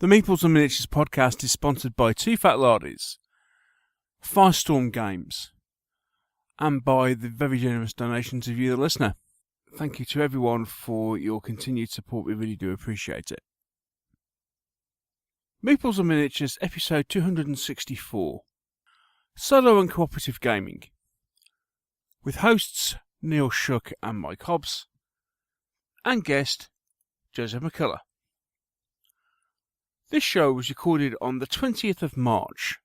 The Meeples and Miniatures podcast is sponsored by Two Fat Lardies, Firestorm Games, and by the very generous donations of you, the listener. Thank you to everyone for your continued support. We really do appreciate it. Meeples and Miniatures, episode 264, Solo and Cooperative Gaming, with hosts Neil Shuck and Mike Hobbs, and guest Joseph MuCullough. This show was recorded on the 20th of March,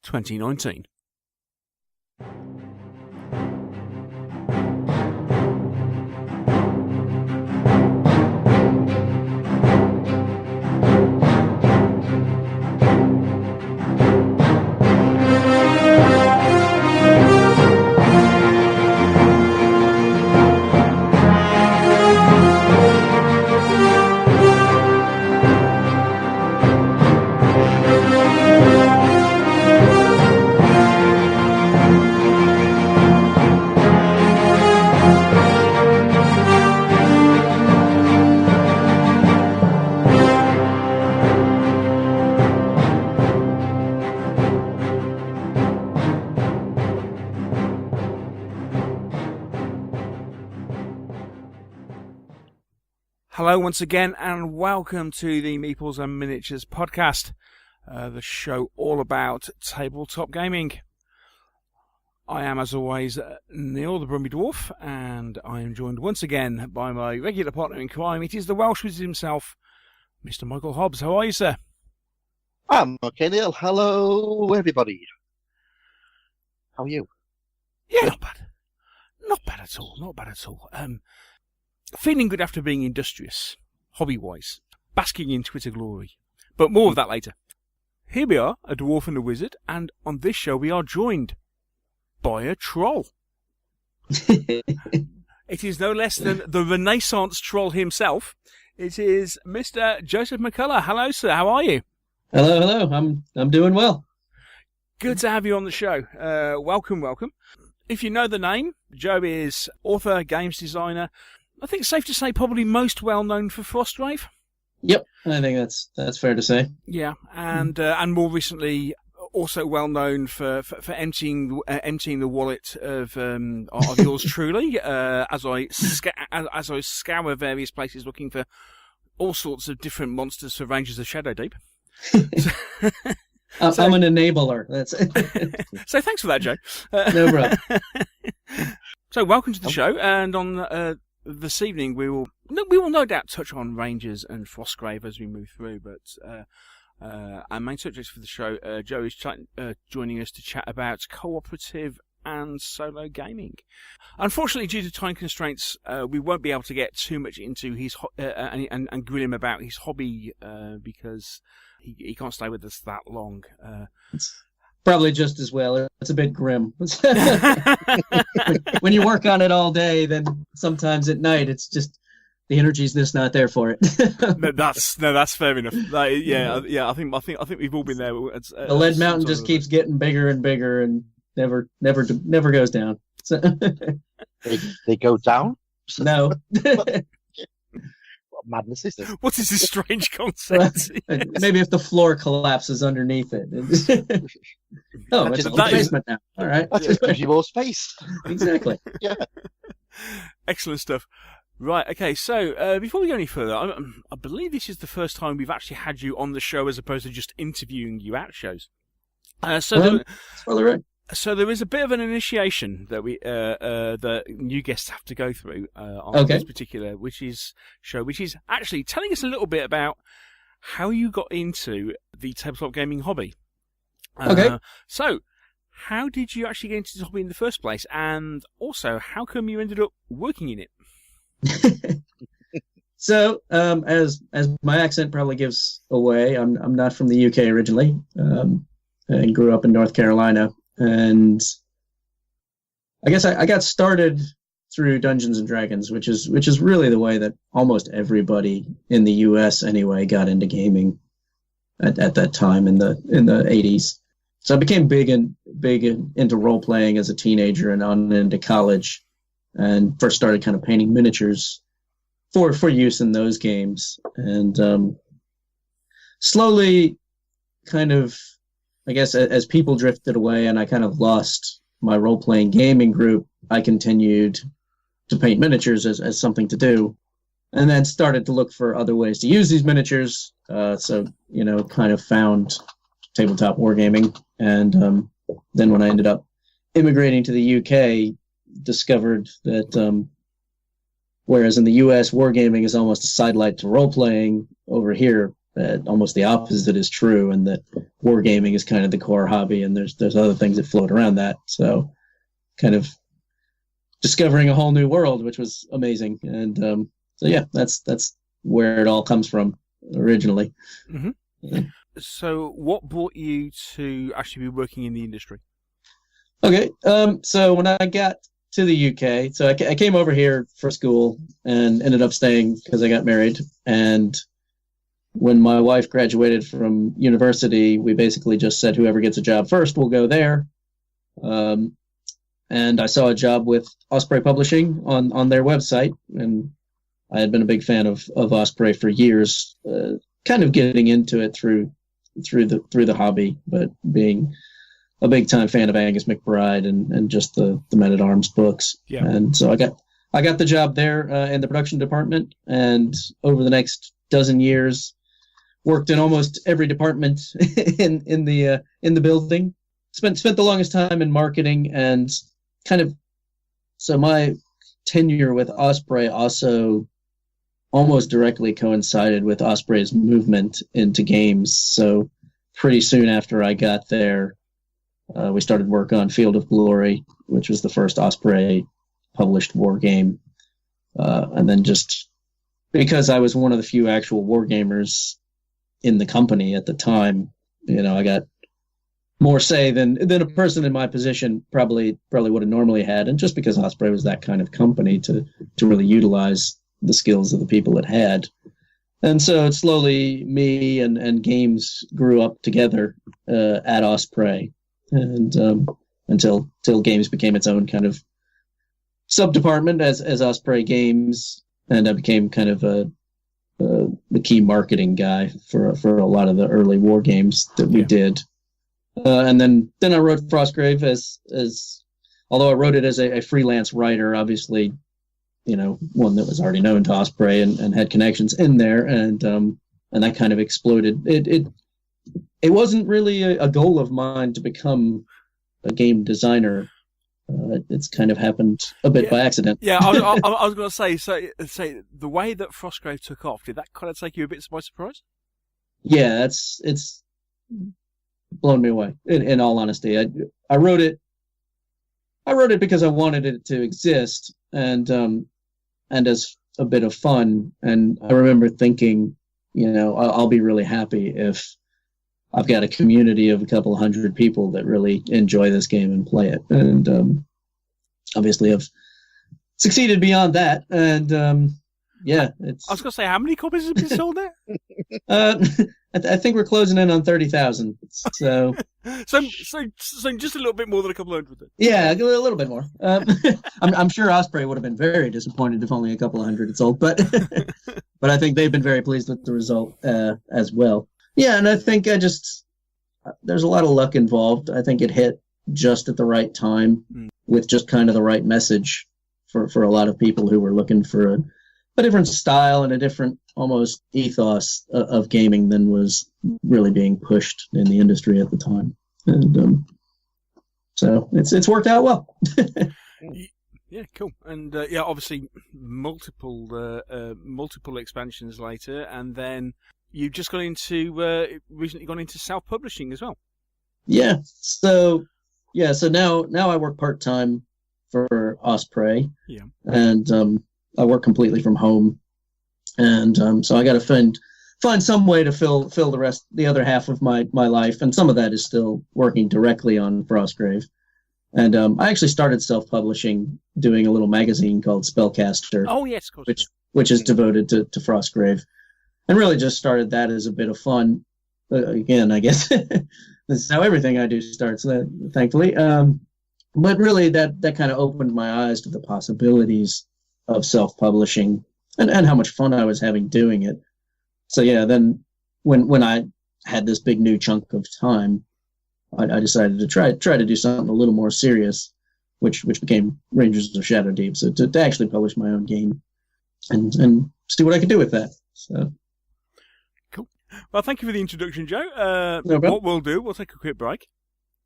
2019. Hello once again and welcome to the Meeples and Miniatures podcast, the show all about tabletop gaming. I am, as always, Neil the Brumby Dwarf, and I am joined once again by my regular partner in crime. It is the Welsh wizard himself, Mr. Michael Hobbs. How are you, sir? I'm okay, Neil. Hello, everybody. How are you? Yeah, not bad. Not bad at all. Not bad at all. Feeling good after being industrious, hobby-wise, basking in Twitter glory. But more of that later. Here we are, a dwarf and a wizard, and on this show we are joined by a troll. It is no less than the Renaissance troll himself. It is Mr. Joseph MuCullough. Hello, sir. How are you? Hello. I'm doing well. Good to have you on the show. Welcome. If you know the name, Joe is author, games designer. I think it's safe to say probably most well known for Frostgrave. Yep, I think that's fair to say. Yeah, and more recently also well known for emptying the wallet of yours truly. As I scour various places looking for all sorts of different monsters for Rangers of Shadow Deep. I'm an enabler. That's so thanks for that, Joe. No problem. So welcome to the show, and on this evening we will no doubt touch on Rangers and Frostgrave as we move through, but our main subject for the show, Joe is joining us to chat about cooperative and solo gaming. Unfortunately, due to time constraints, we won't be able to get too much into his and grill him about his hobby because he can't stay with us that long. Probably just as well. It's a bit grim. When you work on it all day, then sometimes at night it's just the energy's just not there for it. That's fair enough. I think we've all been there. The lead mountain just keeps getting bigger and bigger and never goes down. So They go down? No. What madness is this? What is this strange concept? Maybe if the floor collapses underneath it. Oh, it's a basement now. All right. That just gives you more space. Exactly. Yeah. Excellent stuff. Right, okay, so before we go any further, I believe this is the first time we've actually had you on the show as opposed to just interviewing you at shows. That's probably right. So there is a bit of an initiation that the new guests have to go through on this particular show, which is actually telling us a little bit about how you got into the tabletop gaming hobby. So, how did you actually get into this hobby in the first place, and also how come you ended up working in it? So, as my accent probably gives away, I'm not from the UK originally. I grew up in North Carolina. And I guess I got started through Dungeons and Dragons, which is really the way that almost everybody in the U.S. anyway got into gaming at that time in the 80s. So I became big into role playing as a teenager and on into college, and first started kind of painting miniatures for use in those games. And slowly, kind of, I guess, as people drifted away and I kind of lost my role-playing gaming group, I continued to paint miniatures as something to do, and then started to look for other ways to use these miniatures. So, kind of found tabletop wargaming, and then when I ended up immigrating to the UK, discovered that whereas in the US, wargaming is almost a sidelight to role-playing, over here, almost the opposite is true, and that wargaming is kind of the core hobby, and there's other things that float around that. So kind of discovering a whole new world, which was amazing. And so yeah, that's where it all comes from originally. Mm-hmm. Yeah. So what brought you to actually be working in the industry? Okay, so when I got to the UK, so I came over here for school and ended up staying because I got married. And when my wife graduated from university, we basically just said whoever gets a job first will go there. And I saw a job with Osprey Publishing on their website, and I had been a big fan of Osprey for years, kind of getting into it through the hobby, but being a big time fan of Angus McBride and just the Men at Arms books. Yeah. And so I got the job there in the production department, and over the next dozen years, worked in almost every department in the building. Spent the longest time in marketing, and kind of, so my tenure with Osprey also almost directly coincided with Osprey's movement into games. So pretty soon after I got there, we started work on Field of Glory, which was the first Osprey published war game. And then just because I was one of the few actual war gamers in the company at the time, I got more say than a person in my position probably would have normally had. And just because Osprey was that kind of company to really utilize the skills of the people it had. And so slowly me and games grew up together at Osprey, and until games became its own kind of sub-department as Osprey Games, and I became kind of the key marketing guy for a lot of the early war games that we did. And then I wrote Frostgrave as although I wrote it as a freelance writer, obviously, one that was already known to Osprey and had connections in there, and that kind of exploded. It wasn't really a goal of mine to become a game designer. It's kind of happened a bit by accident. Yeah, I was going to say the way that Frostgrave took off, did that kind of take you a bit by surprise? Yeah, it's blown me away. In all honesty, I wrote it because I wanted it to exist, and as a bit of fun. And I remember thinking, I'll be really happy if I've got a community of a couple hundred people that really enjoy this game and play it. And obviously I've succeeded beyond that. And it's... I was going to say, how many copies have been sold there? I think we're closing in on 30,000. So just a little bit more than a couple hundred. Then. Yeah, a little bit more. I'm sure Osprey would have been very disappointed if only a couple of hundred had sold, but but I think they've been very pleased with the result as well. Yeah, and I think there's a lot of luck involved. I think it hit just at the right time with just kind of the right message for a lot of people who were looking for a different style and a different almost ethos of gaming than was really being pushed in the industry at the time. And so it's worked out well. Yeah, cool. And obviously multiple expansions later, and then you've just recently gone into self-publishing as well. Yeah. So now I work part-time for Osprey. Yeah. And I work completely from home, and so I got to find some way to fill the other half of my life, and some of that is still working directly on Frostgrave. And I actually started self-publishing, doing a little magazine called Spellcaster. Oh yes, of course. Which is devoted to Frostgrave, and really just started that as a bit of fun. Again, I guess this is how everything I do starts, thankfully. But really, that kind of opened my eyes to the possibilities of self-publishing and how much fun I was having doing it. So yeah, then when I had this big new chunk of time, I decided to try to do something a little more serious, which became Rangers of Shadow Deep. So to actually publish my own game and see what I could do with that. So cool. Well, thank you for the introduction, Joe. No problem. What we'll do, we'll take a quick break.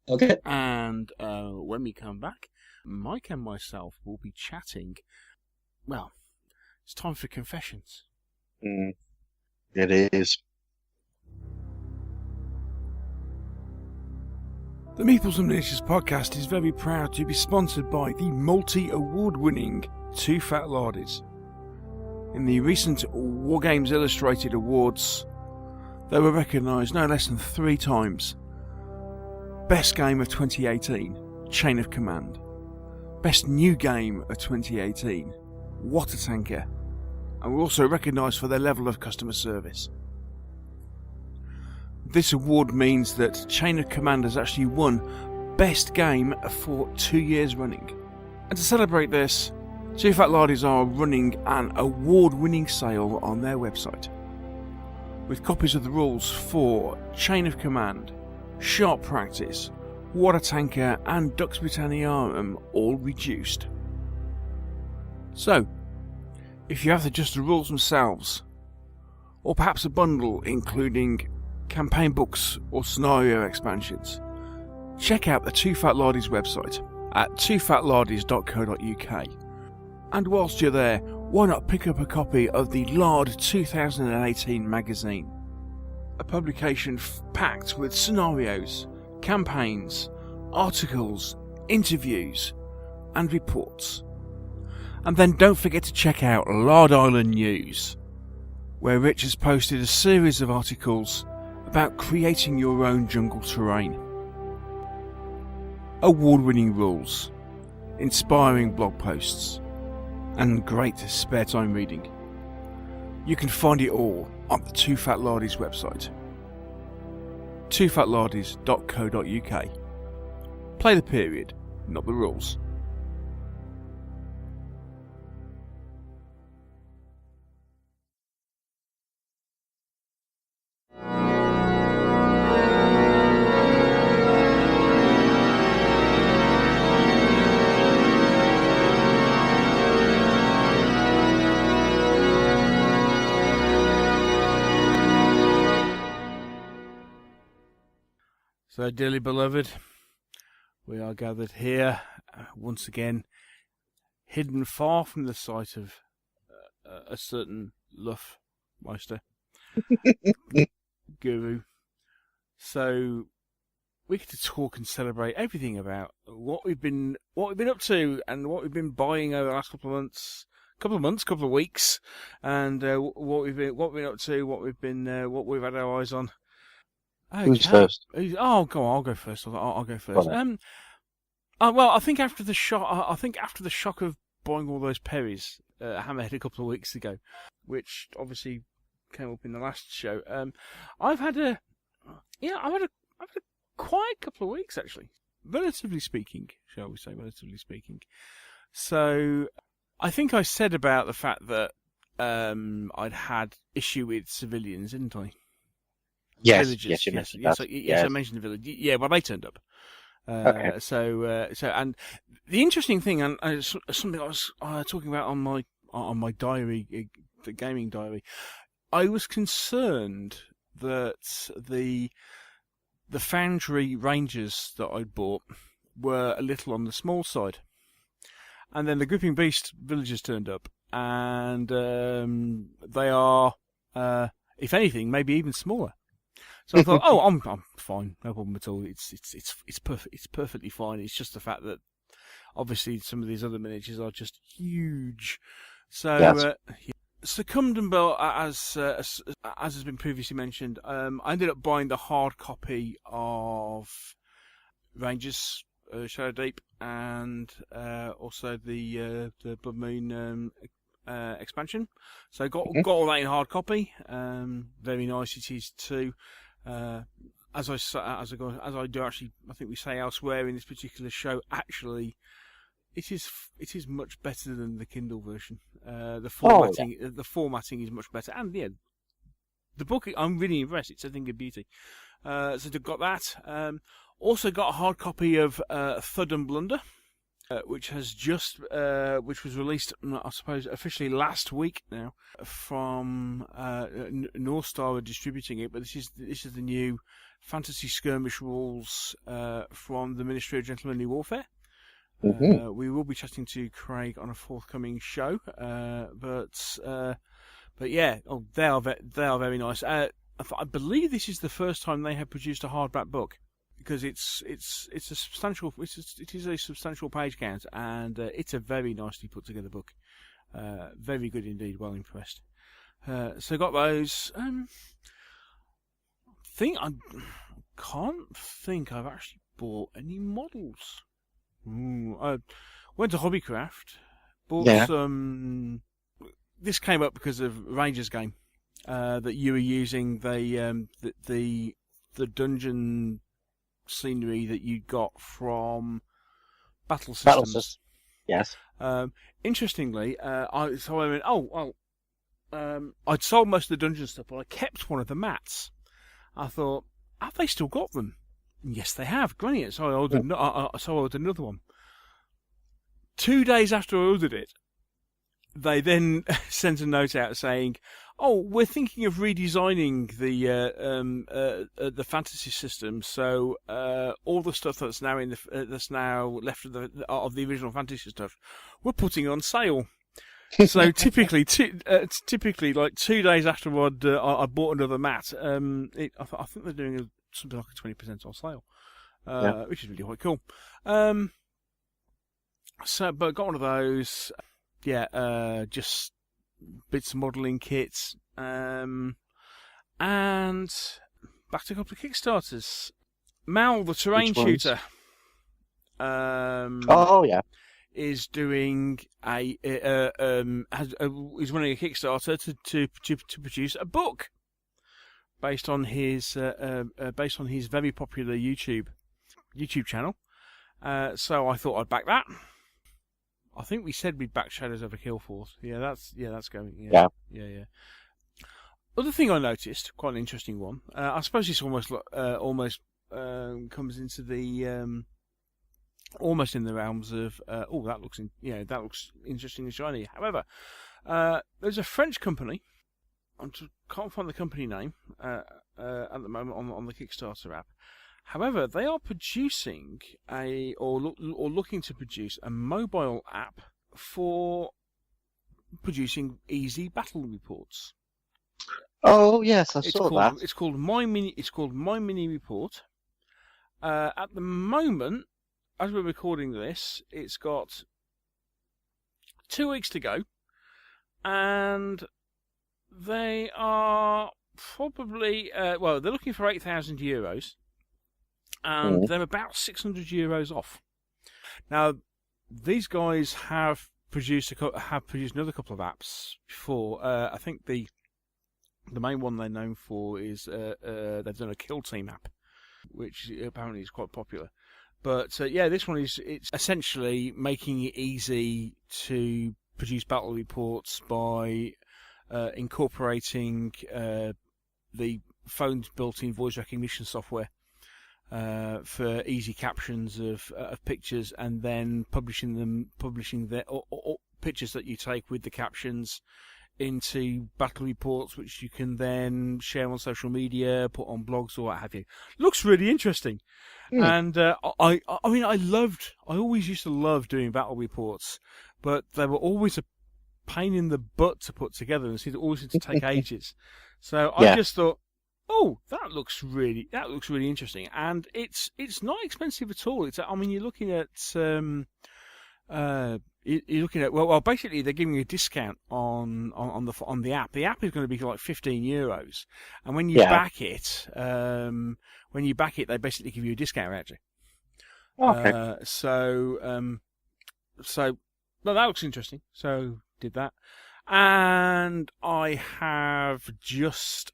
Okay. And when we come back, Mike and myself will be chatting. Well, it's time for confessions. It is. The Meeples and Miniatures podcast is very proud to be sponsored by the multi-award-winning Two Fat Lardies. In the recent Wargames Illustrated Awards, they were recognised no less than 3 times. Best Game of 2018, Chain of Command. Best New Game of 2018, Water Tanker. And were also recognised for their level of customer service. This award means that Chain of Command has actually won Best Game for 2 years running. And to celebrate this, Two Fat Lardies are running an award-winning sale on their website, with copies of the rules for Chain of Command, Sharp Practice, Water Tanker and Dux Britanniarum all reduced. So, if you have just the rules themselves, or perhaps a bundle including campaign books or scenario expansions, check out the Two Fat Lardies website at twofatlardies.co.uk. And whilst you're there, why not pick up a copy of the Lard 2018 magazine, a publication packed with scenarios, campaigns, articles, interviews and reports. And then don't forget to check out Lard Island News, where Rich has posted a series of articles about creating your own jungle terrain. Award-winning rules, inspiring blog posts, and great spare time reading. You can find it all on the Two Fat Lardies website, twofatlardies.co.uk. Play the period, not the rules. So, dearly beloved, we are gathered here once again, hidden far from the sight of a certain Luffmeister guru. So we get to talk and celebrate everything about what we've been up to and what we've been buying over the last couple of weeks, and what we've been up to, what we've had our eyes on. Okay. Who's first? Oh, go on. I'll go first. I'll go first. Well, I think after the shock of buying all those Perrys at Hammerhead a couple of weeks ago, which obviously came up in the last show, I've had a quiet couple of weeks actually, relatively speaking, shall we say, relatively speaking. So I think I said about the fact that I'd had issue with civilians, didn't I? Yes, Villages. yes, you mentioned yes, that. yes, I mentioned the village. Yeah, well, they turned up. Okay. So, and the interesting thing, and something I was talking about on my diary, the gaming diary, I was concerned that the Foundry Rangers that I'd bought were a little on the small side, and then the Gripping Beast villagers turned up, and they are, if anything, maybe even smaller. So I thought, oh, I'm fine, no problem at all. It's perfect. It's perfectly fine. It's just the fact that obviously some of these other miniatures are just huge. So Yes. succumbed and built as has been previously mentioned. I ended up buying the hard copy of Rangers Shadow Deep and also the Blood Moon expansion. So got all that in hard copy. Very nice it is too. As I do actually, I think we say elsewhere in this particular show, actually, it is much better than the Kindle version. The formatting is much better, and yeah, the book, I'm really impressed. It's a thing of beauty. So they've got that. Also got a hard copy of Thud and Blunder, which has which was released, I suppose, officially last week now, from North Star are distributing it. But this is the new fantasy skirmish rules from the Ministry of Gentlemanly Warfare. We will be chatting to Craig on a forthcoming show, but yeah, they are very nice. I believe this is the first time they have produced a hardback book, because it is a substantial page count, and it's a very nicely put together book. Very good indeed. Well impressed. So got those. I can't think I've actually bought any models. I went to Hobbycraft, bought some. This came up because of Rangers game that you were using the dungeon scenery that you got from Battle Systems. Yes. Interestingly, I went, I'd sold most of the dungeon stuff, but I kept one of the mats. I thought, have they still got them? And yes, they have. Brilliant. So I ordered another one. 2 days after I ordered it, they then sent a note out saying, "Oh, we're thinking of redesigning the fantasy system. So all the stuff that's now that's now left of the original fantasy stuff, we're putting on sale." So typically, like 2 days after I bought another mat, I think they're doing something like a 20% on sale, which is really quite cool. So, but got one of those. Just bits of modelling kits, and back to a couple of Kickstarters. Mal, the terrain tutor, is doing is running a Kickstarter to produce a book based on his very popular YouTube channel. So I thought I'd back that. I think we said we'd back Shadows over Killforce. Yeah, that's going. Yeah. Other thing I noticed, quite an interesting one. I suppose this almost comes into the almost in the realms of that looks interesting and shiny. However, there's a French company. I can't find the company name at the moment on the Kickstarter app. However, they are producing looking to produce a mobile app for producing easy battle reports. Oh yes, I saw that. It's called My Mini Report. At the moment, as we're recording this, it's got 2 weeks to go, and they are probably they're looking for €8,000. And they're about €600 off. Now, these guys have produced another couple of apps before. I think the main one they're known for is they've done a Kill Team app, which apparently is quite popular. But this one it's essentially making it easy to produce battle reports by incorporating the phone's built-in voice recognition software. For easy captions of pictures, and then publishing the pictures that you take with the captions into battle reports, which you can then share on social media, put on blogs or what have you. Looks really interesting. And I always used to love doing battle reports, but they were always a pain in the butt to put together, and it always seemed to take ages. So I just thought, oh, that looks really interesting, and it's not expensive at all. You're looking at basically they're giving you a discount on the app. The app is going to be like €15, and when you back it, they basically give you a discount actually. Okay. Well, that looks interesting. So did that, and I have just.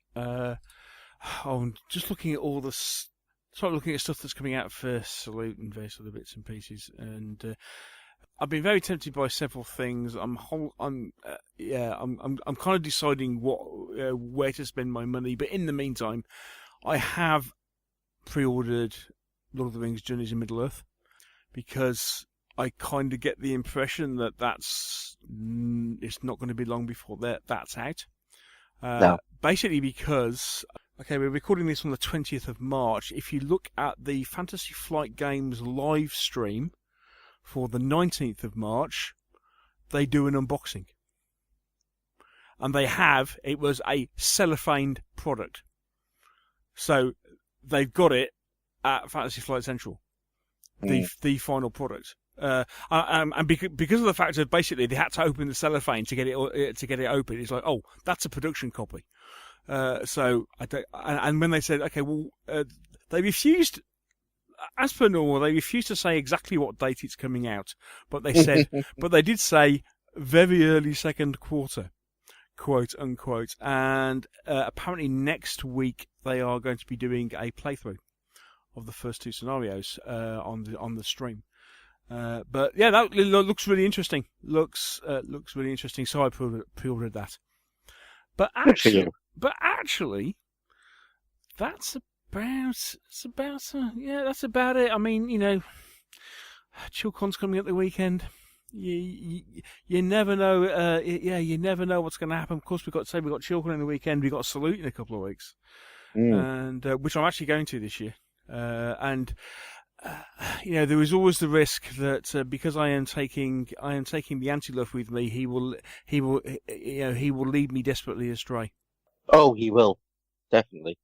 Just looking at looking at stuff that's coming out for Salute and various other bits and pieces, and I've been very tempted by several things. I'm kind of deciding where to spend my money. But in the meantime, I have pre-ordered Lord of the Rings: Journeys in Middle Earth because I kind of get the impression that it's not going to be long before that's out. No. Basically because, okay, we're recording this on the 20th of March. If you look at the Fantasy Flight Games live stream for the 19th of March, they do an unboxing. And it was a cellophaned product. So they've got it at Fantasy Flight Central, the final product. And because of the fact that basically they had to open the cellophane to get it open, it's like, oh, that's a production copy. So and when they said, okay, well, they refused, as per normal, they refused to say exactly what date it's coming out, but they said, but they did say very early second quarter, quote unquote. And apparently next week they are going to be doing a playthrough of the first two scenarios on the stream. But yeah, that looks really interesting. Looks really interesting. So I pre-ordered that. But actually, that's about it. I mean, ChillCon's coming up the weekend. You never know. You never know what's going to happen. Of course, we've got ChillCon in the weekend. We've got Salute in a couple of weeks, and which I'm actually going to this year. There is always the risk that because I am taking the anti-love with me, he will lead me desperately astray. Oh, he will, definitely.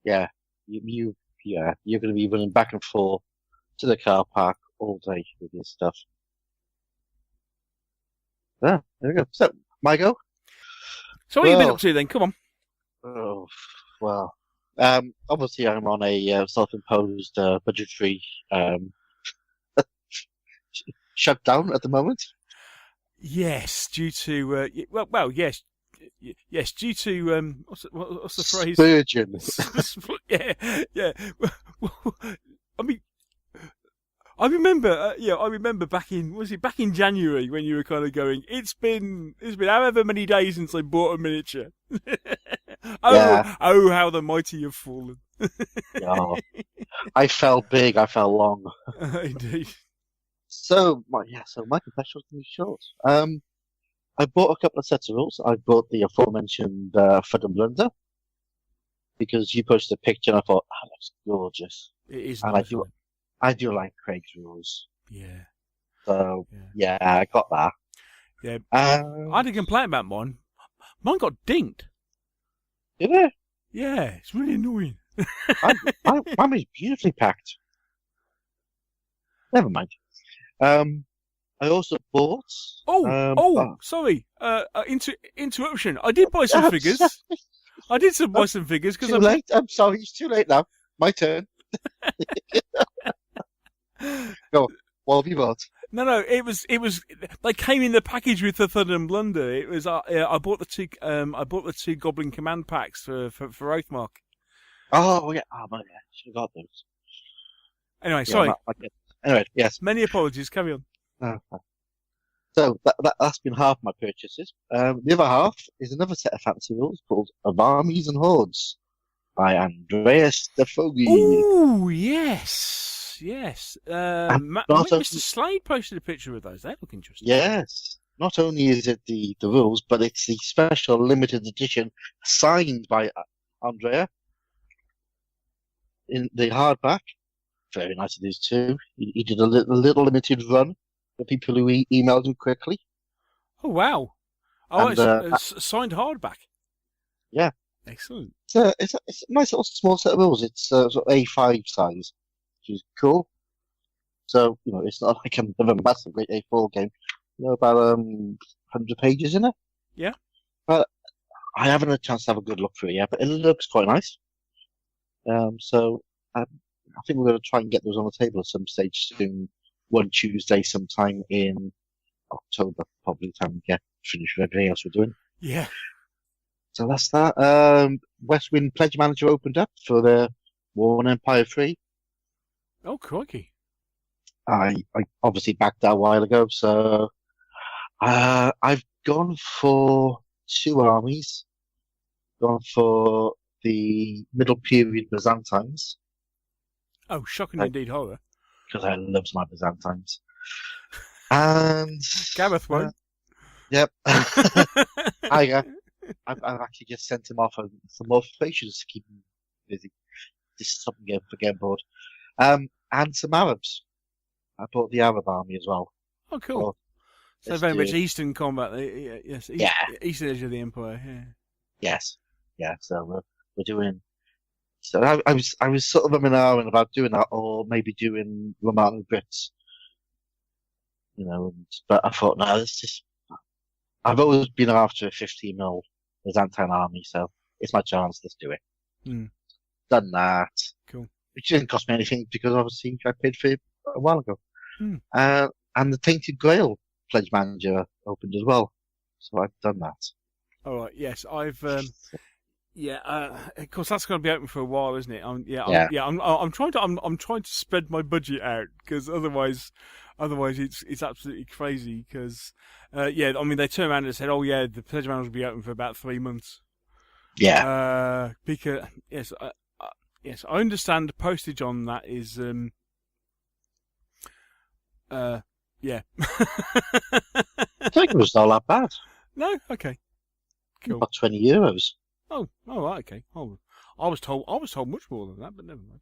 Yeah, you're going to be running back and forth to the car park all day with your stuff. Yeah, there we go. So, my go. So, what have you been up to then? Come on. Oh, well. Obviously, I'm on a self-imposed budgetary shutdown at the moment. Yes, due to yes, due to what's the phrase? Spurgeon. yeah. I mean, I remember back in January when you were kind of going, it's been however many days since I bought a miniature. Oh, how the mighty have fallen. Oh, I fell big, I fell long. Indeed. So my confessional's going to be short. I bought a couple of sets of rules. I bought the aforementioned Fud and Blunder because you posted a picture and I thought, that looks gorgeous. It is and nice. I do like Craig's rules. Yeah. So yeah, I got that. Yeah. I had a complaint about mine. Mine got dinked. Did it? Yeah, it's really annoying. Mine was beautifully packed. Never mind. I also bought. Sorry. Interruption. I did buy some figures. I did buy some figures because I'm late. I'm sorry, it's too late now. My turn. Go. What have you bought? No. It was. They came in the package with the Thud and Blunder. It was. I bought the two. I bought the two Goblin Command packs for Oathmark. Oh yeah. Oh man, I should have got those. Anyway, sorry. Anyway, yes. Many apologies. Carry on. So that's been half my purchases. The other half is another set of fantasy rules called Of Armies and Hordes by Andreas the Foggy. Oh yes. Mr. Slade posted a picture of those. They look interesting. Yes. Not only is it the rules, but it's the special limited edition signed by Andrea in the hardback. Very nice it is too. He did a little limited run for people who emailed him quickly. Oh wow! Oh, it's signed hardback. Yeah. Excellent. It's a nice little small set of rules. It's sort of A5 size, which is cool. So, it's not like another massive great A4 game. About 100 pages in it. Yeah. But I haven't had a chance to have a good look through it yet, but it looks quite nice. So I think we're going to try and get those on the table at some stage soon. One Tuesday sometime in October, probably time we get finished with everything else we're doing. Yeah. So that's that. Westwind Pledge Manager opened up for the War and Empire 3. Oh, crikey. I obviously backed out a while ago, so I've gone for two armies. Gone for the middle period Byzantines Oh, shocking indeed, horror. because I love my Byzantines. And Gareth won't. yep, I've actually just sent him off some more stations to keep him busy. Just something for game board. And some Arabs. I bought the Arab army as well. Oh, cool. So Let's very do much it. Eastern combat. Yes, Eastern edge of the Empire. Yeah. Yes, yeah. So we're doing. So I was sort of umming and ahhing about doing that, or maybe doing Roman Brits. You know, but I thought, no, this is. I've always been after a 15 mil Byzantine army, so it's my chance. Let's do it. Done that. Cool. Which didn't cost me anything because obviously I paid for it a while ago. And the Tainted Grail Pledge Manager opened as well, so I've done that. All right. Yes, I've. Of course, that's going to be open for a while, isn't it? I'm trying to spread my budget out because otherwise it's absolutely crazy. Because I mean, they turned around and said, "Oh yeah, the pledge manager will be open for about 3 months." Yeah. Because yes, I understand the postage on that is yeah. I think it was not that bad. No, okay, cool. About €20. Oh, right, okay. Oh, I was told much more than that, but never mind.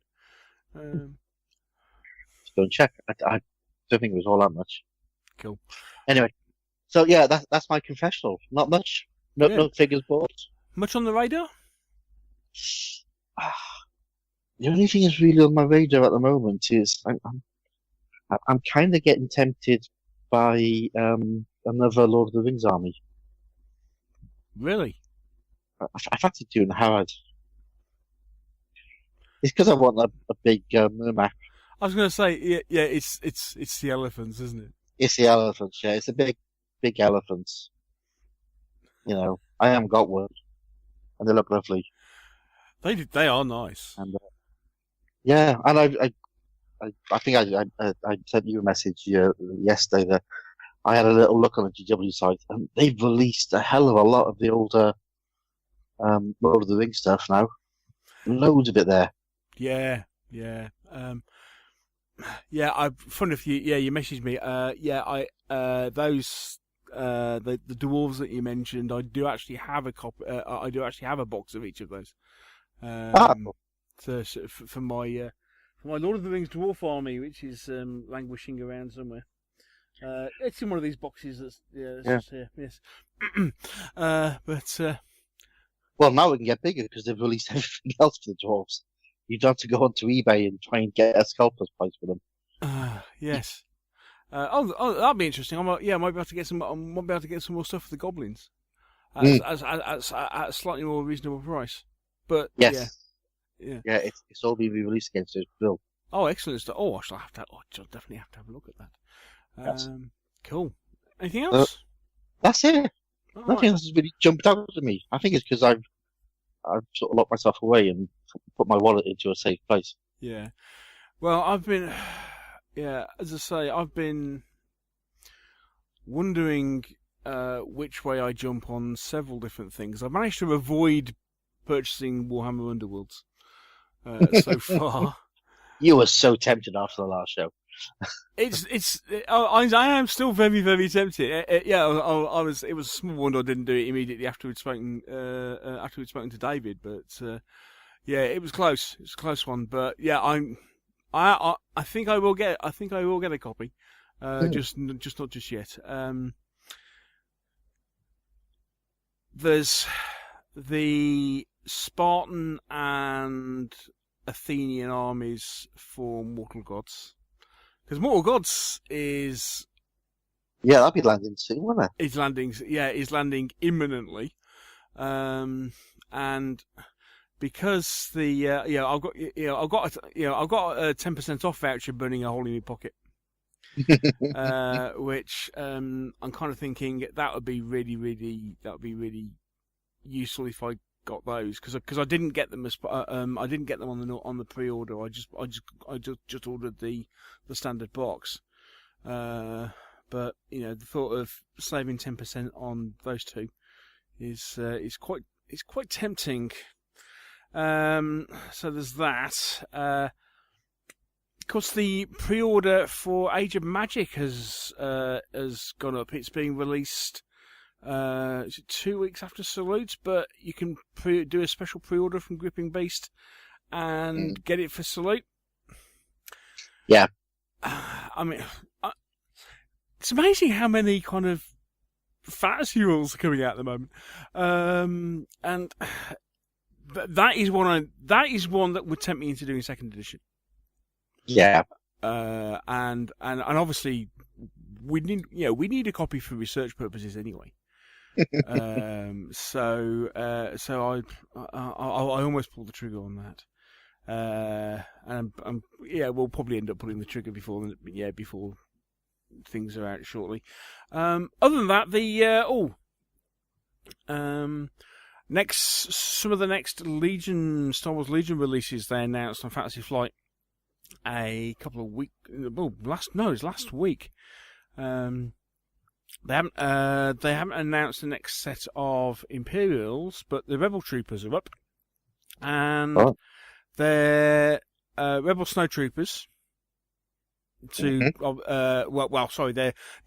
Let's go and check. I don't think it was all that much. Cool. Anyway, so yeah, that's my confessional. Not much. No figures bought. Much on the radar? The only thing that's really on my radar at the moment is I'm kind of getting tempted by another Lord of the Rings army. Really? I fancy doing Harad. It's because I want a big map. I was going to say, yeah, it's the elephants, isn't it? It's the elephants, yeah. It's the big elephants. You know, I haven't got one, and they look lovely. They are nice. And yeah, and I think I sent you a message yesterday that I had a little look on the GW site, and they've released a hell of a lot of the older Lord of the Rings stuff now. Loads of it there. Yeah. Fun of you. Yeah, you messaged me. Those the dwarves that you mentioned, I do actually have a copy. I do actually have a box of each of those. So for my Lord of the Rings dwarf army, which is languishing around somewhere. It's in one of these boxes that's just here. Yes. Well, now we can get bigger because they've released everything else for the dwarves. You don't have to go onto eBay and try and get a scalper's price for them. Yes. That'd be interesting. I might be able to get some. I might be able to get some more stuff for the goblins at a slightly more reasonable price. But yes. Yeah. It's all been re-released against it. Bill. Oh, excellent stuff. Oh, I'll definitely have to have a look at that. Yes. Cool. Anything else? That's it. All Nothing else has really jumped out to me. I think it's because I've sort of locked myself away and put my wallet into a safe place. Yeah. Well, as I say, I've been wondering which way I jump on several different things. I've managed to avoid purchasing Warhammer Underworlds so far. You were so tempted after the last show. I am still very, very tempted. I was. It was a small wonder I didn't do it immediately after we'd spoken to David. But it was close. It was a close one. But yeah, I think I will get. I think I will get a copy. Just not just yet. There's the Spartan and Athenian armies for Mortal Gods. Because Mortal Gods is... Yeah, that'll be landing soon, won't it? Is landing imminently. And because I've got a 10% off voucher burning a hole in my pocket. Which I'm kind of thinking that would be really useful if I got those because I didn't get them I didn't get them on the pre-order. I just ordered the standard box. But the thought of saving 10% on those two is quite tempting. So there's that. Of course, the pre-order for Age of Magic has gone up. It's being released 2 weeks after Salute, but you can do a special pre-order from Gripping Beast and get it for Salute. Yeah. I mean, it's amazing how many kind of fantasy rules are coming out at the moment, and that is one that would tempt me into doing second edition. Yeah. And obviously we need a copy for research purposes anyway. So I almost pulled the trigger on that. And we'll probably end up pulling the trigger before things are out shortly. Other than that, some of the next Star Wars Legion releases they announced on Fantasy Flight a couple of weeks. Last week. They haven't announced the next set of Imperials, but the Rebel Troopers are up, and they're Rebel Snowtroopers. They're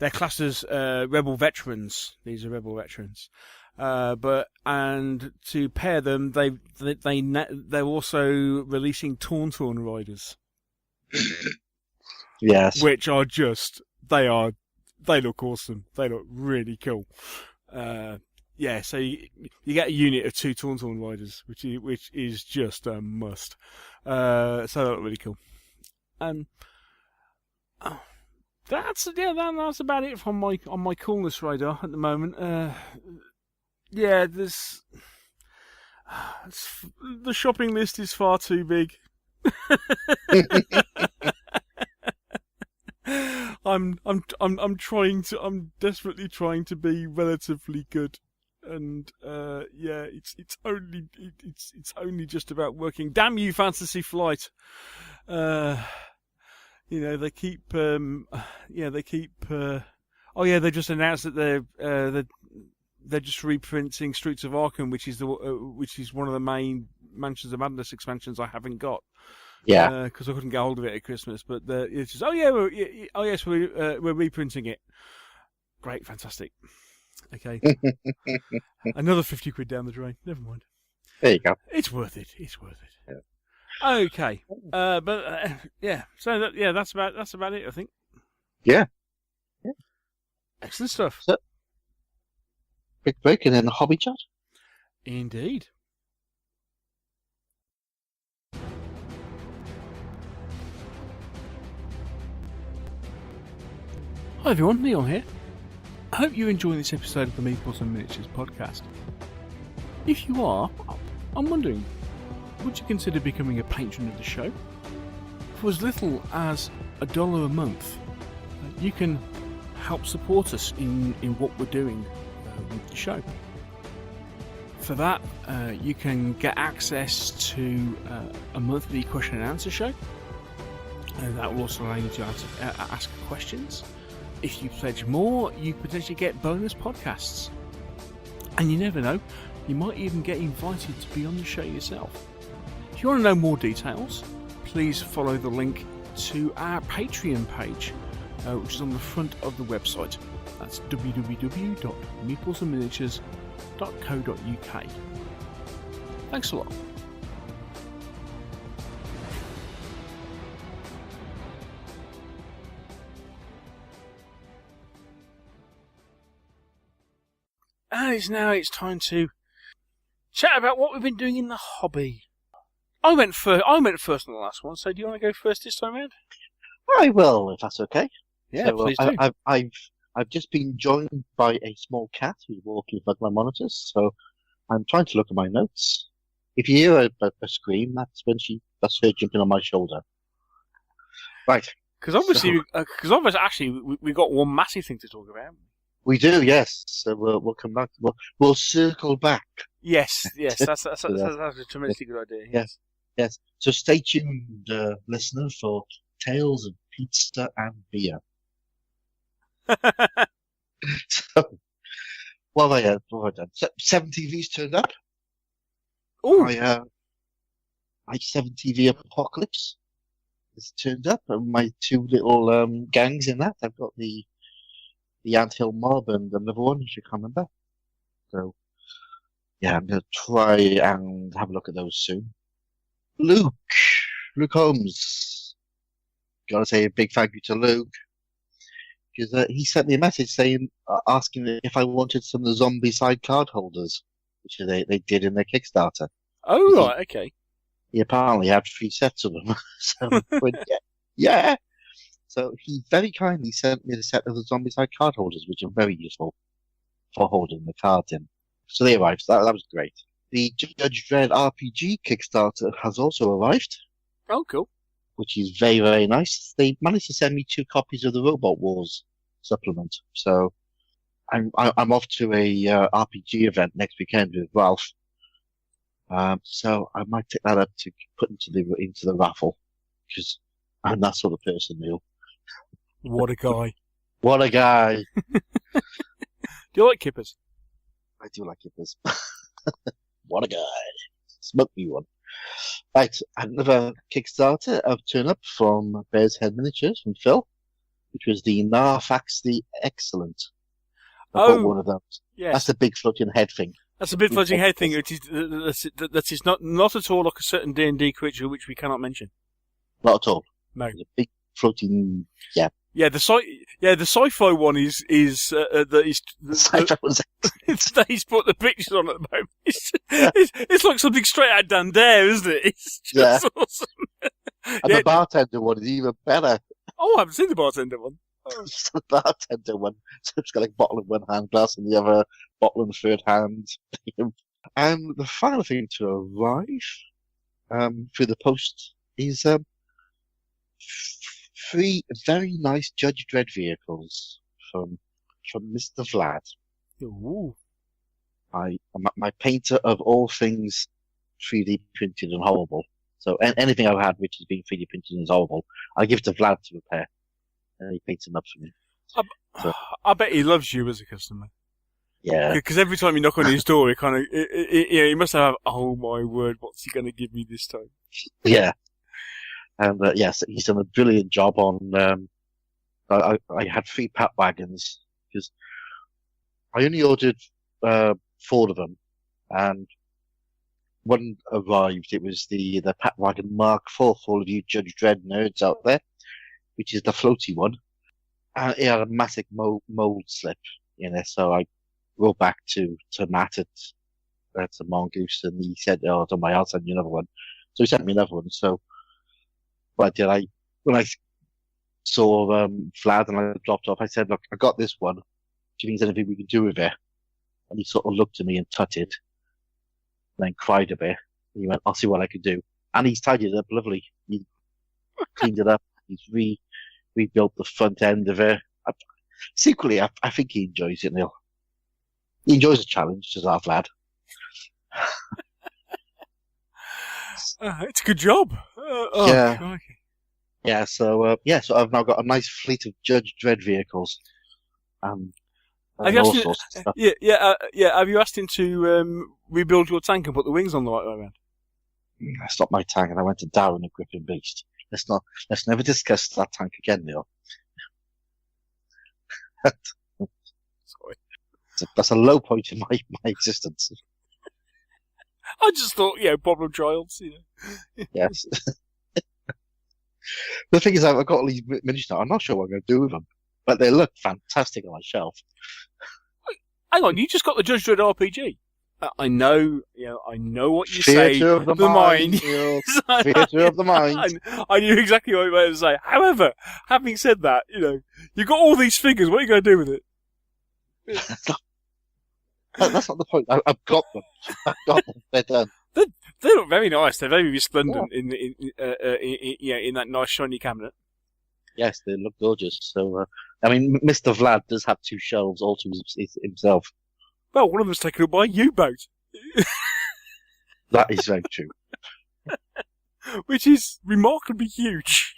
classed as Rebel Veterans. These are Rebel Veterans. And to pair them, they're also releasing Tauntaun Riders. Yes. Which are they look awesome. They look really cool. So you get a unit of 2 Tauntaun Riders, which is just a must. So they look really cool. That's about it on my coolness radar at the moment. The shopping list is far too big. I'm desperately trying to be relatively good, and it's only just about working. Damn you, Fantasy Flight! They keep they just announced that they're just reprinting Streets of Arkham, which is one of the main Mansions of Madness expansions I haven't got. Yeah, because I couldn't get hold of it at Christmas. But it's just we're reprinting it. Great, fantastic. Okay, another £50 down the drain. Never mind. There you go. It's worth it. Yeah. Okay, So that's about it, I think. Yeah. Excellent stuff. So, quick break and then a hobby chat. Indeed. Hi everyone, Neil here. I hope you're enjoying this episode of the Meeples and Miniatures podcast. If you are, I'm wondering, would you consider becoming a patron of the show? For as little as $1 a month, you can help support us in what we're doing with the show. For that, you can get access to a monthly question and answer show, and that will also allow you to ask questions. If you pledge more, you potentially get bonus podcasts. And you never know, you might even get invited to be on the show yourself. If you want to know more details, please follow the link to our Patreon page, which is on the front of the website. That's www.meeplesandminiatures.co.uk. Thanks a lot. And it's time to chat about what we've been doing in the hobby. I went first on the last one, so do you want to go first this time around? I will, if that's okay. Yeah, so, please do. I've just been joined by a small cat who's walking in front of my monitors, so I'm trying to look at my notes. If you hear a scream, that's her jumping on my shoulder. Right. Because obviously, we've got one massive thing to talk about. We do, yes. So we'll come back. We'll circle back. Yes, that's to a that. tremendously good idea. Yes, yes. So stay tuned, listener, for Tales of Pizza and Beer. So, what have I done? 7TV's turned up. Oh, My 7TV Apocalypse has turned up, and my two little gangs in that. I've got the Anthill Mob and another one, which I can't remember. So, yeah, I'm going to try and have a look at those soon. Luke Holmes. Gotta say a big thank you to Luke, because he sent me a message asking if I wanted some of the zombie side card holders, which they did in their Kickstarter. oh right, okay. He apparently had 3 sets of them. So I went, yeah. So he very kindly sent me a set of the zombie side card holders, which are very useful for holding the cards in. So they arrived. That was great. The Judge Dredd RPG Kickstarter has also arrived. Oh, cool. Which is very, very nice. They managed to send me 2 copies of the Robot Wars supplement. So I'm off to a RPG event next weekend with Ralph. So I might take that up to put into the raffle, because I'm that sort of person, Neil. What a guy. What a guy. Do you like kippers? I do like kippers. What a guy. Smoke me one. Right, another Kickstarter I've turned up from Bear's Head Miniatures from Phil, which was the Narfax the Excellent. I got one of those. Yes. That's the big floating head thing. That's a big floating head thing. That is not at all like a certain D&D creature which we cannot mention. Not at all. No. It's a big floating, yeah. Yeah, the sci-fi one is Sci-fi was that he's put the pictures on at the moment. It's like something straight out Dan Dare, isn't it? It's just awesome. And the bartender one is even better. Oh, I haven't seen the bartender one. Oh. The bartender one. So it's got like a bottle in one hand, glass in the other, bottle in the third hand. And the final thing to arrive through the post is 3 very nice Judge Dredd vehicles from Mr. Vlad. Ooh. My painter of all things 3D printed and horrible. So anything I've had which has been 3D printed and is horrible, I give to Vlad to repair. And he paints them up for me. I bet he loves you as a customer. Yeah. Because every time you knock on his door, he must have, oh my word, what's he going to give me this time? Yeah. And yes, he's done a brilliant job on. I had 3 pat wagons because I only ordered 4 of them, and one arrived. It was the Pat Wagon Mark IV for all of you Judge Dredd nerds out there, which is the floaty one. And it had a massive mold slip in it, so I wrote back to Matt at Mongoose, and he said, "Oh, don't worry, I'll send you another one." So he sent me another one. So what I did, when I saw Vlad and I dropped off, I said, "Look, I got this one. Do you think there's anything we can do with it?" And he sort of looked at me and tutted, and then cried a bit. And he went, "I'll see what I can do." And he's tidied it up lovely. He cleaned it up. He's rebuilt the front end of it. Secretly, I think he enjoys it, Neil. He enjoys the challenge, as our Vlad. It's a good job. Yeah. Crikey. Yeah, so I've now got a nice fleet of Judge Dredd vehicles. And have you all asked sorts of stuff. Have you asked him to rebuild your tank and put the wings on the right way around? That's not my tank, and I went to Darren and Griffin Beast. Let's never discuss that tank again, Neil. Sorry. That's a low point in my existence. I just thought, problem childs, Yes. The thing is, I've got all these miniatures now. I'm not sure what I'm going to do with them, but they look fantastic on my shelf. Hang on, you just got the Judge Dredd RPG. I know what you Theatre say. of the mind. Theatre of the mind. I knew exactly what you were going to say. However, having said that, you've got all these figures. What are you going to do with it? That's not the point. I've got them. They're done. They look very nice. They're very resplendent in that nice shiny cabinet. Yes, they look gorgeous. So I mean, Mr. Vlad does have 2 shelves all to himself. Well, one of them's taken up by a U-boat. That is very true. Which is remarkably huge.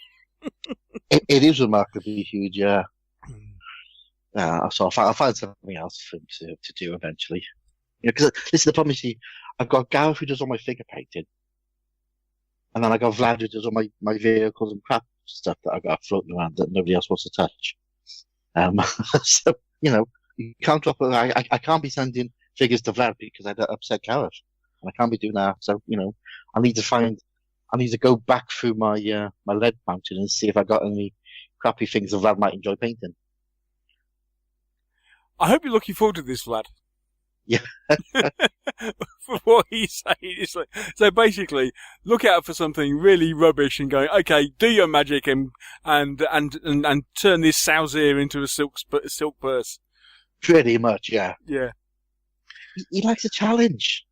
It is remarkably huge, yeah. So I'll find something else for him to do eventually. Because this is the problem, you see. I've got Gareth who does all my figure painting. And then I got Vlad who does all my vehicles and crap stuff that I got floating around that nobody else wants to touch. So, you can't drop it. I can't be sending figures to Vlad because I'd upset Gareth. And I can't be doing that. So, I need to go back through my my lead mountain and see if I got any crappy things that Vlad might enjoy painting. I hope you're looking forward to this, Vlad. Yeah. For what he's saying, it's like, so basically, look out for something really rubbish and go, okay, do your magic and turn this sow's ear into a silk purse. Pretty much, yeah. Yeah. He likes a challenge,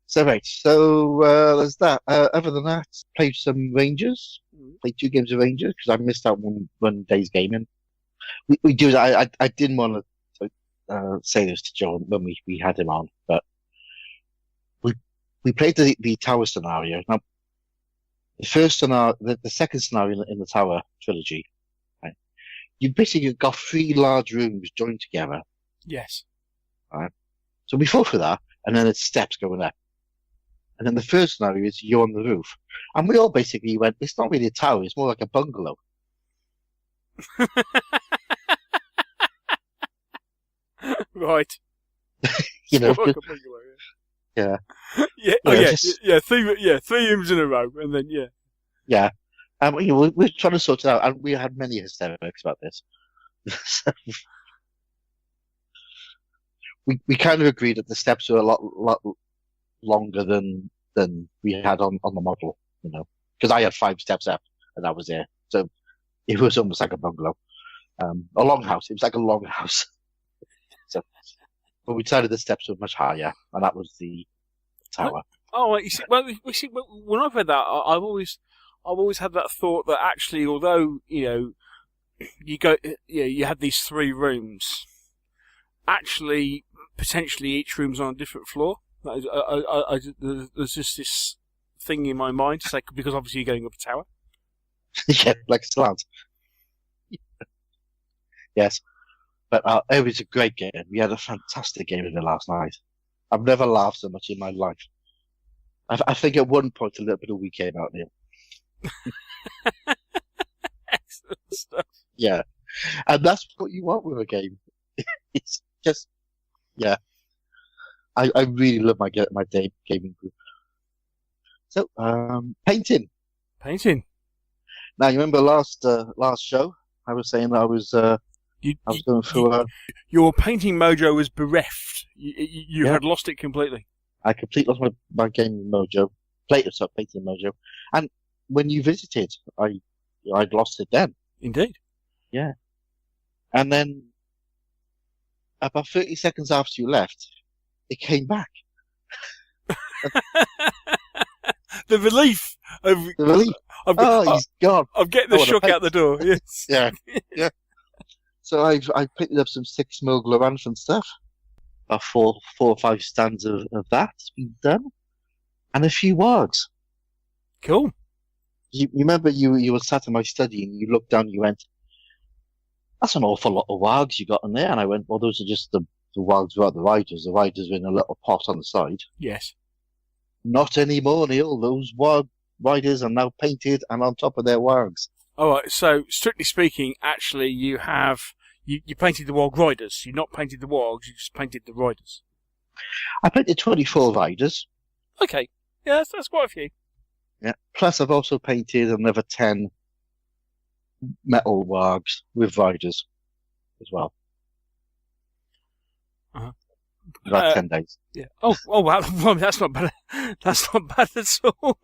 So right, there's that. Other than that, played some Rangers. Played 2 games of Rangers because I missed out one day's gaming. We do that. I didn't want to say this to Joe when we had him on, but we played the tower scenario. Now, the first scenario, the second scenario in the tower trilogy, right? You basically got 3 large rooms joined together. Yes. Right. So we fought for that, and then it's steps going up. And then the first scenario is you're on the roof, and we all basically went, it's not really a tower; it's more like a bungalow. Right. Yeah. Yeah. Yeah. 3 rooms in a row, and then yeah. Yeah. We're trying to sort it out, and we had many hysterics about this. So, we kind of agreed that the steps were a lot longer than we had on the model, because I had 5 steps up, and that was it. So it was almost like a bungalow, a long house. It was like a long house. So, but we decided the steps were much higher, and that was the tower. Oh, you see, when I've read that, I've always had that thought that actually, although you have these 3 rooms, actually potentially each room's on a different floor. There's just this thing in my mind to say, because obviously you're going up a tower. Yeah, like a slant. Yes. But it was a great game. We had a fantastic game in it last night. I've never laughed so much in my life. I think at one point a little bit of we came out there. Excellent stuff. Yeah. And that's what you want with a game. It's just, yeah. I really love my gaming group. So, painting. Painting. Now, you remember last show? I was saying that I was going through your painting mojo was bereft. You had lost it completely. I completely lost my gaming mojo, painting mojo. And when you visited, I'd lost it then. Indeed. Yeah. And then, about 30 seconds after you left, it came back. The relief of he's gone. I'm getting the shock out the door. Yes. Yeah. Yeah. So I picked up some 6mm Gloranthan stuff. About 4 or 5 stands of that's been done, and a few wargs. Cool. You remember you were sat in my study and you looked down and you went, "That's an awful lot of wargs you got in there." And I went, "Well, those are just the wargs without the riders. The riders are in a little pot on the side." Yes. Not anymore, Neil. Those warg riders are now painted and on top of their wargs. All right. So, strictly speaking, actually, you painted the warg riders. You not painted the wargs. You just painted the riders. I painted 24 riders. Okay. Yeah, that's quite a few. Yeah. Plus, I've also painted another 10 metal wargs with riders as well. Uh-huh. About 10 days. Yeah. Oh, wow. Well, that's not bad. That's not bad at all.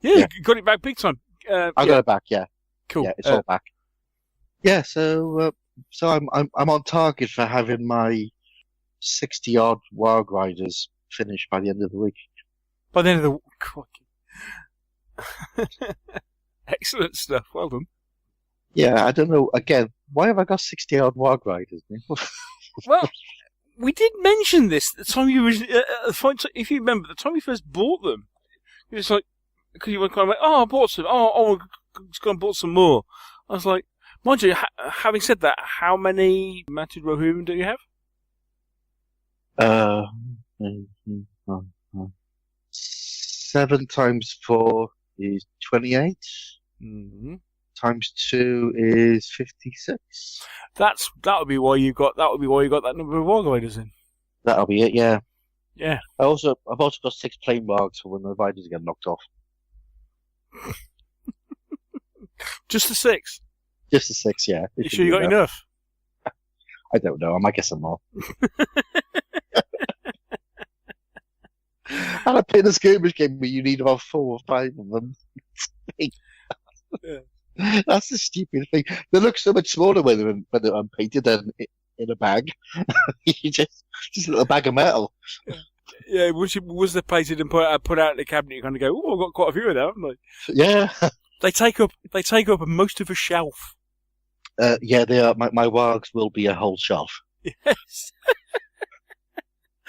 Yeah, you got it back big time. I got it back. Yeah. Cool. Yeah, it's all back. Yeah. So I'm on target for having my 60-odd warg riders finished by the end of the week. By the end of the week. Excellent stuff. Well done. Yeah, I don't know. Again, why have I got 60-odd Warg Riders? Well, we did mention this at the time you if you remember, the time we first bought them. It was like, because you were kind of like, I bought some. I'm just going to bought some more. I was like, mind you, having said that, how many Mounted Rohirrim do you have? 7 times 4 is 28. Mm-hmm. Times 2 is 56. That would be why you got that number of Warg Riders in. That'll be it, yeah. Yeah. I've also got 6 plain Wargs for when the Riders get knocked off. Just the 6? Just the 6, yeah. You sure you got enough? I don't know. I might get some more. And I play the skirmish game where you need about 4 or 5 of them. Yeah. That's the stupid thing. They look so much smaller when they're unpainted than in a bag. You just a little bag of metal. Yeah, was they painted and put out in the cabinet, you kind of go, oh, I've got quite a few of them, haven't I? Yeah. They take up most of a shelf. Yeah, they are. My Wargs will be a whole shelf. Yes.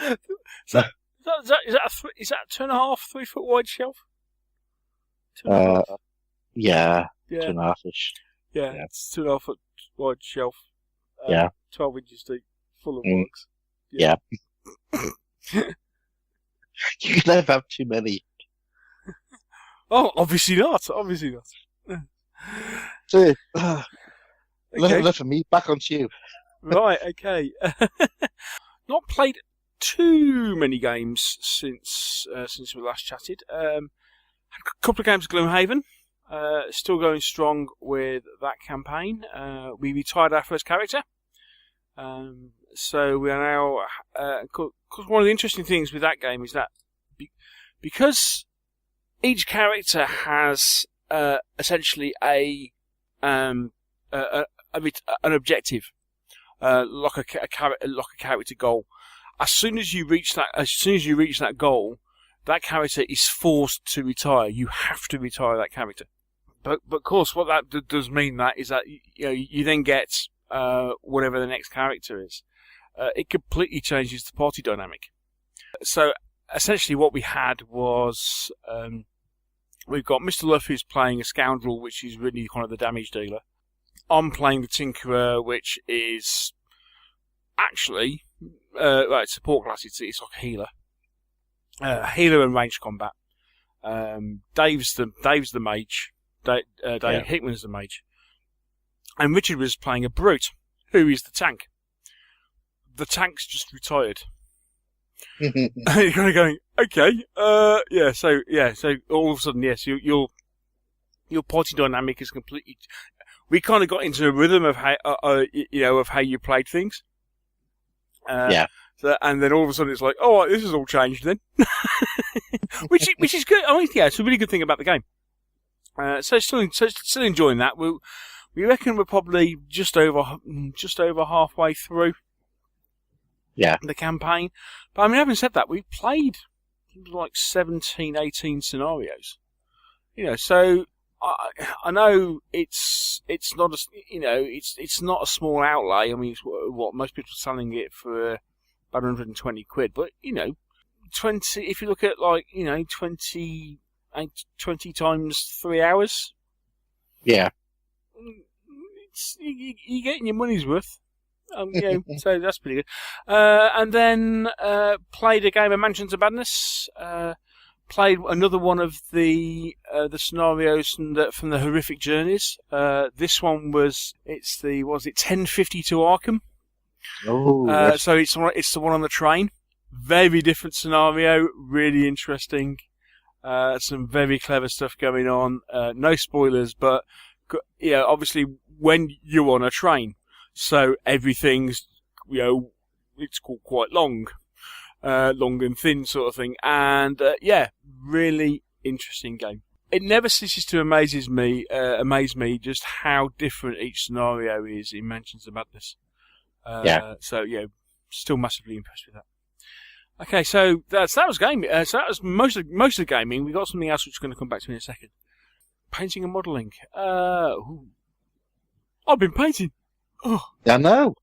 Is that a 2.5, 3 foot wide shelf? 2.5? Yeah. Yeah. 2.5-ish. Yeah, it's 2.5 foot wide shelf. 12 inches deep, full of Wargs. Yeah. You can never have too many. Oh, obviously not. So, Okay. enough for me. Back onto you. Right, okay. Not played too many games since we last chatted. Had a couple of games of Gloomhaven. Still going strong with that campaign. We retired our first character. So we are now... cause one of the interesting things with that game is that because each character has essentially an objective, like a character goal. As soon as you reach that goal, that character is forced to retire. You have to retire that character. But of course, what that does mean is that you then get whatever the next character is. It completely changes the party dynamic. So essentially, what we had was we've got Mr. Luff, who's playing a scoundrel, which is really kind of the damage dealer. I'm playing the Tinkerer, which is actually support class. It's like a healer. Healer and ranged combat. Dave's the mage. Dave Hickman's the mage. And Richard was playing a brute, who is the tank. The tank's just retired. And you're kind of going, okay, so all of a sudden, yes, your party dynamic is completely. We kind of got into a rhythm of how of how you played things. So, and then all of a sudden it's like, oh, this has all changed then, which is good. I mean, yeah, it's a really good thing about the game. So still enjoying that. We reckon we're probably just over halfway through. Yeah. The campaign. But I mean, having said that, we've played like 17, 18 scenarios. So I know it's not it's not a small outlay. I mean, it's what most people are selling it for about 120 quid. But 20. If you look at 20 times 3 hours. Yeah. You're getting your money's worth. So that's pretty good. And then played a game of Mansions of Madness. Played another one of the scenarios from the Horrific Journeys. This one was 1050 to Arkham. Oh. So it's the one on the train. Very different scenario. Really interesting. Some very clever stuff going on. No spoilers, but obviously when you're on a train. So everything's, it's called quite long and thin sort of thing. And, really interesting game. It never ceases to amaze me just how different each scenario is in Mansions of Madness. So, still massively impressed with that. Okay, so that was gaming. So that was most of the gaming. We got something else which is going to come back to me in a second. Painting and modelling. I've been painting. Oh, I know.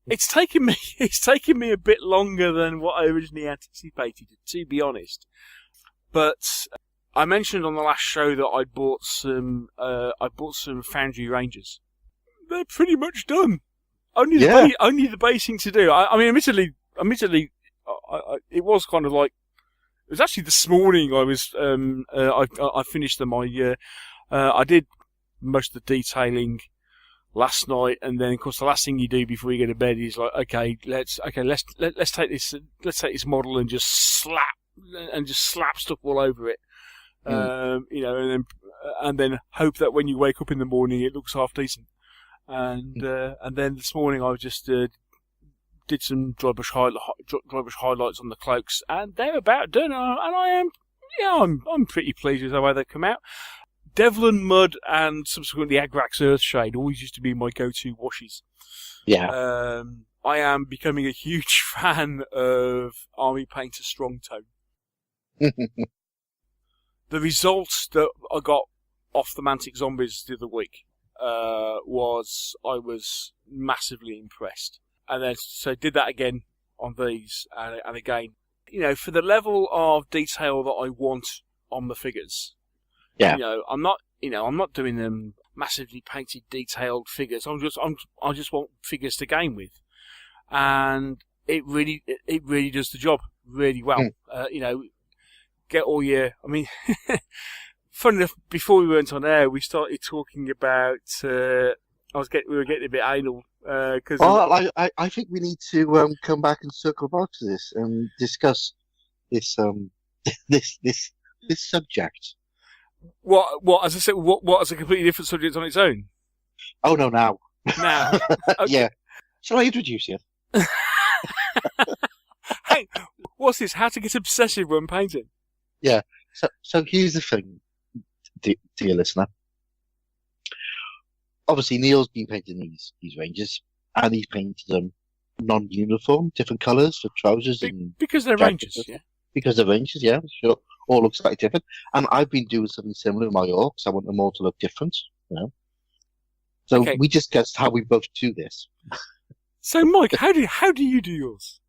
it's taken me a bit longer than what I originally anticipated, to be honest. But I mentioned on the last show that I bought some Foundry Rangers. They're pretty much done. Only the basing to do. I mean, admittedly, it was kind of like, it was actually this morning I finished them. I did most of the detailing last night, and then of course the last thing you do before you go to bed is like, let's take this model and just slap stuff all over it. And then hope that when you wake up in the morning it looks half decent. And then this morning I just did some dry brush highlights on the cloaks, and they're about done. And I'm pretty pleased with the way they come out. Devlin Mud and subsequently Agrax Earthshade always used to be my go-to washes. Yeah. I am becoming a huge fan of Army Painter Strong Tone. The results that I got off the Mantic Zombies the other week I was massively impressed. And then so did that again on these, and again, for the level of detail that I want on the figures. Yeah. I'm not doing them massively painted, detailed figures. I just want figures to game with, and it really does the job really well. Get all your. I mean, funny enough, before we went on air, we started talking about. We were getting a bit anal because. I think we need to come back and circle back to this and discuss this this subject. What? As I said, what as a completely different subject on its own? Oh no! Now. Okay. Yeah. Shall I introduce you? Hey, what's this? How to get obsessive when painting? Yeah. So here's the thing, dear listener. Obviously, Neil's been painting these Rangers, and he's painted them non-uniform, different colours for trousers and because they're jackets. Rangers, yeah. Because they're Rangers, yeah, sure. All looks slightly different. And I've been doing something similar with my orcs. I want them all to look different, So Okay. we discussed how we both do this. So, Mike, how do you do yours?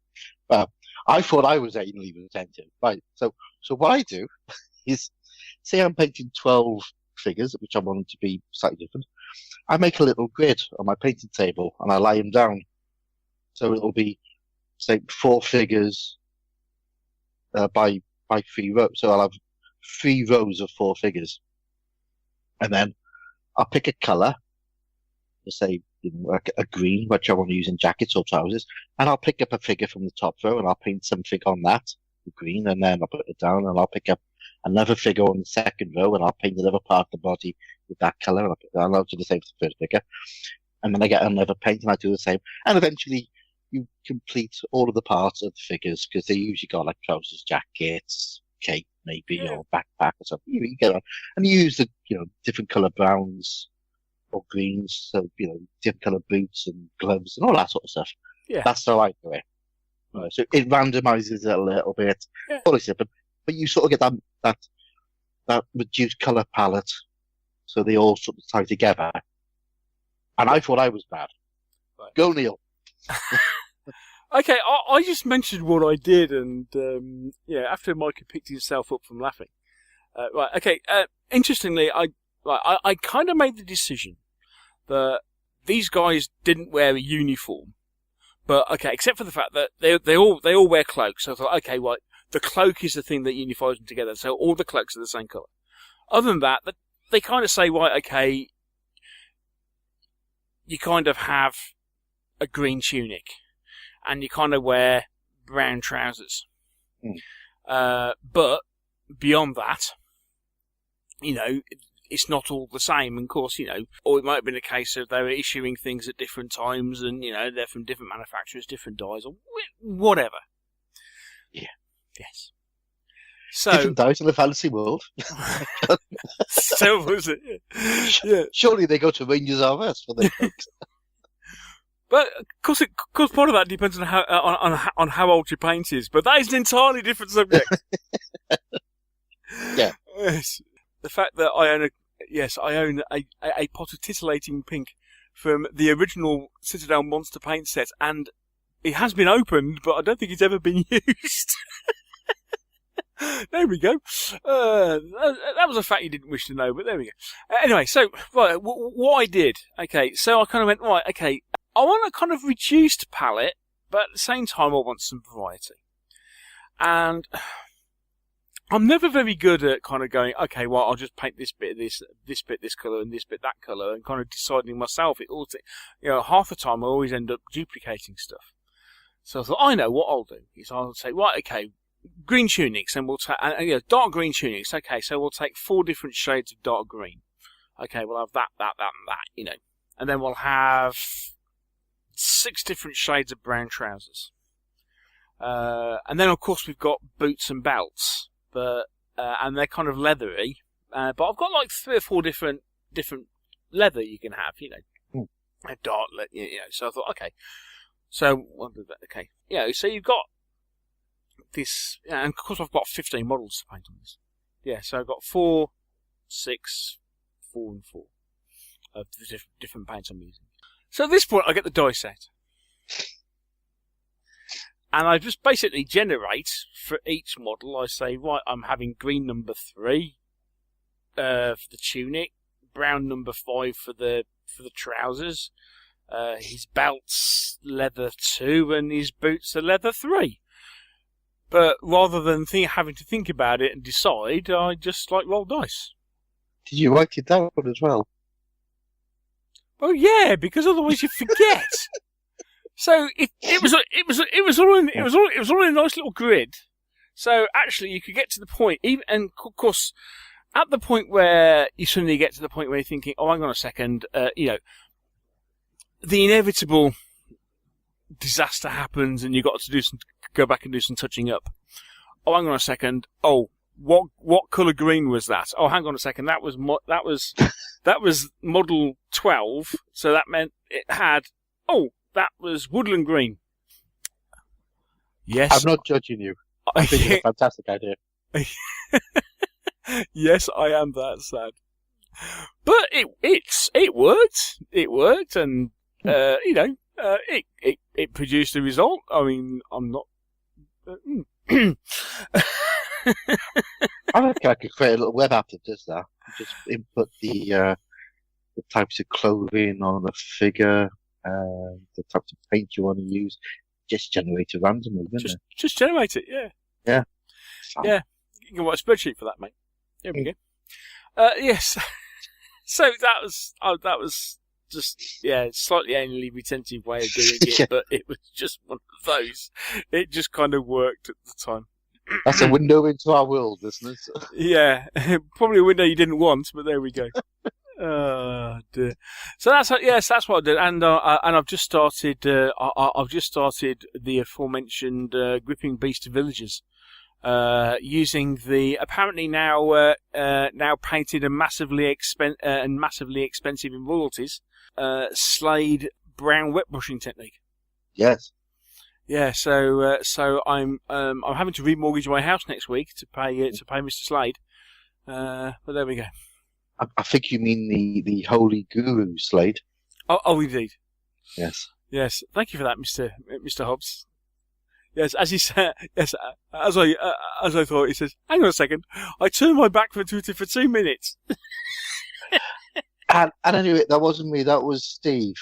Well, I thought I was anally retentive. Right. So what I do is, say I'm painting 12 figures, which I want them to be slightly different. I make a little grid on my painting table and I lie them down. So it'll be, say, 4 figures by 3 rows. So I'll have 3 rows of 4 figures. And then I'll pick a colour, let's say, like a green, which I want to use in jackets or trousers, and I'll pick up a figure from the top row and I'll paint something on that, the green, and then I'll put it down and I'll pick up another figure on the second row and I'll paint another part of the body with that colour, and I'll put it down. I'll do the same for the first figure. And then I get another paint and I do the same. And eventually you complete all of the parts of the figures, because they usually got like trousers, jackets, cape maybe, or backpack or something. You get on. And you use the, different colour browns or greens, so, different colour boots and gloves and all that sort of stuff. Yeah. That's how I do it. So it randomizes it a little bit. Yeah. Obviously, but you sort of get that reduced colour palette, so they all sort of tie together. And I thought I was bad. Right. Go, Neil. Okay, I just mentioned what I did, and after Mike had picked himself up from laughing. Right, okay. Interestingly, I kind of made the decision that these guys didn't wear a uniform, but okay, except for the fact that they all wear cloaks. So I thought, okay, right, the cloak is the thing that unifies them together. So all the cloaks are the same colour. Other than that, they kind of say, right, okay, you kind of have a green tunic, and you kind of wear brown trousers. But beyond that, it's not all the same. And of course, or it might have been a case of they were issuing things at different times, and they're from different manufacturers, different dyes, or whatever. Yeah. Yes. So different dyes in the fantasy world. So was it? Yeah. Surely they go to Rangers RS for their books. But of course, part of that depends on how old your paint is. But that is an entirely different subject. Yeah. Yes. The fact that I own a pot of titillating pink from the original Citadel Monster Paint set, and it has been opened, but I don't think it's ever been used. There we go. That was a fact you didn't wish to know, but there we go. Anyway, so right, what I did, okay, so I kind of went, right, okay, I want a kind of reduced palette, but at the same time I want some variety. And I'm never very good at kind of going, okay, well, I'll just paint this bit this colour, and this bit that colour, and kind of deciding myself. Half the time I always end up duplicating stuff. So I thought, I know what I'll do is I'll say, right, okay, green tunics, and we'll take dark green tunics. Okay, so we'll take 4 different shades of dark green. Okay, we'll have that, and that, and then we'll have 6 different shades of brown trousers. And then of course we've got boots and belts, but and they're kind of leathery. But I've got like 3 or 4 different leather you can have, a dark leather, So I thought, okay, so okay, so you've got this, and of course I've got 15 models to paint on this. Yeah, so I've got 4, 6, 4, and 4 of the different paints I'm using. So at this point I get the die set. And I just basically generate for each model. I say, right, I'm having green number 3 for the tunic, brown number 5 for the trousers, his belt's leather 2, and his boots are leather 3. But rather than having to think about it and decide, I just roll dice. Did you write it down as well? Well, yeah, because otherwise you forget. So it was all in a nice little grid. So actually, you could get to the point, and of course, at the point where you suddenly get to the point where you're thinking, "Oh, hang on a second," the inevitable disaster happens, and you've got to go back and do some touching up. Oh, hang on a second. Oh, what colour green was that? Oh, hang on a second. That was model 12. So that meant it had. Oh, that was woodland green. Yes. I'm not judging you. I think it's a fantastic idea. Yes, I am that sad. But it worked. It worked, and it produced a result. I mean, I'm not. I reckon I could create a little web app that does that. Just input the types of clothing on the figure, the types of paint you want to use. Just generate it randomly, just generate it, yeah. Yeah. Yeah. You can write a spreadsheet for that, mate. There we go. Yes. So that was just slightly anally retentive way of doing it, Yeah. but it was just one of those. It just kind of worked at the time. That's a window into our world, isn't it? Yeah, probably a window you didn't want, but there we go. Oh dear. So that's what I did, and I've just started. I've just started the aforementioned Gripping Beast Villagers, using the apparently now painted and massively expensive in royalties Slade brown wet brushing technique. Yes. Yeah, so I'm having to remortgage my house next week to pay Mr. Slade. But there we go. I think you mean the Holy Guru Slade. Oh, indeed. Yes. Yes. Thank you for that, Mr. Hobbs. Yes, as he said. Yes, as I thought. He says, "Hang on a second. I turned my back to Twitter for 2 minutes." And anyway, that wasn't me. That was Steve.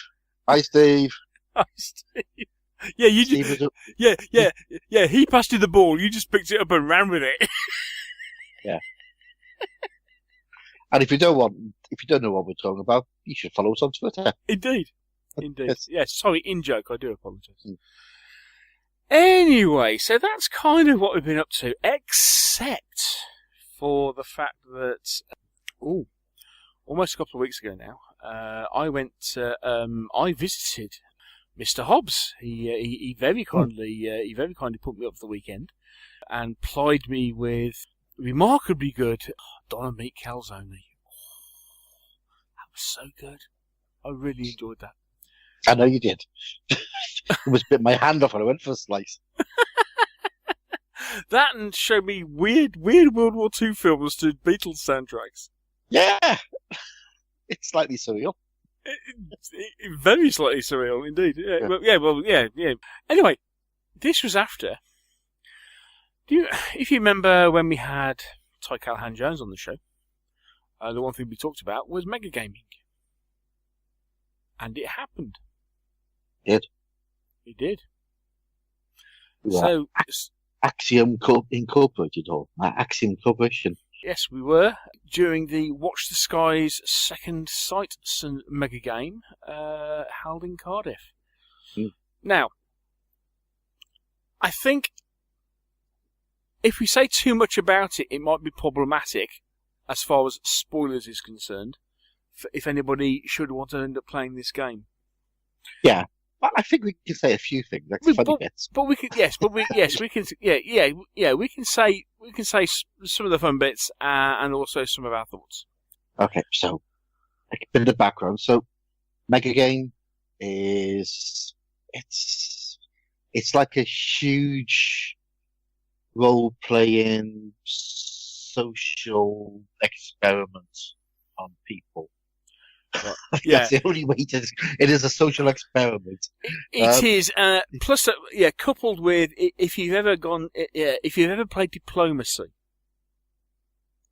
Hi, Steve. Hi, Steve. Yeah, you just, yeah. He passed you the ball. You just picked it up and ran with it. Yeah. And if you don't know what we're talking about, you should follow us on Twitter. Indeed. Yes. Yeah, sorry, in joke. I do apologise. Anyway, so that's kind of what we've been up to, except for the fact that, almost a couple of weeks ago now, I visited Mr. Hobbs. He very kindly put me up for the weekend and plied me with remarkably good Donna meat calzone. That was so good. I really enjoyed that. I know you did. I almost bit my hand off when I went for a slice. That and showed me weird World War II films to Beatles soundtracks. Yeah! It's slightly surreal. Very slightly surreal indeed. Yeah. Anyway, this was after. If you remember when we had Ty Callahan Jones on the show, the one thing we talked about was Megagaming. And it happened. It did. Yeah. So, Axiom Incorporated, or Axiom Corporation. yes, we were during the Watch the Skies second site Megagame held in Cardiff. Now, I think if we say too much about it, it might be problematic as far as spoilers is concerned, if anybody should want to end up playing this game. Yeah, but I think we can say a few things, like funny bits. But we can, we can say some of the fun bits and also some of our thoughts. Okay, so a bit of the background. So, Megagame is it's like a huge role-playing social experiment on people. Yeah, that's the only way to. It is a social experiment. It is. Plus, coupled with if you've ever played Diplomacy,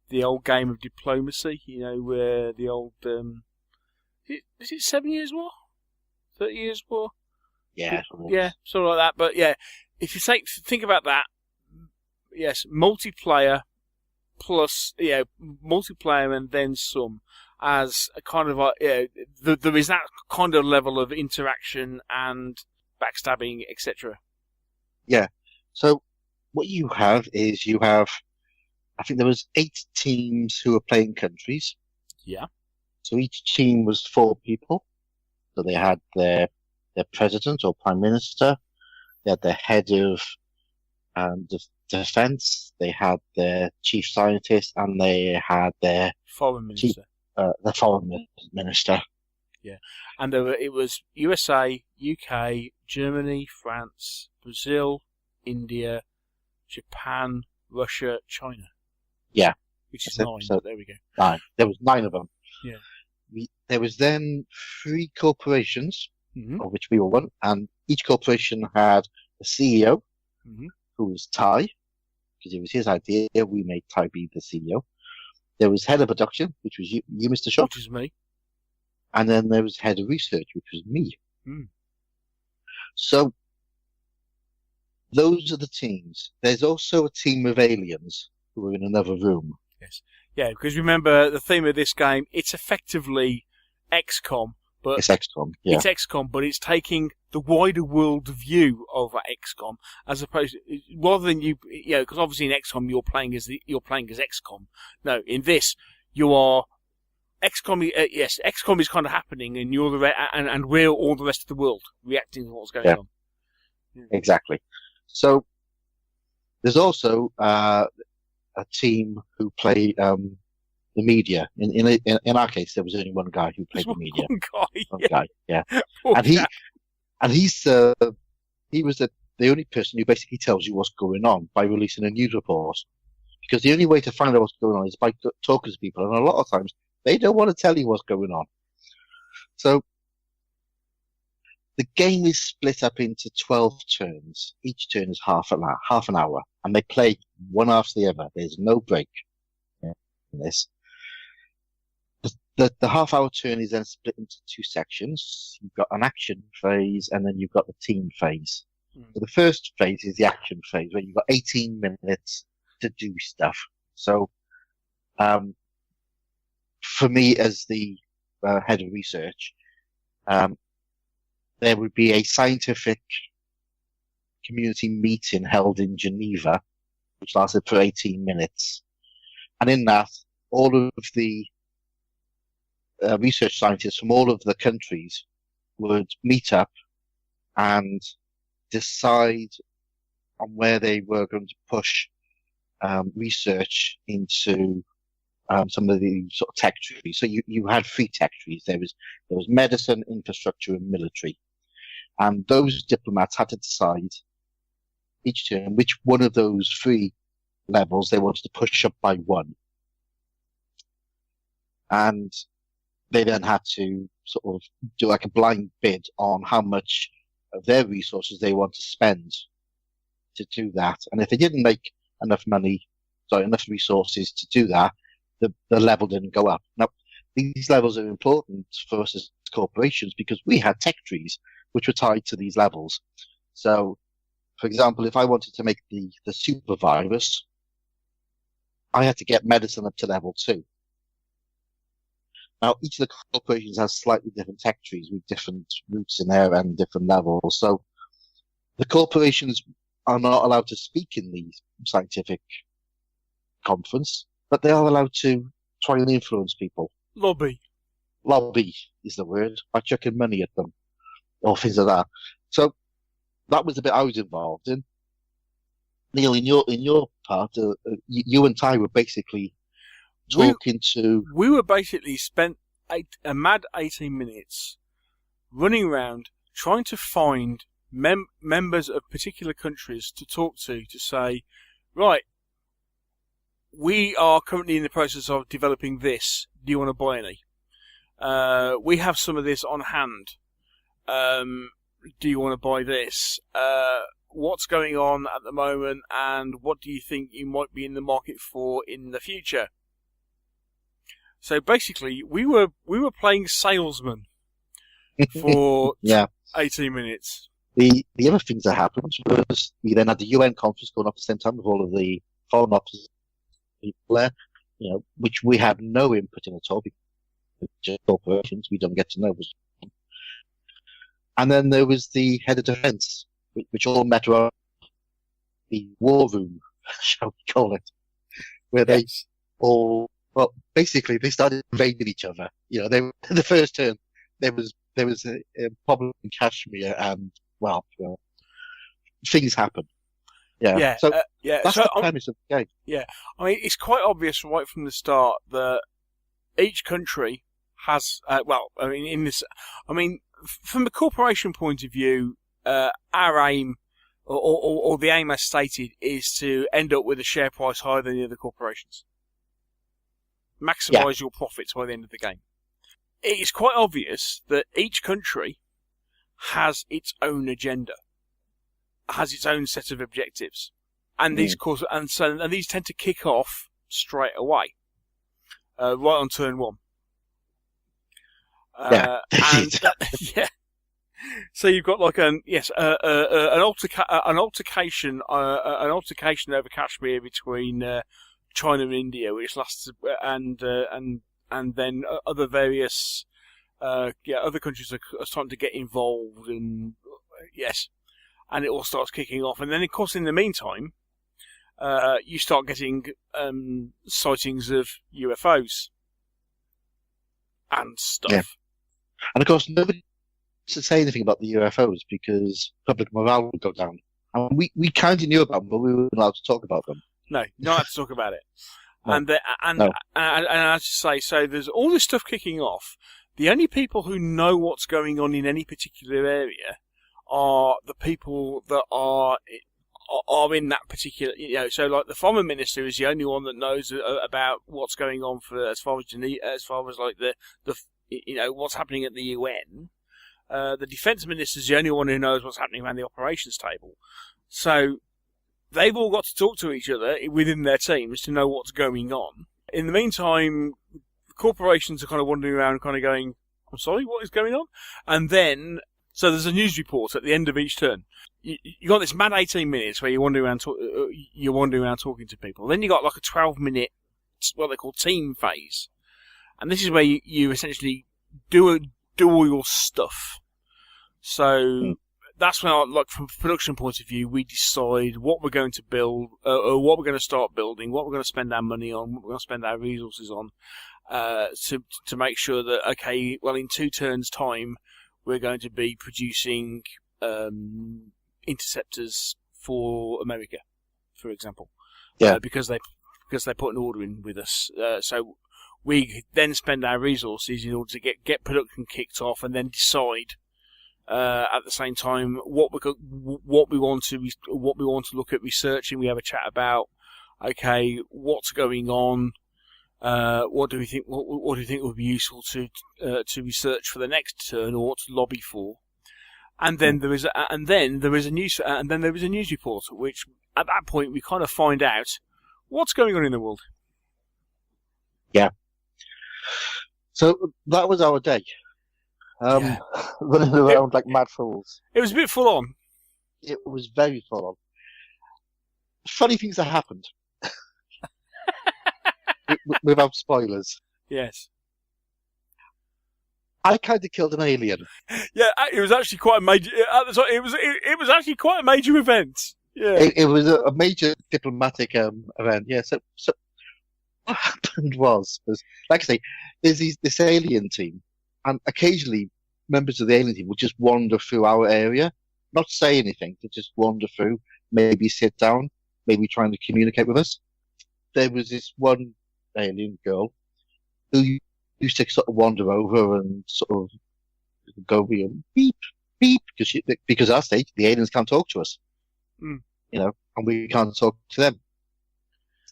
the old game of Diplomacy, where the old is it 7 Years War, 30 Years War? Yeah, something like that. But yeah, if you think about that, yes, multiplayer plus multiplayer and then some. As a kind of there is that kind of level of interaction and backstabbing, etc. Yeah. So what you have is I think there was 8 teams who were playing countries. Yeah. So each team was 4 people. So they had their president or prime minister. They had their head of defense. They had their chief scientist, and they had their foreign minister. The foreign minister. Yeah, and it was USA, UK, Germany, France, Brazil, India, Japan, Russia, China. Yeah. Which is 9, but there we go. 9. There was 9 of them. Yeah. There was then 3 corporations, of which we were one, and each corporation had a CEO, who was Ty, because it was his idea. We made Ty be the CEO. There was head of production, which was you, Mr. Shuck. Which is me. And then there was head of research, which was me. So, those are the teams. There's also a team of aliens who are in another room. Yes. Yeah, because remember, the theme of this game, it's effectively XCOM. But it's XCOM, yeah. It's XCOM, but it's taking the wider world view of XCOM, as opposed to, rather than because obviously in XCOM you're playing as XCOM. No, in this you are XCOM. Yes, XCOM is kind of happening, and you're and we're all the rest of the world reacting to what's going on. Yeah. Exactly. So there's also a team who play the media. In our case, there was only one guy who played the media. One guy, yeah. And he was the only person who basically tells you what's going on by releasing a news report. Because the only way to find out what's going on is by talking to people, and a lot of times they don't want to tell you what's going on. So the game is split up into 12 turns. Each turn is half an hour, and they play one after the other. There's no break in this. The half-hour turn is then split into 2 sections. You've got an action phase, and then you've got the team phase. So the first phase is the action phase, where you've got 18 minutes to do stuff. So, for me, as the head of research, there would be a scientific community meeting held in Geneva, which lasted for 18 minutes. And in that, all of the research scientists from all of the countries would meet up and decide on where they were going to push research into some of the sort of tech trees. So you had 3 tech trees. There was medicine, infrastructure, and military. And those diplomats had to decide each turn which one of those 3 levels they wanted to push up by 1. And they then had to sort of do like a blind bid on how much of their resources they want to spend to do that. And if they didn't make enough resources to do that, the level didn't go up. Now, these levels are important for us as corporations because we had tech trees which were tied to these levels. So, for example, if I wanted to make the super virus, I had to get medicine up to level 2. Now, each of the corporations has slightly different tech trees with different routes in there and different levels. So the corporations are not allowed to speak in the scientific conference, but they are allowed to try and influence people. Lobby. Lobby is the word, by chucking money at them or things like that. So that was the bit I was involved in. Neil, in your part, you and Ty were basically we were basically spent a mad 18 minutes running around trying to find members of particular countries to talk to say, right, we are currently in the process of developing this. Do you want to buy any? We have some of this on hand. Do you want to buy this? What's going on at the moment, and what do you think you might be in the market for in the future? So basically, we were playing salesman for 18 minutes. The other things that happened was we then had the UN conference going up at the same time with all of the foreign officers people there, which we had no input in at all because just corporations we don't get to know. And then there was the head of defence, which all met around the war room, shall we call it, where they all. Well, basically, they started invading each other. They were, the first turn, there was a problem in Kashmir, and things happen. Yeah. So that's the premise of the game. Yeah, I mean, it's quite obvious right from the start that each country has. From the corporation point of view, our aim, or the aim as stated, is to end up with a share price higher than the other corporations. Maximise your profits by the end of the game. It is quite obvious that each country has its own agenda, has its own set of objectives, and these these tend to kick off straight away, right on turn 1. So you've got like an altercation over Kashmir between China and India, which lasts, and then other various other countries are starting to get involved, and and it all starts kicking off. And then, of course, in the meantime, you start getting sightings of UFOs and stuff. Yeah. And of course, nobody to say anything about the UFOs because public morale would go down. And we kind of knew about them, but we weren't allowed to talk about them. No, not allowed to talk about it. No. And as you say, so there's all this stuff kicking off. The only people who know what's going on in any particular area are the people that are in that particular, so like the foreign minister is the only one that knows about what's going on as far as like the what's happening at the UN. The defence minister is the only one who knows what's happening around the operations table. So they've all got to talk to each other within their teams to know what's going on. In the meantime, corporations are kind of wandering around, kind of going, "I'm sorry, what is going on?" And then, so there's a news report at the end of each turn. You got this mad 18 minutes where you're wandering around talking to people. Then you got like a 12-minute, what they call team phase, and this is where you essentially do all your stuff. So that's when, from a production point of view, we decide what we're going to build, or what we're going to start building, what we're going to spend our money on, what we're going to spend our resources on, to make sure that, in 2 turns' time, we're going to be producing interceptors for America, for example, because they put an order in with us. So we then spend our resources in order to get production kicked off, and then decide at the same time what we want to look at researching. We have a chat about what's going on, What do we think? What do you think would be useful to research for the next turn, or to lobby for? And then there is a news report, which at that point we kind of find out what's going on in the world. Yeah. So that was our day. Running around like mad fools. It was a bit full on. It was very full on. Funny things that happened. Without spoilers. Yes. I kind of killed an alien. Yeah, it was actually quite a major. It was actually quite a major event. Yeah, it was a major diplomatic event. Yeah. So what happened was, like I say, there's this alien team, and occasionally members of the alien team will just wander through our area, not say anything, but just wander through, maybe sit down, maybe trying to communicate with us. There was this one alien girl who used to sort of wander over and sort of go beep, beep, because at our stage, the aliens can't talk to us. Mm. And we can't talk to them.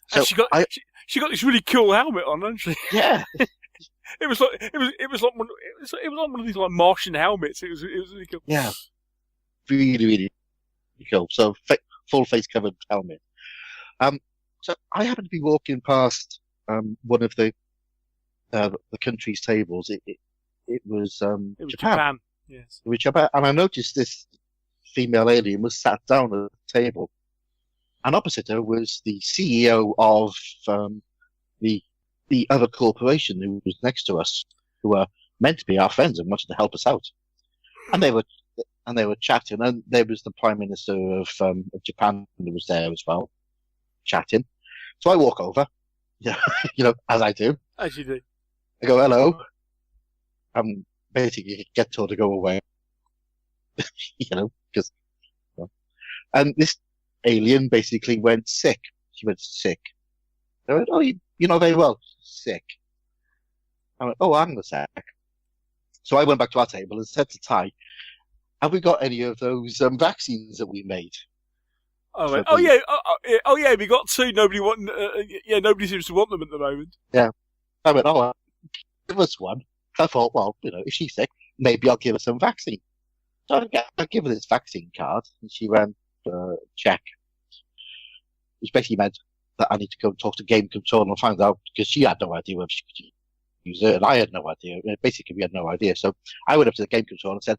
So and she got this really cool helmet on, didn't she? Yeah. It was like one of these like Martian helmets. It was really cool. Yeah. Really, really cool. So full face covered helmet. So I happened to be walking past one of the country's tables. It was Japan. Yes. It was Japan, and I noticed this female alien was sat down at the table, and opposite her was the CEO of the other corporation who was next to us, who were meant to be our friends and wanted to help us out. And they were chatting, and there was the Prime Minister of Japan who was there as well, chatting. So I walk over, as I do. As you do. I go, hello. Basically get told to go away. Because, and this alien basically went sick. She went sick. I went, oh, you know very well, sick. I went, oh, hang on a sec. So I went back to our table and said to Ty, have we got any of those vaccines that we made? Yeah, we got two. Nobody seems to want them at the moment. Yeah. I went, give us one. I thought, well, if she's sick, maybe I'll give her some vaccine. So I give her this vaccine card, and she went, check. Which basically meant that I need to go talk to game control and find out, because she had no idea whether she could use it, and I had no idea. Basically, we had no idea. So I went up to the game control and said,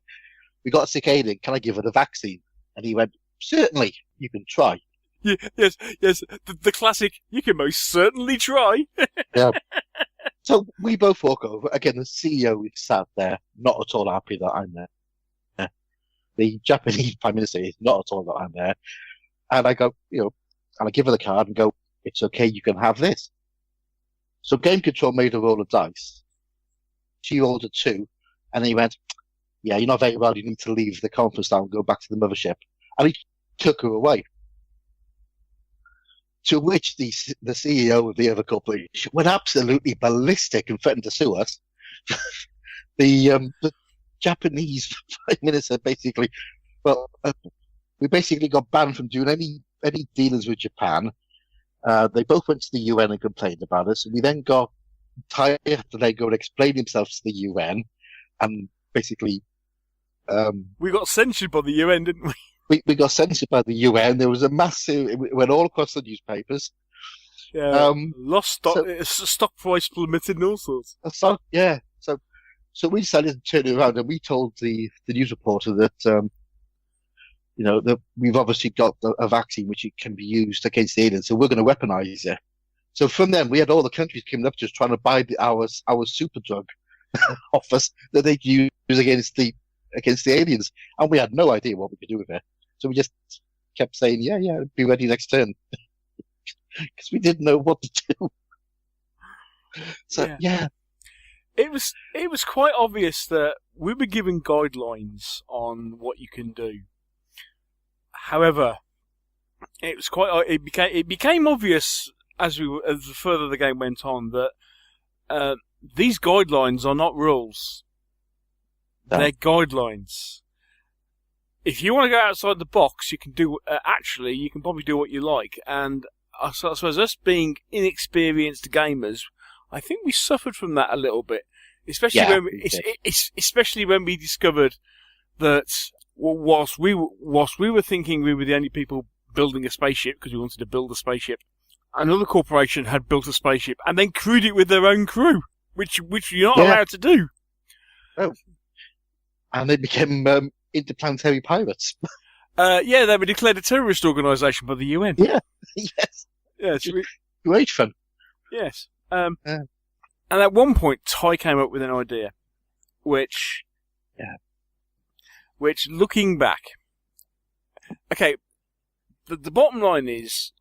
we got a sick alien, can I give her the vaccine? And he went, certainly, you can try. Yeah, yes. The classic, you can most certainly try. Yeah. So we both walk over. Again, the CEO is sat there, not at all happy that I'm there. The Japanese Prime Minister is not at all that I'm there. And I go, and I give her the card and go, it's okay, you can have this. So game control made a roll of dice. She rolled a 2, and then he went, yeah, you're not very well, you need to leave the conference now and go back to the mothership. And he took her away. To which the CEO of the other corporation went absolutely ballistic and threatened to sue us. The Japanese Prime Minister basically, we basically got banned from doing any dealings with Japan. They both went to the UN and complained about us. We then got tired to then go and explain themselves to the UN, and basically, we got censured by the UN, didn't we? We got censored by the UN. There was a massive. It went all across the newspapers. Yeah, lost stock. Stock price plummeted and all sorts. So yeah, so we decided to turn it around, and we told the news reporter that that we've obviously got a vaccine which can be used against the aliens, so we're going to weaponize it. So from then, we had all the countries coming up just trying to buy our super drug off us that they'd use against the aliens, and we had no idea what we could do with it. So we just kept saying, yeah, be ready next turn. Because we didn't know what to do. So, yeah. It was quite obvious that we were given guidelines on what you can do. However, it became obvious as the further the game went on that these guidelines are not rules. No. They're guidelines. If you want to go outside the box, you can do. You can probably do what you like. And I suppose us being inexperienced gamers, I think we suffered from that a little bit, especially Yeah, when especially when we discovered that whilst we were thinking we were the only people building a spaceship because we wanted to build a spaceship, another corporation had built a spaceship and then crewed it with their own crew, which you're not allowed to do. Oh, and they became interplanetary pirates. Yeah, they were declared a terrorist organisation by the UN. Yeah, yes. Yes, Great fun. yes. And at one point, Ty came up with an idea, which looking back, okay, the bottom line is,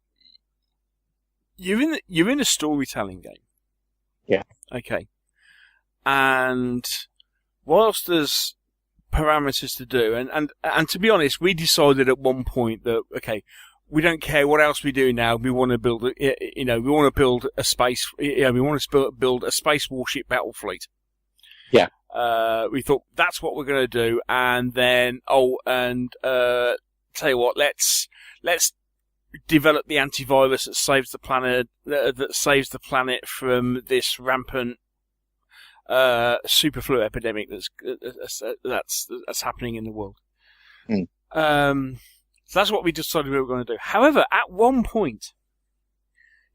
you're in a storytelling game. Yeah. Okay. And whilst there's parameters to do, and to be honest, we decided at one point that, okay, we don't care what else we do now. We want to build, we want to build a space, we want to build a space warship battle fleet. Yeah. We thought that's what we're going to do, and then tell you what, let's develop the antivirus that saves the planet from this rampant superflu epidemic that's happening in the world. So that's what we decided we were going to do. However, at one point,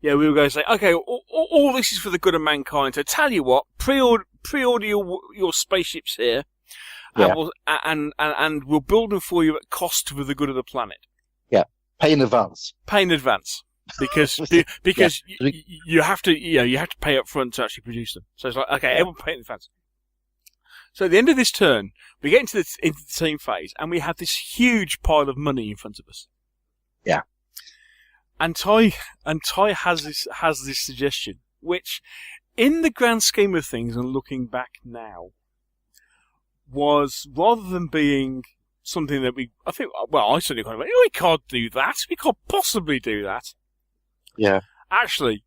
we were going to say, okay, all this is for the good of mankind. So tell you what, pre-order your spaceships here, and we'll build them for you at cost for the good of the planet. Yeah, pay in advance. Because you have to pay up front to actually produce them. So it's like, okay, everyone pay in advance. So at the end of this turn, we get into the team phase, and we have this huge pile of money in front of us. Yeah. And Ty has this suggestion, which, in the grand scheme of things, and looking back now, was, rather than being something that I certainly kind of went, we can't do that. We can't possibly do that. Yeah. Actually,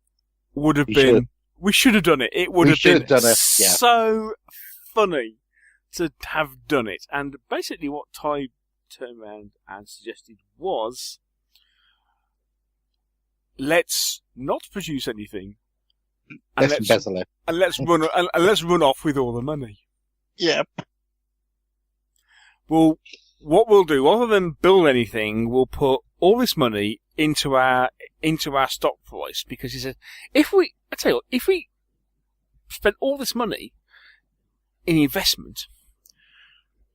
we should have done it. It would have been so funny to have done it. And basically what Ty turned around and suggested was, let's not produce anything, and let's run off with all the money. Yeah. Well, what we'll do, rather than build anything, we'll put all this money into our stock price, because he said, if we spent all this money in investment,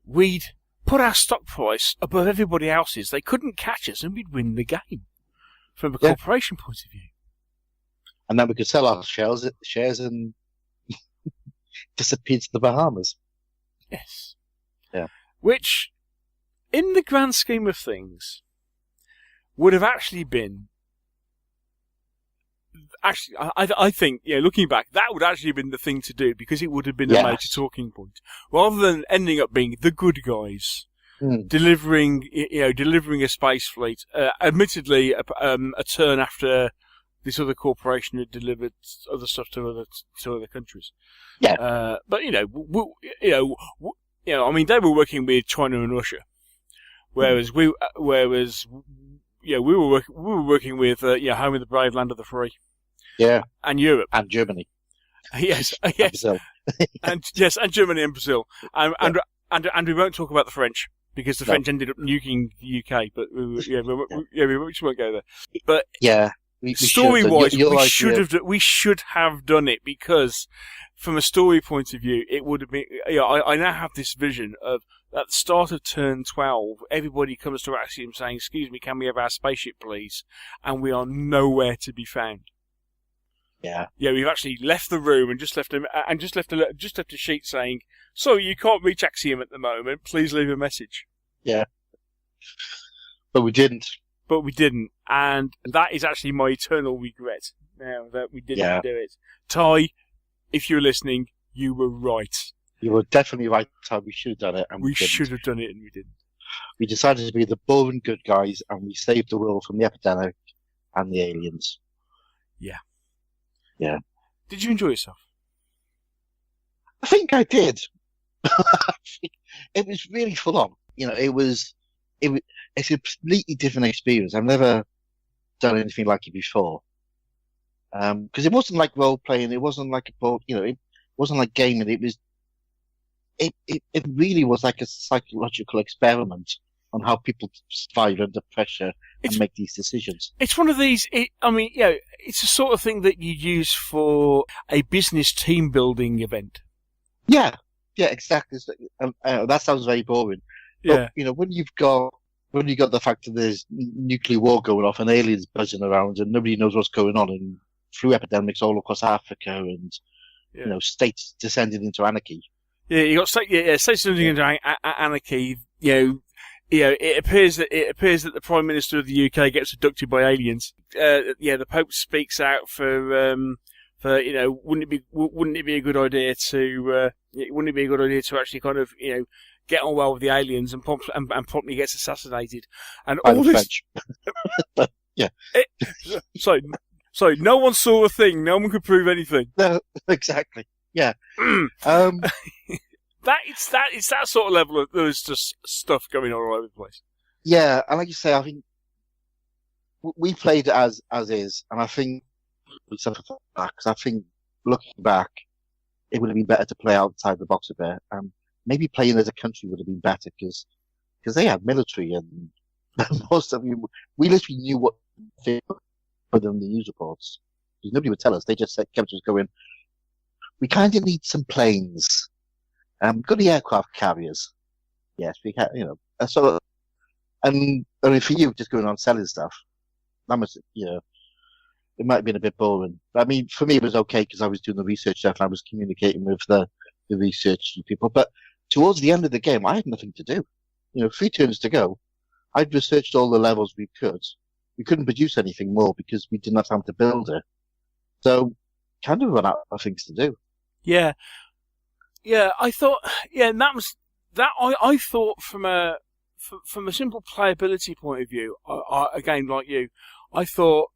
we'd put our stock price above everybody else's. They couldn't catch us, and we'd win the game from a corporation point of view. And then we could sell our shares and disappear to the Bahamas. Yes. Yeah. Which, in the grand scheme of things, would have actually been. Actually, I think, looking back, that would actually have been the thing to do, because it would have been a major talking point, rather than ending up being the good guys delivering a space fleet. Admittedly, a turn after this other corporation had delivered other stuff to other countries. Yeah. But I mean, they were working with China and Russia, whereas we were working with Home of the Brave, Land of the Free. Yeah. And Europe. And Germany. Yes. And Brazil. and Germany and Brazil. And we won't talk about the French, because the French ended up nuking the UK, but we just won't go there. But story-wise, we should have done it, because from a story point of view, it would have been. I now have this vision of, at the start of turn 12, everybody comes to Axiom saying, "Excuse me, can we have our spaceship, please?" And we are nowhere to be found. Yeah. Yeah, we've actually left the room and just left a sheet saying, "Sorry, you can't reach Axiom at the moment. Please leave a message." Yeah. But we didn't. And that is actually my eternal regret now, that we didn't do it. Ty, if you're listening, you were right. You were definitely right, Ty. We should have done it, and we didn't. should have done it, and we didn't. We decided to be the boring good guys, and we saved the world from the epidemic and the aliens. Yeah. Yeah. Did you enjoy yourself? I think I did. It was really full on. It's a completely different experience. I've never done anything like it before. Because it wasn't like role playing, it wasn't like a board, it wasn't like gaming. It really was like a psychological experiment on how people survive under pressure and make these decisions. It's one of these. It's the sort of thing that you use for a business team building event. Yeah, exactly. That sounds very boring. Yeah. But, when you got the fact that there's nuclear war going off and aliens buzzing around and nobody knows what's going on and flu epidemics all across Africa and states descending into anarchy. Yeah, you got states descending into anarchy. It appears that the Prime Minister of the UK gets abducted by aliens. The Pope speaks out for wouldn't it be a good idea to actually kind of get on well with the aliens and promptly gets assassinated and By all the this. French. Yeah. So no one saw a thing. No one could prove anything. No, exactly. Yeah. It's that sort of level of there's just stuff going on all over the place. Yeah, and like you say, I think we played it as is, and I think we suffered from that because I think looking back, it would have been better to play outside the box a bit. Maybe playing as a country would have been better because they had military and most of you, we literally knew what they put them in the news reports because nobody would tell us. They just kept us going. We kind of need some planes. Got the aircraft carriers. Yes, we can. So, and I mean, for you, just going on selling stuff, that must, it might have been a bit boring. But I mean, for me, it was okay because I was doing the research stuff and I was communicating with the research people. But towards the end of the game, I had nothing to do. 3 turns to go. I'd researched all the levels we could. We couldn't produce anything more because we didn't have time to build it. So, kind of run out of things to do. Yeah. Yeah, I thought. Yeah, and that was that. I thought from a simple playability point of view. Again, like you, I thought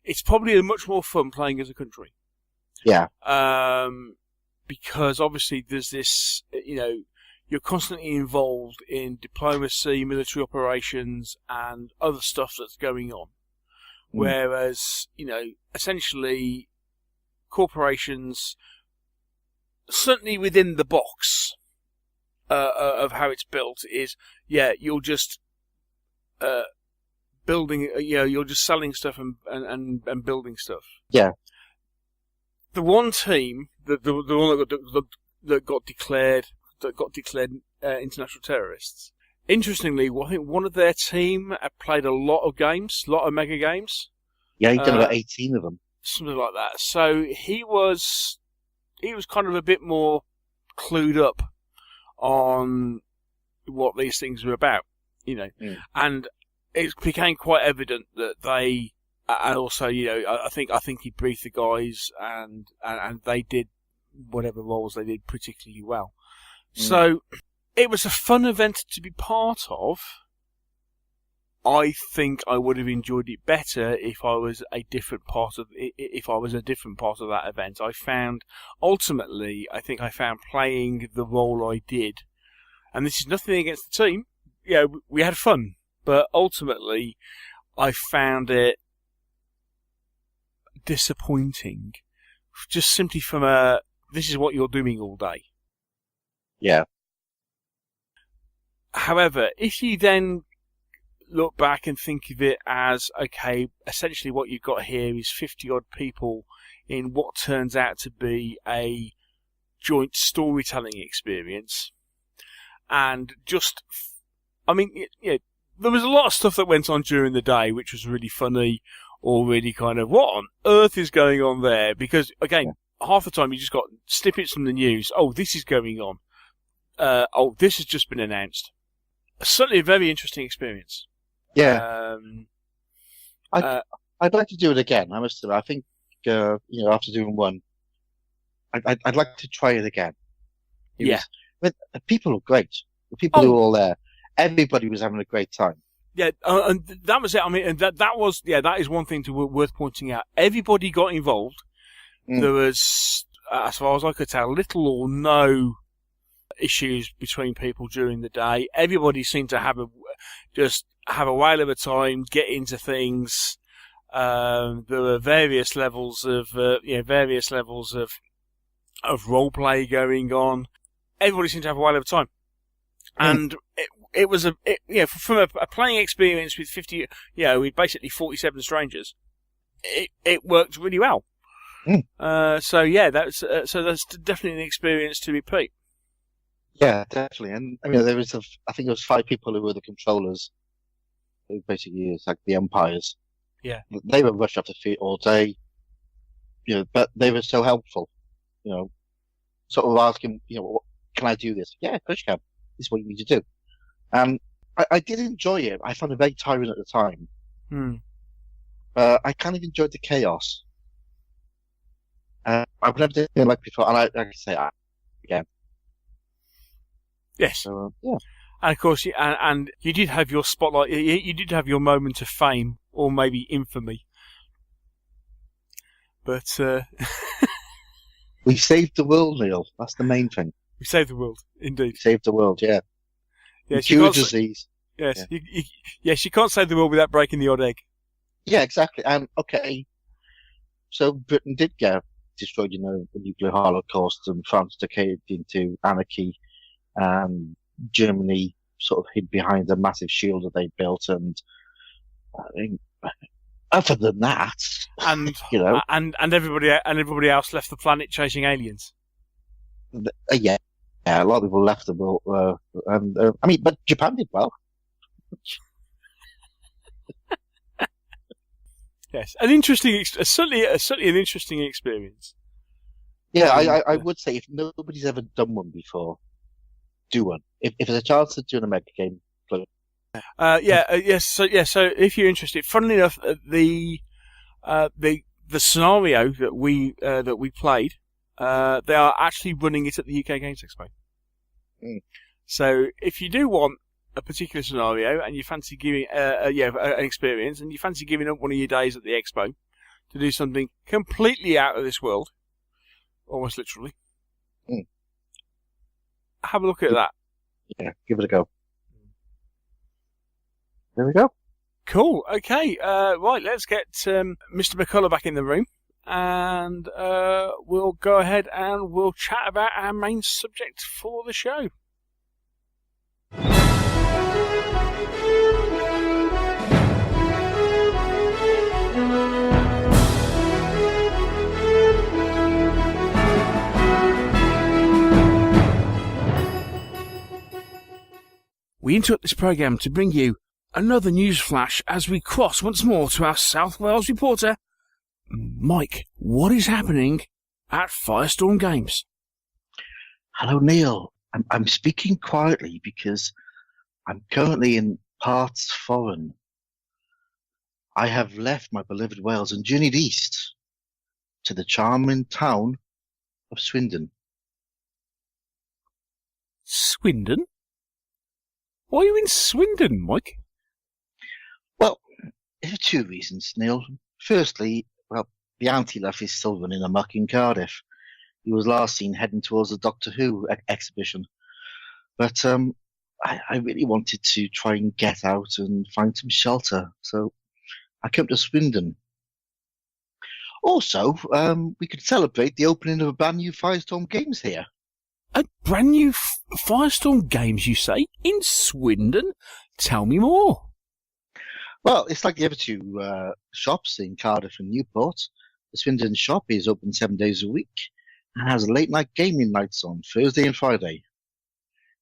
it's probably much more fun playing as a country. Yeah. Because obviously there's this. You're constantly involved in diplomacy, military operations, and other stuff that's going on. Whereas, essentially, corporations. Certainly within the box of how it's built is, you're just building, you're just selling stuff and building stuff. Yeah. The one team, the one that got declared international terrorists. Interestingly, I think one of their team had played a lot of games, a lot of mega games. Yeah, he'd done about 18 of them. Something like that. So he was kind of a bit more clued up on what these things were about, and it became quite evident that they, and also, I think he briefed the guys and they did whatever roles they did particularly well. So it was a fun event to be part of. I think I would have enjoyed it better if I was a different part of that event. I found playing the role I did, and this is nothing against the team. We had fun, but ultimately, I found it disappointing, just simply from this is what you're doing all day. Yeah. However, if you then look back and think of it as, okay, essentially what you've got here is 50-odd people in what turns out to be a joint storytelling experience. And just, there was a lot of stuff that went on during the day which was really funny or really kind of, what on earth is going on there? Because, again, half the time you just got snippets from the news. Oh, this is going on. This has just been announced. Certainly a very interesting experience. Yeah. I'd like to do it again. I must admit. I think, after doing one, I'd like to try it again. But the people were great. The people who were all there, everybody was having a great time. Yeah, and that was it. I mean, and that is one thing worth pointing out. Everybody got involved. There was, as far as I could tell, little or no issues between people during the day. Everybody seemed to have a whale of a time, get into things. There were various levels of role play going on. Everybody seemed to have a whale of a time, and it was from a playing experience with 50, with basically 47 strangers. It worked really well. That's definitely an experience to repeat. Yeah, definitely. And I mean, I think it was 5 people who were the controllers, who basically is like the umpires. Yeah, they were rushed off the feet all day, but they were so helpful. Sort of asking, can I do this? Yeah, of course you can. This is what you need to do. And I did enjoy it. I found it very tiring at the time. I kind of enjoyed the chaos. I've never done it like before, and I can say, again. Yes. So, yeah. And of course, and you did have your spotlight. You did have your moment of fame, or maybe infamy. But we saved the world, Neil. That's the main thing. We saved the world, indeed. We saved the world, yeah. Yes, cure disease. Yes, yeah. Yes, you can't save the world without breaking the odd egg. Yeah, exactly. And okay, so Britain did get destroyed, the nuclear holocaust, and France decayed into anarchy, and Germany sort of hid behind a massive shield that they built, and I mean, other than that, and and everybody else left the planet chasing aliens. Yeah, a lot of people left the world, but Japan did well. Yes, certainly an interesting experience. Yeah, I would say if nobody's ever done one before, do one. If there's a chance of doing a mega game, play. Yes. So if you're interested, funnily enough, the scenario that we played, they are actually running it at the UK Games Expo. So if you do want a particular scenario and you fancy giving an experience, and you fancy giving up one of your days at the expo to do something completely out of this world, almost literally, have a look at that. Yeah, give it a go. There we go. Cool. Okay. Right. Let's get Mr. MuCullough back in the room, and we'll go ahead and we'll chat about our main subject for the show. We interrupt this programme to bring you another news flash as we cross once more to our South Wales reporter, Mike. What is happening at Firestorm Games? Hello, Neil. I'm speaking quietly because I'm currently in parts foreign. I have left my beloved Wales and journeyed east to the charming town of Swindon. Swindon? Why are you in Swindon, Mike? Well, there are 2 reasons, Neil. Firstly, the Anti-Luff is still running amok in Cardiff. He was last seen heading towards the Doctor Who exhibition. But I really wanted to try and get out and find some shelter, so I came to Swindon. Also, we could celebrate the opening of a brand new Firestorm Games here. A brand new Firestorm Games, you say? In Swindon? Tell me more. Well, it's like the other 2 shops in Cardiff and Newport. The Swindon shop is open 7 days a week and has late night gaming nights on Thursday and Friday.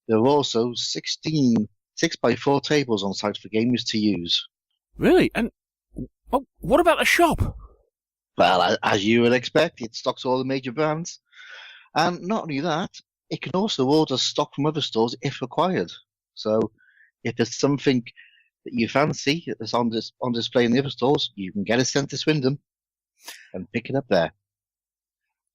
There are also 16 6x4 tables on site for gamers to use. Really? And what about the shop? Well, as you would expect, it stocks all the major brands. And not only that, it can also order stock from other stores if required. So if there's something that you fancy that's on display in the other stores, you can get it sent to Swindon and pick it up there.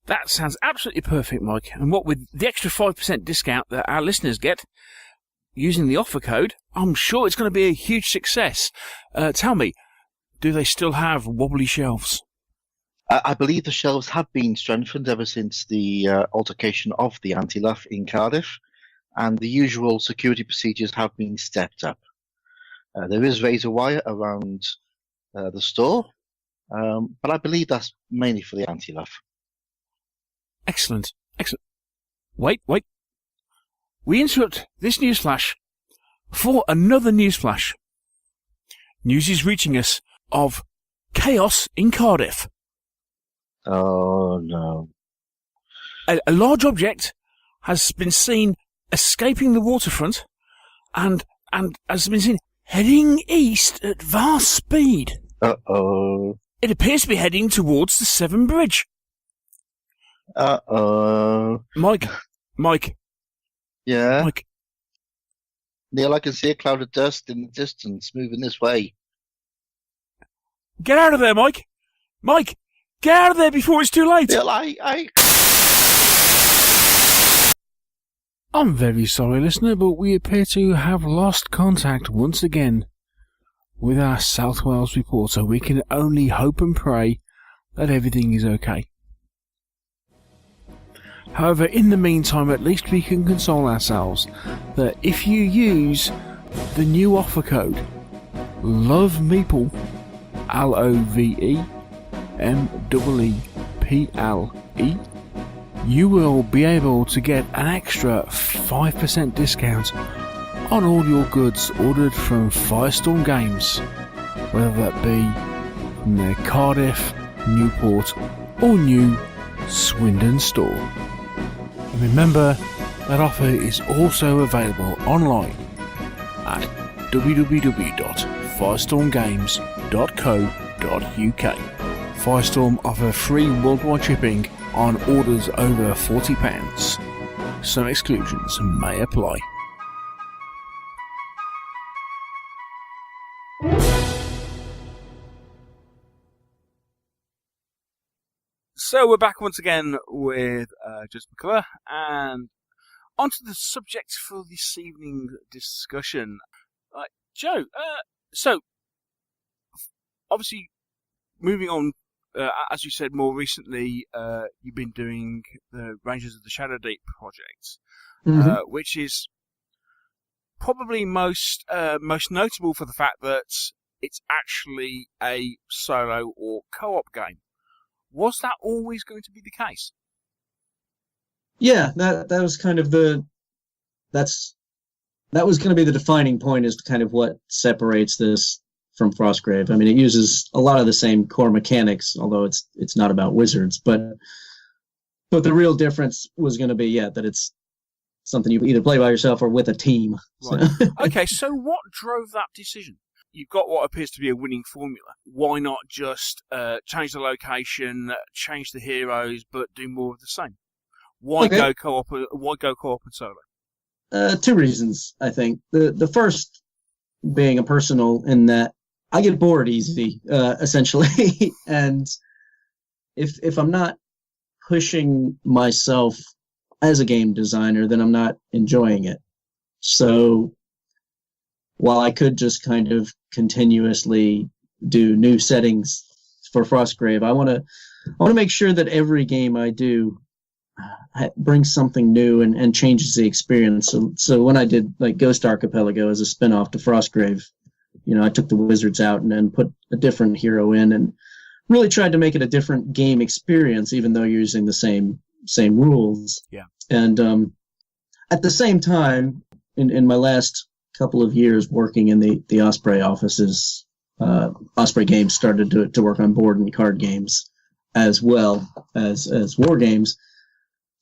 That sounds absolutely perfect, Mike. And what with the extra 5% discount that our listeners get using the offer code, I'm sure it's going to be a huge success. Tell me, do they still have wobbly shelves? I believe the shelves have been strengthened ever since the altercation of the Anti-Luff in Cardiff, and the usual security procedures have been stepped up. There is razor wire around the store, But I believe that's mainly for the anti-love. Excellent. Wait. We interrupt this news flash for another news flash. News is reaching us of chaos in Cardiff. Oh, no. A large object has been seen escaping the waterfront and has been seen heading east at vast speed. Uh-oh. It appears to be heading towards the Severn Bridge. Uh-oh. Mike. Yeah? Mike. Neil, I can see a cloud of dust in the distance moving this way. Get out of there, Mike! Mike! Get out of there before it's too late! Neil, I'm very sorry, listener, but we appear to have lost contact once again with our South Wales reporter. We can only hope and pray that everything is okay. However, in the meantime, at least we can console ourselves that if you use the new offer code LOVEMeeple, LOVEMeeple, you will be able to get an extra 5% discount on all your goods ordered from Firestorm Games, whether that be from their Cardiff, Newport or new Swindon store. And remember, that offer is also available online at www.firestormgames.co.uk. Firestorm offer free worldwide shipping on orders over £40. Some exclusions may apply. So we're back once again with Joseph MuCullough, and onto the subject for this evening's discussion. Joe, so obviously moving on, as you said more recently, you've been doing the Rangers of the Shadow Deep project, which is probably most notable for the fact that it's actually a solo or co-op game. Was that always going to be the case? Yeah, that was kind of that was going to be the defining point as to kind of what separates this from Frostgrave. I mean, it uses a lot of the same core mechanics, although it's not about wizards, but the real difference was going to be, that it's something you either play by yourself or with a team. Right. Okay, so what drove that decision? You've got what appears to be a winning formula. Why not just change the location, change the heroes, but do more of the same? Why go co-op? Why go co-op and solo? Two reasons, I think. The first being a personal, in that I get bored easy, essentially, and if I'm not pushing myself as a game designer, then I'm not enjoying it. So while I could just kind of continuously do new settings for Frostgrave, I want to make sure that every game I do brings something new and changes the experience. So when I did like Ghost Archipelago as a spin-off to Frostgrave, I took the wizards out and then put a different hero in and really tried to make it a different game experience, even though you're using the same rules. Yeah. And at the same time, in my last couple of years working in the Osprey offices, Osprey Games started to work on board and card games as well as war games.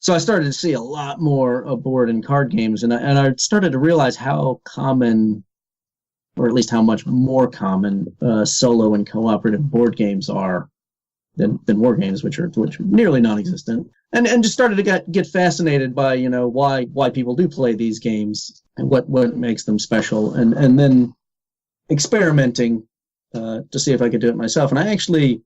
So I started to see a lot more of board and card games, and I started to realize how common, or at least how much more common, solo and cooperative board games are than war games, which are nearly non-existent. And just started to get fascinated by why people do play these games and what makes them special, and then experimenting to see if I could do it myself. And I actually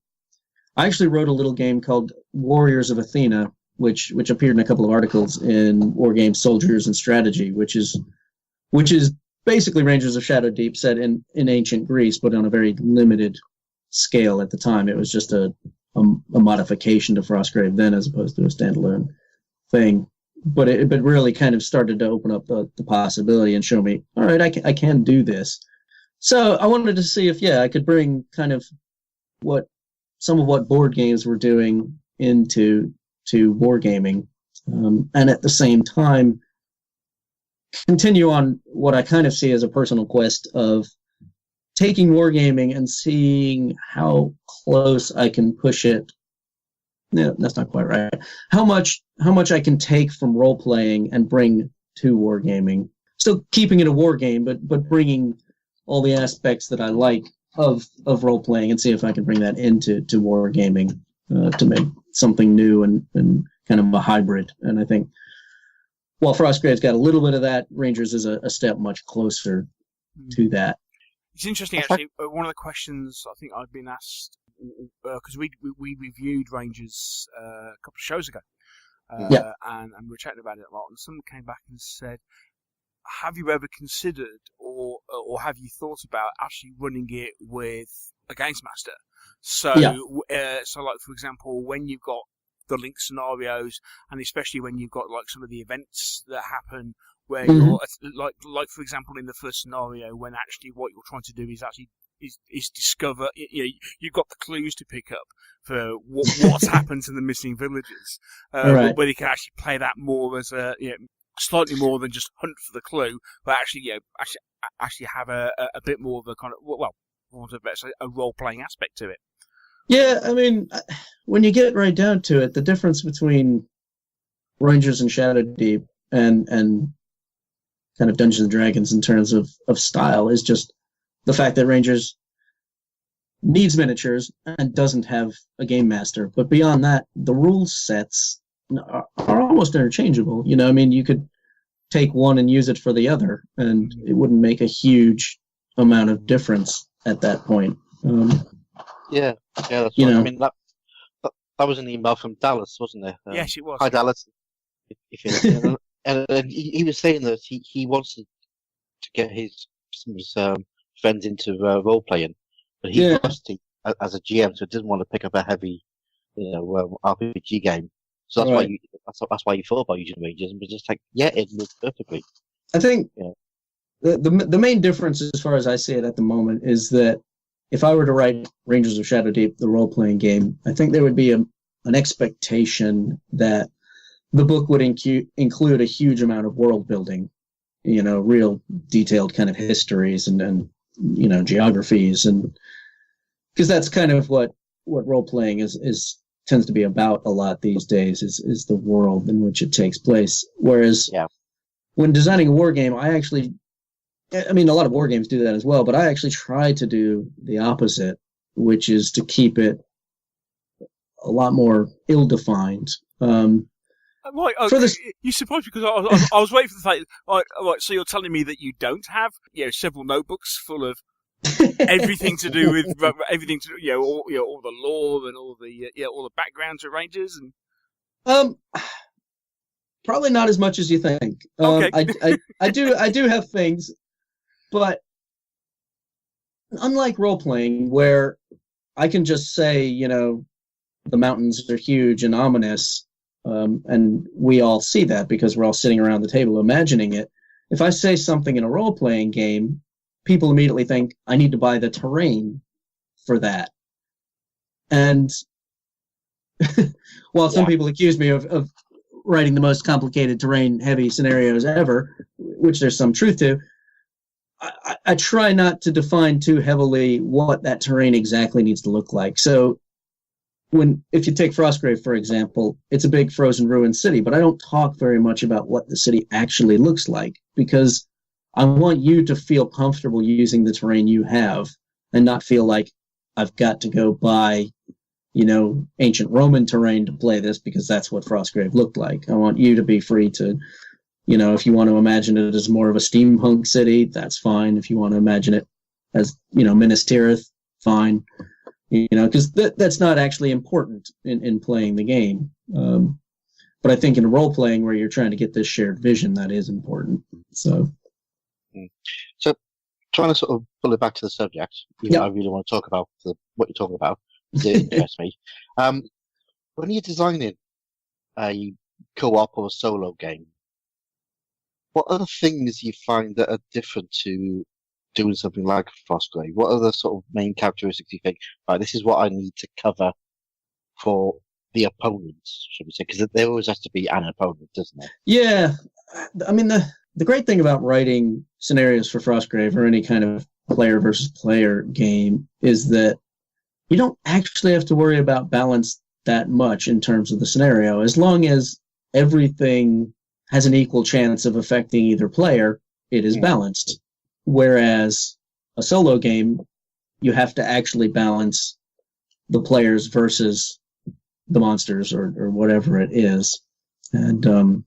wrote a little game called Warriors of Athena, which appeared in a couple of articles in War Games Soldiers and Strategy, which is basically Rangers of Shadow Deep set in ancient Greece, but on a very limited scale at the time. It was just a modification to Frostgrave then, as opposed to a standalone thing. But it really kind of started to open up the possibility and show me, all right, I can do this. So I wanted to see if I could bring kind of what some of what board games were doing into wargaming, and at the same time continue on what I kind of see as a personal quest of taking wargaming and seeing how close I can push it. No, that's not quite right. How much I can take from role playing and bring to wargaming. Still keeping it a war game, but bringing all the aspects that I like of role playing, and see if I can bring that into wargaming to make something new and kind of a hybrid. And I think while Frostgrave's got a little bit of that, Rangers is a step much closer to that. It's interesting, actually. One of the questions I think I've been asked, because we reviewed Rangers a couple of shows ago, and we were chatting about it a lot, and someone came back and said, have you ever considered or have you thought about actually running it with a games master? So, so like, for example, when you've got the link scenarios, and especially when you've got like some of the events that happen where you're like for example in the first scenario, when actually what you're trying to do is actually is discover, you've got the clues to pick up for what's happened to the missing villages, right. Where you can actually play that more as a slightly more than just hunt for the clue, but actually actually have a bit more of a kind of a role playing aspect to it. Yeah, I mean, when you get right down to it, the difference between Rangers and Shadow Deep and kind of Dungeons and Dragons in terms of style is just the fact that Rangers needs miniatures and doesn't have a game master. But beyond that, the rule sets are almost interchangeable. I mean, you could take one and use it for the other, and it wouldn't make a huge amount of difference at that point. Yeah, that's right. I mean, that was an email from Dallas, wasn't it? Yes, it was. Hi, Dallas. And he was saying that he wants to get his friends into role playing, but he's rusty as a GM, so he doesn't want to pick up a heavy, RPG game. So that's why you thought about using Rangers, but just like, it works perfectly. I think the main difference, as far as I see it at the moment, is that if I were to write Rangers of Shadow Deep, the role-playing game, I think there would be an expectation that the book would include a huge amount of world building, real detailed kind of histories and geographies, and because that's kind of what role-playing is tends to be about a lot these days is the world in which it takes place. Whereas when designing a war game, I mean, a lot of war games do that as well, but I actually try to do the opposite, which is to keep it a lot more ill-defined. Right, you surprised because I was waiting for the fact. Right, so you're telling me that you don't have several notebooks full of everything to do with everything to all the lore and all the background to Rangers and. Probably not as much as you think. Okay. I do have things. But unlike role-playing, where I can just say, the mountains are huge and ominous, and we all see that because we're all sitting around the table imagining it, if I say something in a role-playing game, people immediately think I need to buy the terrain for that. And while some people accuse me of writing the most complicated terrain-heavy scenarios ever, which there's some truth to, I try not to define too heavily what that terrain exactly needs to look like. So if you take Frostgrave, for example, it's a big frozen ruined city, but I don't talk very much about what the city actually looks like because I want you to feel comfortable using the terrain you have and not feel like I've got to go buy, ancient Roman terrain to play this because that's what Frostgrave looked like. I want you to be free to if you want to imagine it as more of a steampunk city, that's fine. If you want to imagine it as, Minas Tirith, fine. Because that's not actually important in playing the game. But I think in role playing where you're trying to get this shared vision, that is important. So trying to sort of pull it back to the subject, I really want to talk about what you're talking about. It interests me. When you're designing a co-op or a solo game, what are the things you find that are different to doing something like Frostgrave? What are the sort of main characteristics you think, right, this is what I need to cover for the opponents, should we say? Because there always has to be an opponent, doesn't there? Yeah. I mean, the great thing about writing scenarios for Frostgrave or any kind of player versus player game is that you don't actually have to worry about balance that much in terms of the scenario. As long as everything has an equal chance of affecting either player, it is balanced. Whereas a solo game, you have to actually balance the players versus the monsters or whatever it is. And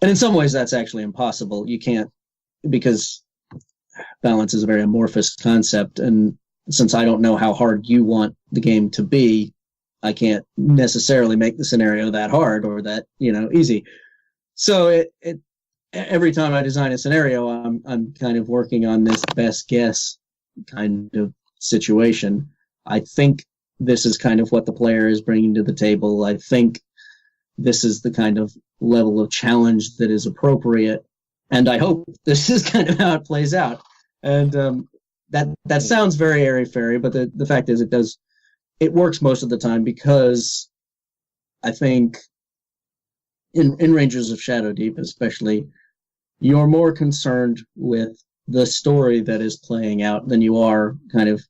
in some ways that's actually impossible. You can't, because balance is a very amorphous concept, and since I don't know how hard you want the game to be, I can't necessarily make the scenario that hard or that, easy. So every time I design a scenario, I'm kind of working on this best guess kind of situation. I think this is kind of what the player is bringing to the table. I think this is the kind of level of challenge that is appropriate, and I hope this is kind of how it plays out. And that sounds very airy-fairy, but the fact is it works most of the time, because I think in Rangers of Shadow Deep especially, you're more concerned with the story that is playing out than you are kind of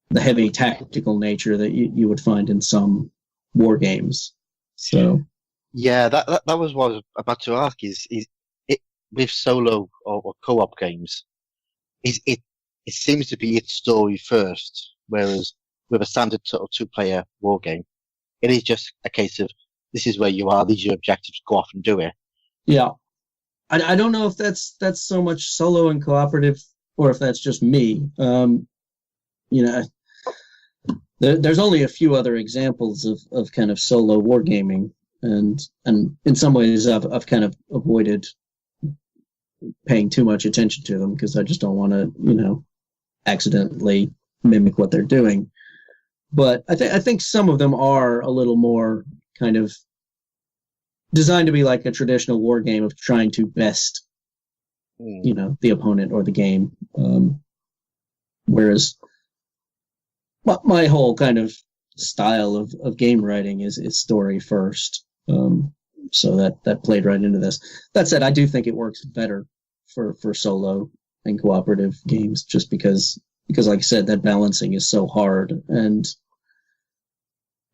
the heavy tactical nature that you would find in some war games. So yeah, that was what I was about to ask. Is it with solo or co-op games? It seems to be its story first, whereas with a standard sort of two-player war game, it is just a case of this is where you are, these are your objectives, go off and do it. Yeah, I don't know if that's so much solo and cooperative, or if that's just me. There's only a few other examples of kind of solo wargaming, and in some ways I've kind of avoided paying too much attention to them because I just don't want to, accidentally mimic what they're doing. But I think some of them are a little more kind of designed to be like a traditional war game of trying to best, the opponent or the game. Whereas my whole kind of style of game writing is story first. So that played right into this. That said, I do think it works better for solo and cooperative games, just because like I said, that balancing is so hard and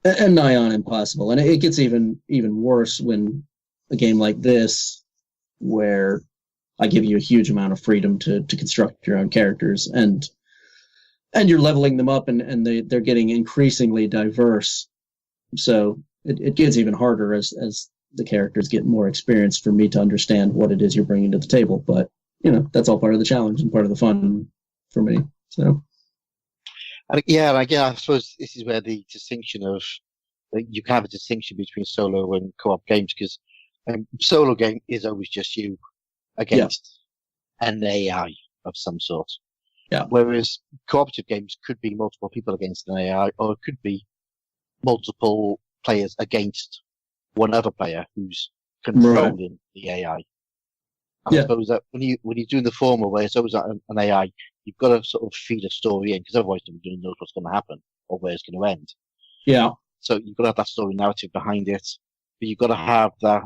nigh on impossible. And it gets even worse when a game like this, where I give you a huge amount of freedom to construct your own characters, and you're leveling them up, and they're getting increasingly diverse. So it gets even harder as the characters get more experienced for me to understand what it is you're bringing to the table. But, that's all part of the challenge and part of the fun for me. So. And I suppose this is where the distinction of, you can have a distinction between solo and co-op games, because solo game is always just you against an AI of some sort. Yeah. Whereas cooperative games could be multiple people against an AI, or it could be multiple players against one other player who's controlling the AI. I suppose that when you're doing the former, where it's always an AI, you've got to sort of feed a story in, because otherwise nobody knows what's going to happen or where it's going to end. Yeah. So you've got to have that story narrative behind it, but you've got to have that.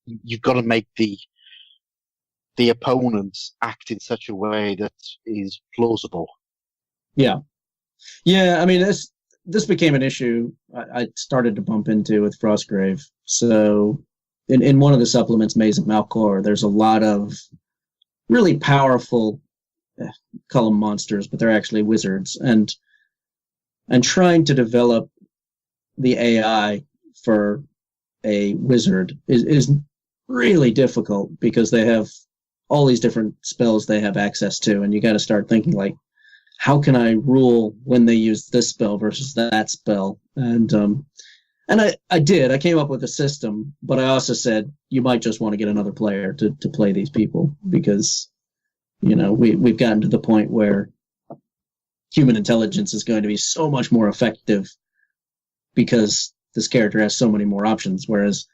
You've got to make the opponents act in such a way that is plausible. Yeah. Yeah, I mean, this became an issue I started to bump into with Frostgrave. So in one of the supplements, Maze of Malcor, there's a lot of really powerful, call them monsters, but they're actually wizards. And trying to develop the AI for a wizard is really difficult, because they have all these different spells they have access to, and you got to start thinking like, how can I rule when they use this spell versus that spell? And I did. I came up with a system, but I also said you might just want to get another player to play these people, because we've gotten to the point where human intelligence is going to be so much more effective because this character has so many more options, whereas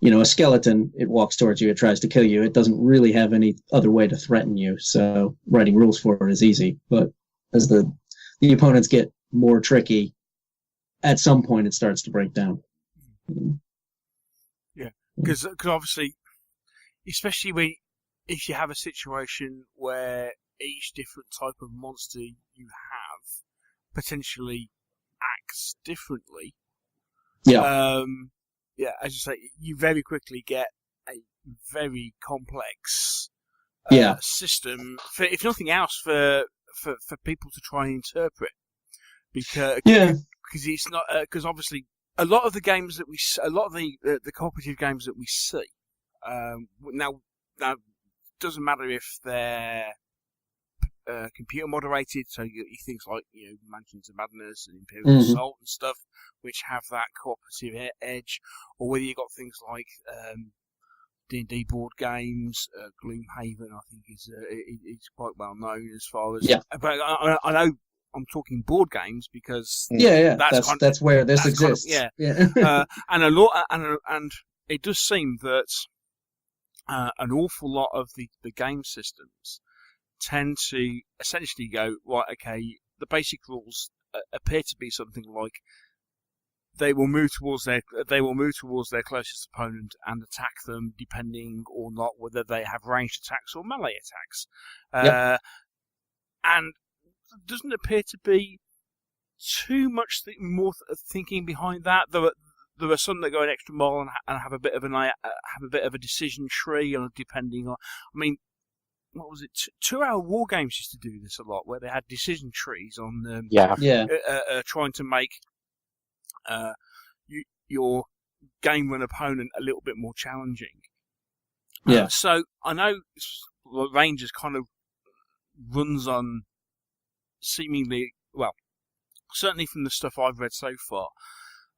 a skeleton, it walks towards you, it tries to kill you. It doesn't really have any other way to threaten you. So writing rules for it is easy. But as the opponents get more tricky, at some point it starts to break down. Yeah, because obviously, especially if you have a situation where each different type of monster you have potentially acts differently. Yeah. As you say, you very quickly get a very complex system, if nothing else, for people to try and interpret. Because it's not because obviously a lot of the games that the cooperative games that we see now doesn't matter if they're computer moderated, so things like Mansions of Madness and Imperial Assault and stuff, which have that cooperative edge, or whether you got things like D&D board games, Gloomhaven, I think is quite well known as far as. But I know I'm talking board games because that's where this exists. And it does seem that an awful lot of the game systems tend to essentially go, right, okay, the basic rules appear to be something like they will move towards their closest opponent and attack them, depending or not whether they have ranged attacks or melee attacks. And doesn't appear to be too much more thinking behind that. There are some that go an extra mile and have a bit of a decision tree, and depending on, I mean, what was it? 2-hour war games used to do this a lot, where they had decision trees on trying to make your game run opponent a little bit more challenging. So I know Rangers kind of runs on seemingly, well, certainly from the stuff I've read so far,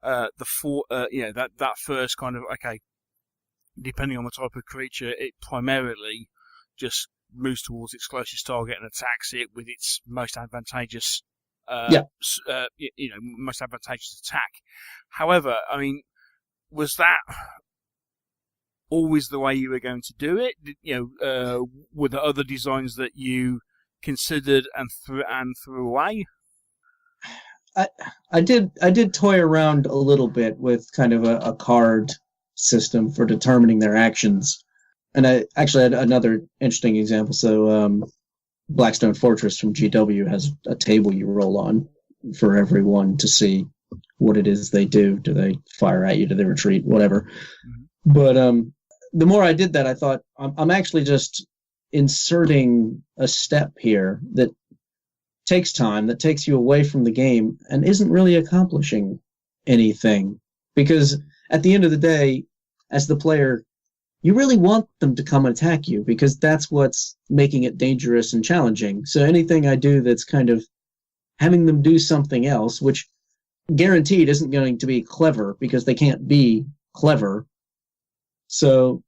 that first kind of, okay, depending on the type of creature, it primarily just moves towards its closest target and attacks it with its most advantageous, most advantageous attack. However, I mean, was that always the way you were going to do it? Were there other designs that you considered and threw away? I did toy around a little bit with kind of a card system for determining their actions. And I actually had another interesting example. So Blackstone Fortress from GW has a table you roll on for everyone to see what it is they do. Do they fire at you? Do they retreat? Whatever. Mm-hmm. But the more I did that, I thought I'm actually just inserting a step here that takes time, that takes you away from the game and isn't really accomplishing anything. Because at the end of the day, as the player, you really want them to come and attack you because that's what's making it dangerous and challenging. So anything I do that's kind of having them do something else, which guaranteed isn't going to be clever because they can't be clever. So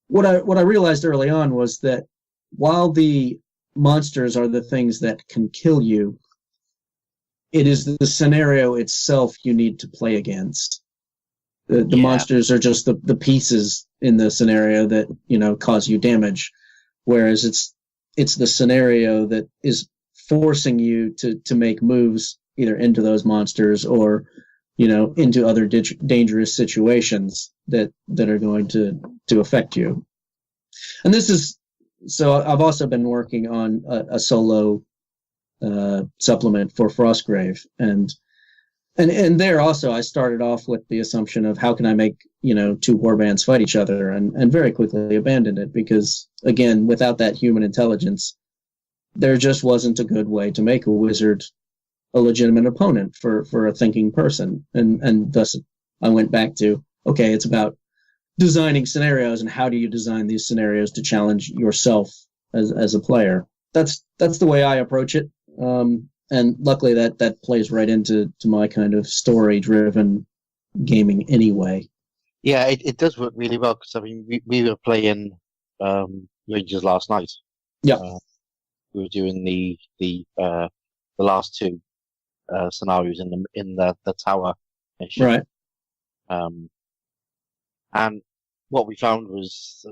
what I realized early on was that while the monsters are the things that can kill you, it is the scenario itself you need to play against. The monsters are just the pieces in the scenario that, cause you damage. Whereas it's the scenario that is forcing you to make moves either into those monsters or, into other dangerous situations that are going to affect you. And so I've also been working on a solo supplement for Frostgrave, and there also I started off with the assumption of how can I make two warbands fight each other, and very quickly abandoned it because, again, without that human intelligence, there just wasn't a good way to make a wizard a legitimate opponent for a thinking person, and thus I went back to, okay, it's about designing scenarios and how do you design these scenarios to challenge yourself as a player. That's the way I approach it. And luckily that plays right into my kind of story-driven gaming anyway. Yeah, it does work really well because I mean we were playing Rangers last night. Yeah, we were doing the last two scenarios in the tower mission. Right. And what we found was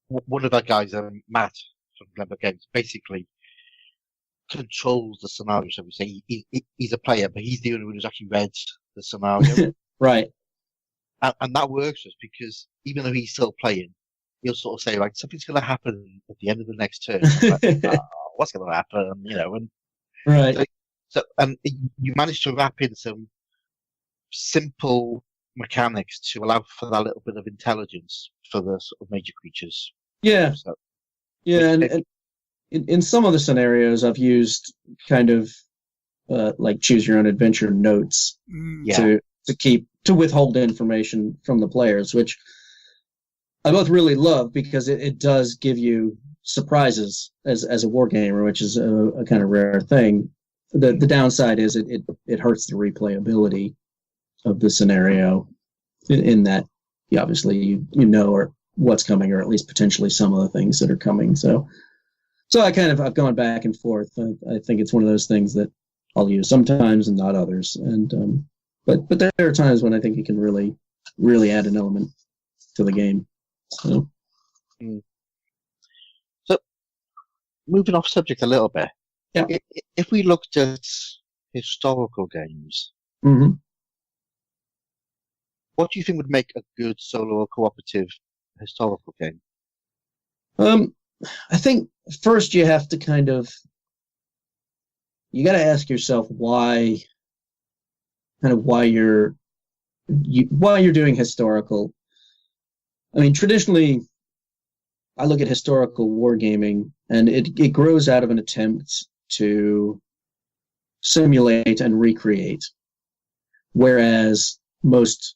one of our guys, Matt from Clever Games, basically controls the scenario. So we say he's a player, but he's the only one who's actually read the scenario. Right. And that works just because even though he's still playing, he'll sort of say, like, something's going to happen at the end of the next turn. Like, what's going to happen? And right. And you manage to wrap in some simple mechanics to allow for that little bit of intelligence for the sort of major creatures. Yeah. So, yeah, and in some of the scenarios, I've used kind of like choose your own adventure notes to withhold information from the players, which I both really love because it does give you surprises as a wargamer, which is a kind of rare thing. The downside is it hurts the replayability of the scenario in that obviously you know or what's coming, or at least potentially some of the things that are coming. So I've gone back and forth. I think it's one of those things that I'll use sometimes and not others. And but there are times when I think it can really, really add an element to the game. So, so moving off subject a little bit. Yeah. If we looked at historical games, mm-hmm. what do you think would make a good solo or cooperative historical game? I think first you have to you got to ask yourself why you're doing historical. I mean, traditionally, I look at historical wargaming, and it grows out of an attempt to simulate and recreate, whereas most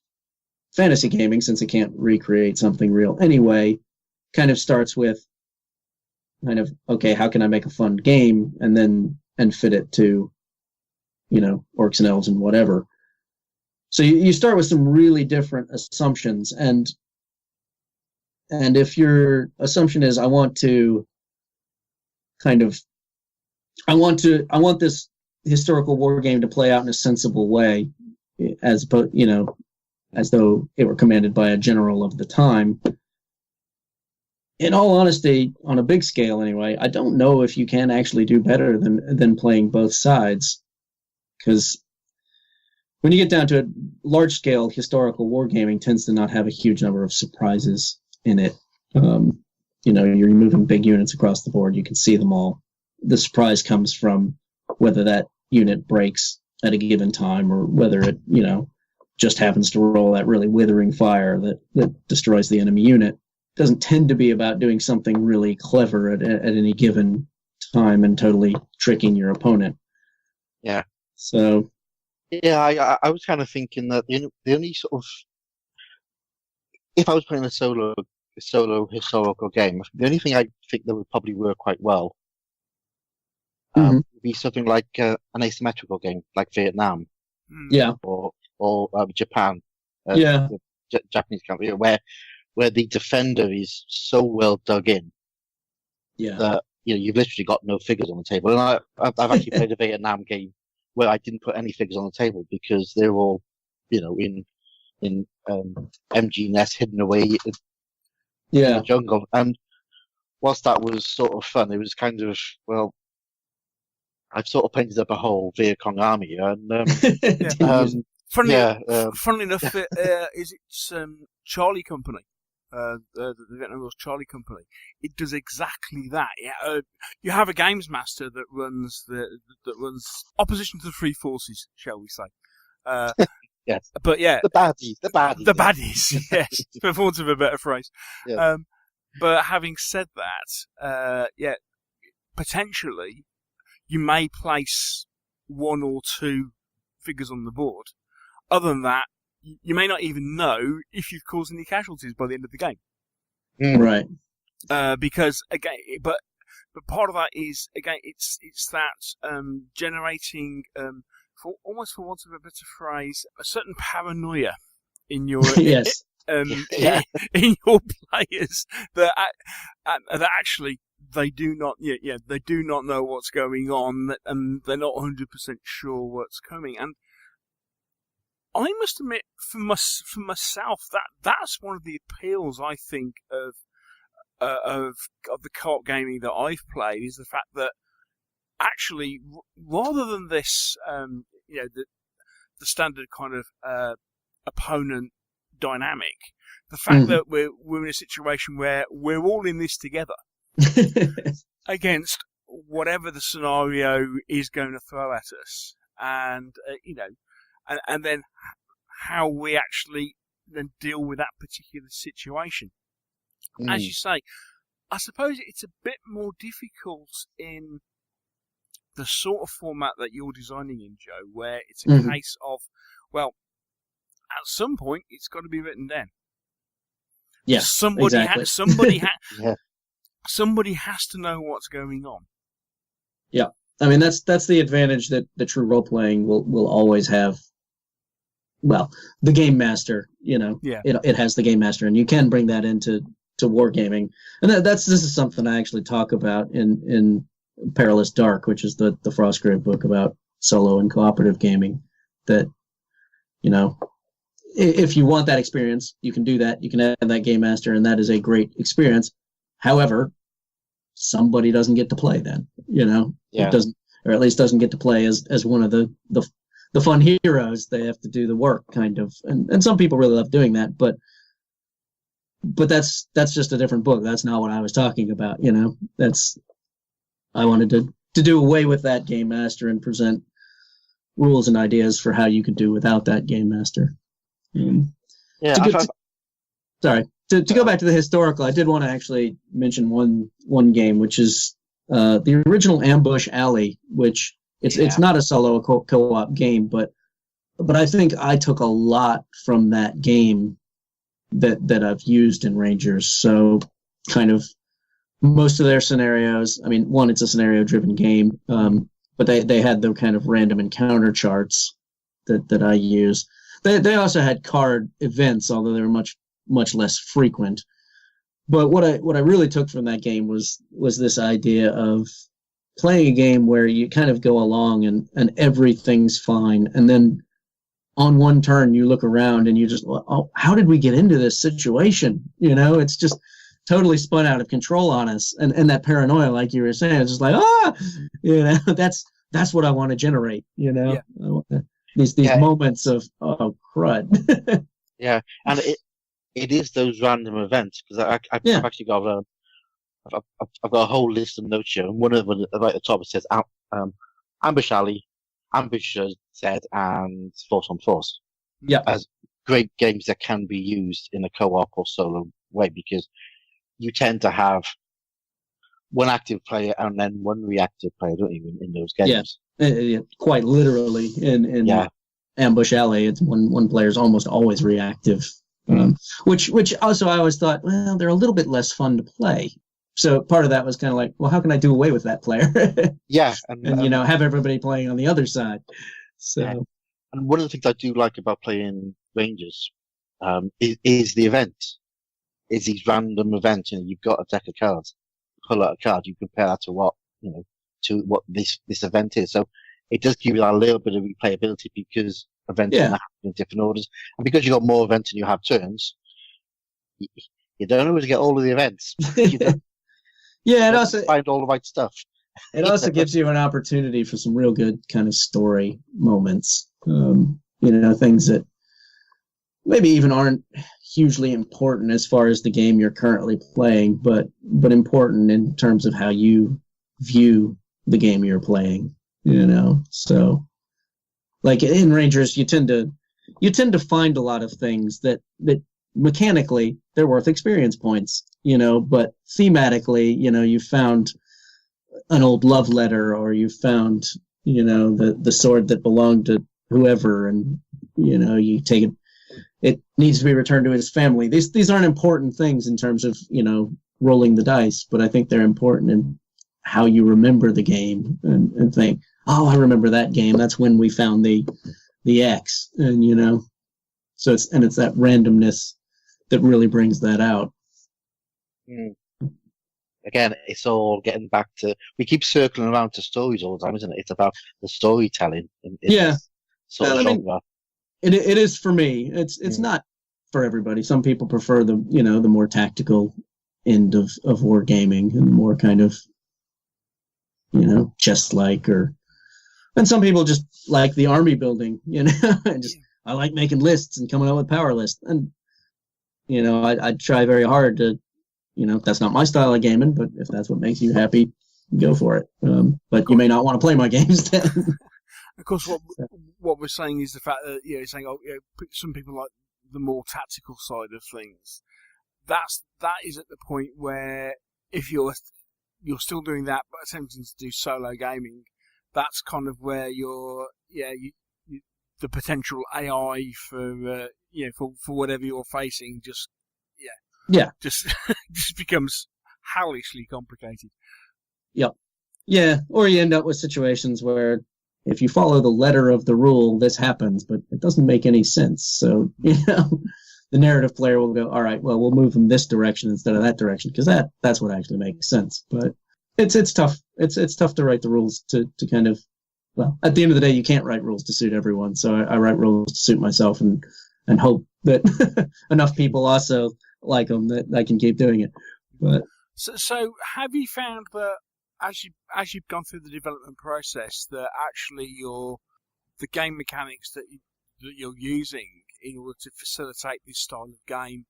fantasy gaming, since it can't recreate something real anyway, kind of starts with okay, how can I make a fun game and fit it to, orcs and elves and whatever. So you start with some really different assumptions, and if your assumption is I want this historical war game to play out in a sensible way, as though it were commanded by a general of the time. In all honesty, on a big scale anyway, I don't know if you can actually do better than playing both sides, because when you get down to it, large-scale historical wargaming tends to not have a huge number of surprises in it. You're moving big units across the board. You can see them all. The surprise comes from whether that unit breaks at a given time or whether it, just happens to roll that really withering fire that destroys the enemy unit. It doesn't tend to be about doing something really clever at any given time and totally tricking your opponent. Yeah. So... Yeah, I was kind of thinking that the only sort of, if I was playing a solo historical game, the only thing I think that would probably work quite well would be something like an asymmetrical game, like Vietnam, or Japan, the Japanese country, where the defender is so well dug in that you've literally got no figures on the table. And I've actually played a Vietnam game where I didn't put any figures on the table because they were all, in MG nests hidden away in the jungle. And whilst that was sort of fun, it was kind of, well, I've sort of painted up a whole Viet Cong army. And funnily enough, it's Charlie Company. The Vietnam War's Charlie Company. It does exactly that. You have a games master that runs opposition to the three forces, shall we say? Yes. But yeah, the baddies. Yes, for want of a better phrase. Yes. But having said that, potentially you may place one or two figures on the board. Other than that, you may not even know if you've caused any casualties by the end of the game. Right. Because again, but part of that is again, it's that generating, for want of a better phrase, a certain paranoia in your yes. in your players that actually they do not know what's going on, and they're not 100% sure what's coming. And I must admit, for myself, that's one of the appeals I think of the co-op gaming that I've played, is the fact that actually, rather than this, the standard kind of opponent dynamic, the fact that we're in a situation where we're all in this together against whatever the scenario is going to throw at us, and and then how we actually then deal with that particular situation. As you say, I suppose it's a bit more difficult in the sort of format that you're designing in, Joe, where it's a case of, well, at some point it's got to be written down. Yeah, exactly. Somebody has to know what's going on. Yeah, I mean that's the advantage that the true role playing will always have. Well, the game master, it has the game master, and you can bring that into wargaming, and this is something I actually talk about in Perilous Dark, which is the Frostgrave book about solo and cooperative gaming. That if you want that experience, you can do that. You can add that game master, and that is a great experience. However, somebody doesn't get to play then, it doesn't, or at least doesn't get to play as one of the fun heroes. They have to do the work, kind of, and some people really love doing that, but that's just a different book. That's not what I was talking about. I wanted to do away with that game master and present rules and ideas for how you could do without that game master. To go back to the historical, I did want to actually mention one game, which is the original Ambush Alley, which it's not a solo co-op game, but I think I took a lot from that game that I've used in Rangers. So kind of most of their scenarios, I mean, one, it's a scenario-driven game, but they had the kind of random encounter charts that I use. They also had card events, although they were much less frequent. But what I really took from that game was this idea of playing a game where you kind of go along and everything's fine, and then on one turn you look around and you just, oh, how did we get into this situation? It's just totally spun out of control on us, and that paranoia, like you were saying, it's just like, that's what I want to generate. These moments of, oh crud. Yeah, and it is those random events, because I've actually got I've got a whole list of notes here, and one of them right at the top, it says Ambush Alley, Ambush Z, and Force on Force. Yeah, as great games that can be used in a co-op or solo way, because you tend to have one active player and then one reactive player, don't you, in those games? Yeah, quite literally. In Ambush Alley, it's one player's almost always reactive. Which also I always thought, well, they're a little bit less fun to play. So part of that was kind of like, well, how can I do away with that player? Yeah, and have everybody playing on the other side. So, and one of the things I do like about playing Rangers is the event. Is these random events. You've got a deck of cards, pull out a card, you compare that to what this event is. So it does give you that little bit of replayability, because events are happening in different orders, and because you've got more events than you have turns, you don't always get all of the events. It also find all the right stuff. It also gives you an opportunity for some real good kind of story moments. Things that maybe even aren't hugely important as far as the game you're currently playing, but important in terms of how you view the game you're playing. So like in Rangers, you tend to find a lot of things that mechanically they're worth experience points, but thematically, you found an old love letter, or you found, the sword that belonged to whoever, and, you take it needs to be returned to his family. These aren't important things in terms of, rolling the dice, but I think they're important in how you remember the game and think, oh, I remember that game. That's when we found the X, and, so it's that randomness that really brings that out. Again, it's all getting back to, we keep circling around to stories all the time, isn't it? It's about the storytelling in this sort of genre. It is for me. It's not for everybody. Some people prefer the more tactical end of wargaming and more kind of chess-like, and some people just like the army building, and just I like making lists and coming up with power lists, and I try very hard to, that's not my style of gaming, but if that's what makes you happy, go for it. But you may not want to play my games then. Of course, what we're saying is the fact that some people like the more tactical side of things. That is at the point where if you're still doing that but attempting to do solo gaming, that's kind of where the potential AI for whatever you're facing just becomes hellishly complicated. Yep. Yeah, or you end up with situations where if you follow the letter of the rule, this happens, but it doesn't make any sense. So, the narrative player will go, all right, well, we'll move them this direction instead of that direction, because that's what actually makes sense. But it's tough. It's tough to write the rules to kind of, well, at the end of the day, you can't write rules to suit everyone. So I write rules to suit myself and hope that enough people also like them that I can keep doing it. But so have you found that as you've gone through the development process, that actually the game mechanics that you're using in order to facilitate this style of game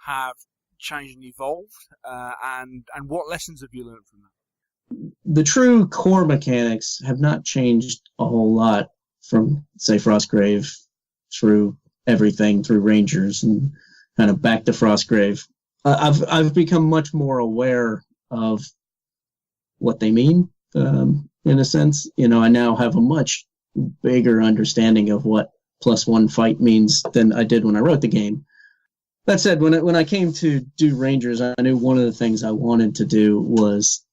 have changed and evolved? And what lessons have you learned from that? The true core mechanics have not changed a whole lot from, say, Frostgrave through everything, through Rangers, and kind of back to Frostgrave. I've become much more aware of what they mean, in a sense. I now have a much bigger understanding of what +1 fight means than I did when I wrote the game. That said, when I came to do Rangers, I knew one of the things I wanted to do was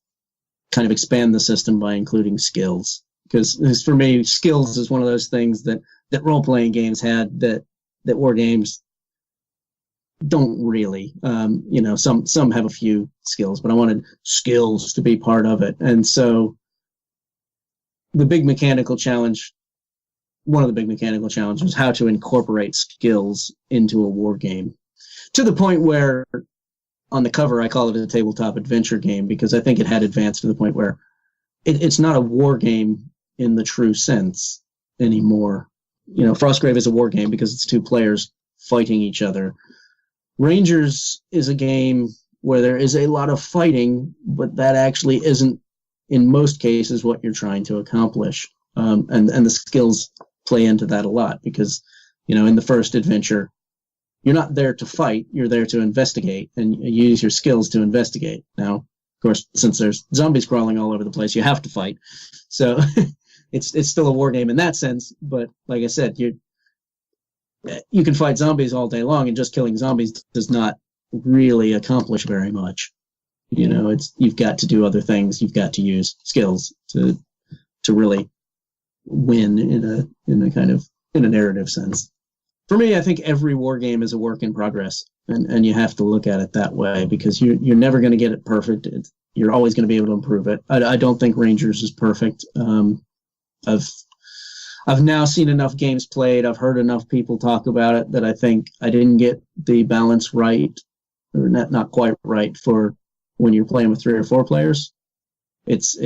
kind of expand the system by including skills. Because for me, skills is one of those things that role-playing games had that war games don't really. Some have a few skills, but I wanted skills to be part of it. And so one of the big mechanical challenges was how to incorporate skills into a war game, to the point where on the cover I call it a tabletop adventure game, because I think it had advanced to the point where it's not a war game in the true sense anymore. Frostgrave is a war game because it's two players fighting each other. Rangers is a game where there is a lot of fighting, but that actually isn't, in most cases, what you're trying to accomplish. And the skills play into that a lot, because, in the first adventure, you're not there to fight, you're there to investigate, and you use your skills to investigate. Now, of course, since there's zombies crawling all over the place, you have to fight. So it's still a war game in that sense, but like I said, you can fight zombies all day long, and just killing zombies does not really accomplish very much. You've got to do other things. You've got to use skills to really win in a narrative sense. For me, I think every war game is a work in progress, and you have to look at it that way, because you're never going to get it perfect. You're always going to be able to improve it. I don't think Rangers is perfect. I've now seen enough games played. I've heard enough people talk about it that I think I didn't get the balance right, or not quite right, for when you're playing with 3 or 4 players. It's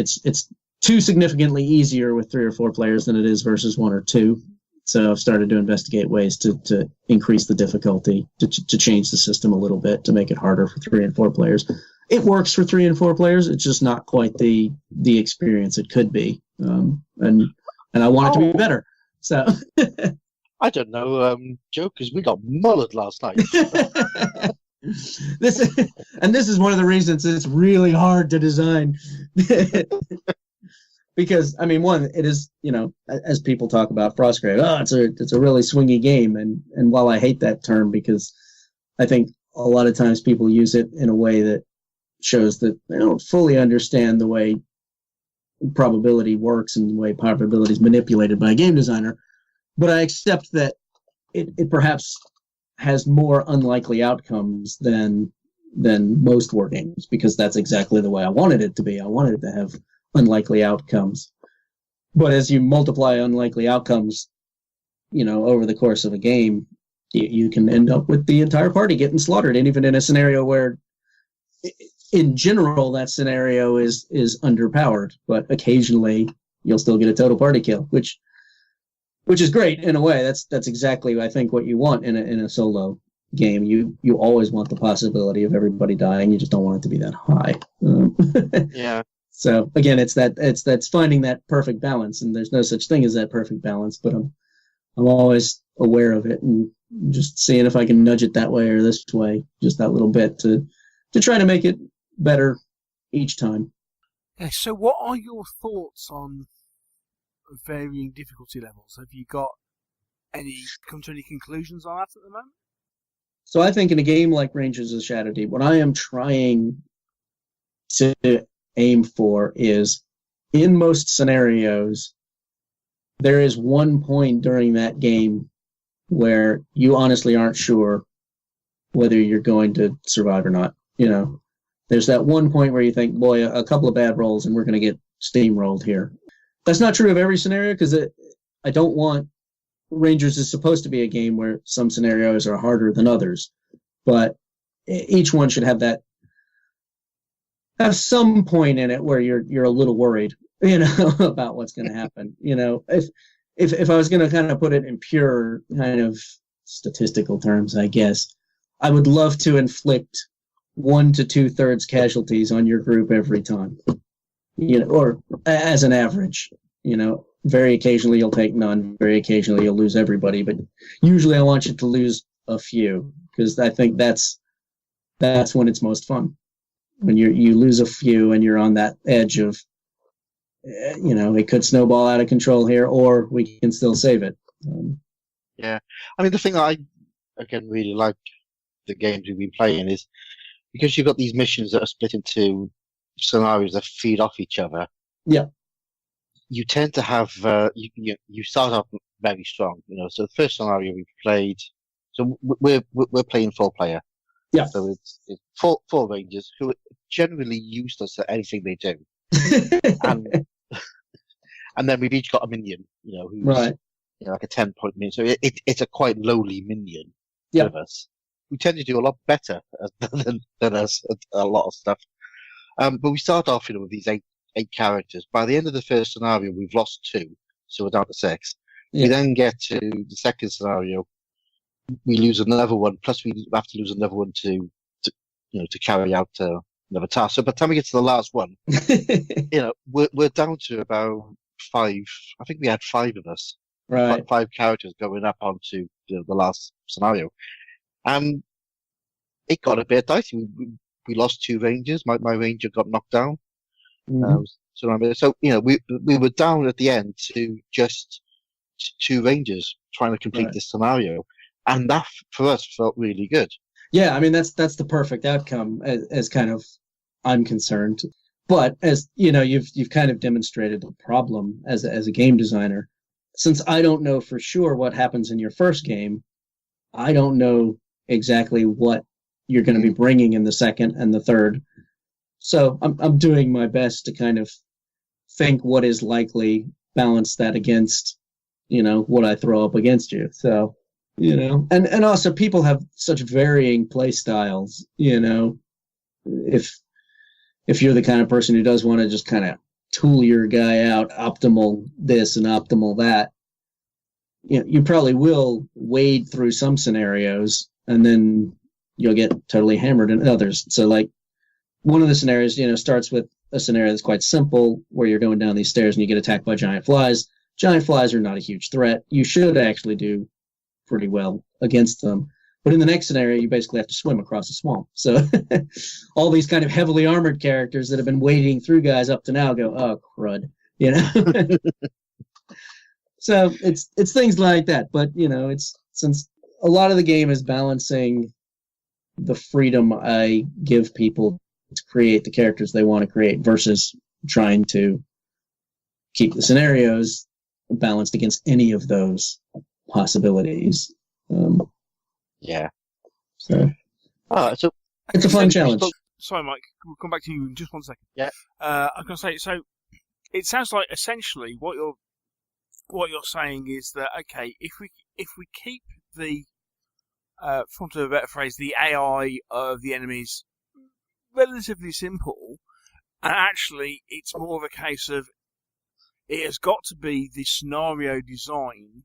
too significantly easier with 3 or 4 players than it is versus 1 or 2. So I've started to investigate ways to increase the difficulty, to change the system a little bit, to make it harder for 3 and 4 players. It works for 3 and 4 players. It's just not quite the experience it could be. And I want it to be better. So I don't know, Joe, because we got mullered last night. This is one of the reasons it's really hard to design. Because, one, it is, as people talk about Frostgrave, it's a really swingy game. And while I hate that term, because I think a lot of times people use it in a way that shows that they don't fully understand the way probability works and the way probability is manipulated by a game designer. But I accept that it perhaps has more unlikely outcomes than most war games, because that's exactly the way I wanted it to be. I wanted it to have unlikely outcomes. But as you multiply unlikely outcomes over the course of a game, you can end up with the entire party getting slaughtered, and even in a scenario where, in general, that scenario is underpowered, but occasionally you'll still get a total party kill, which is great in a way. That's exactly, I think, what you want in a solo game. You always want the possibility of everybody dying. You just don't want it to be that high. Yeah. So again, that's finding that perfect balance, and there's no such thing as that perfect balance. But I'm always aware of it and just seeing if I can nudge it that way or this way, just that little bit to try to make it better each time. Okay, so what are your thoughts on varying difficulty levels? Have you come to any conclusions on that at the moment? So I think in a game like Rangers of Shadow Deep, what I am trying to aim for is, in most scenarios, there is one point during that game where you honestly aren't sure whether you're going to survive or not. There's that one point where you think, boy, a couple of bad rolls and we're going to get steamrolled here. That's not true of every scenario, because I don't want... Rangers is supposed to be a game where some scenarios are harder than others, but each one should have some point in it where you're a little worried, about what's going to happen. If I was going to kind of put it in pure kind of statistical terms, I guess, I would love to inflict 1 to 2/3 casualties on your group every time, or as an average. Very occasionally you'll take none, very occasionally you'll lose everybody, but usually I want you to lose a few, because I think that's when it's most fun. When you lose a few and you're on that edge of, it could snowball out of control here, or we can still save it. Yeah. I mean, the thing that I, again, really like the games we've been playing is because you've got these missions that are split into scenarios that feed off each other. Yeah. You tend to have, you start off very strong, so the first scenario we played, so we're playing 4-player. Yeah. So it's four Rangers who are generally useless at anything they do. and then we've each got a minion, who's right. Like a 10-point minion. So it's a quite lowly minion with us. We tend to do a lot better than us at a lot of stuff. But we start off, with these eight characters. By the end of the first scenario, we've lost 2, so we're down to 6. Yeah. We then get to the second scenario. We lose another one, plus we have to lose another one to carry out another task. So by the time we get to the last one, we're down to about 5. I think we had 5 of us, right? 5 characters going up onto the last scenario, and it got a bit dicey. We lost 2 rangers. My ranger got knocked down. Mm-hmm. So we were down at the end to just 2 rangers trying to complete this scenario. And that, for us, felt really good. Yeah, I mean, that's the perfect outcome as kind of I'm concerned. But as you've kind of demonstrated the problem as a game designer. Since I don't know for sure what happens in your first game, I don't know exactly what you're going to be bringing in the second and the third. So I'm doing my best to kind of think what is likely, balance that against, what I throw up against you. So. And also people have such varying play styles, if you're the kind of person who does want to just kind of tool your guy out, optimal this and optimal that, you probably will wade through some scenarios and then you'll get totally hammered in others. So like one of the scenarios, starts with a scenario that's quite simple where you're going down these stairs and you get attacked by giant flies. Giant flies are not a huge threat. You should actually do pretty well against them, but in the next scenario you basically have to swim across a swamp, so all these kind of heavily armored characters that have been wading through guys up to now go, oh crud, so it's things like that. But it's, since a lot of the game is balancing the freedom I give people to create the characters they want to create versus trying to keep the scenarios balanced against any of those possibilities. Yeah. So it's a fun challenge. Sorry, Mike. We'll come back to you in just 1 second. Yeah. I was going to say, so it sounds like essentially what you're what you're saying is that, okay, if we keep the, for want of a better phrase, the AI of the enemies relatively simple, and actually it's more of a case of it has got to be the scenario design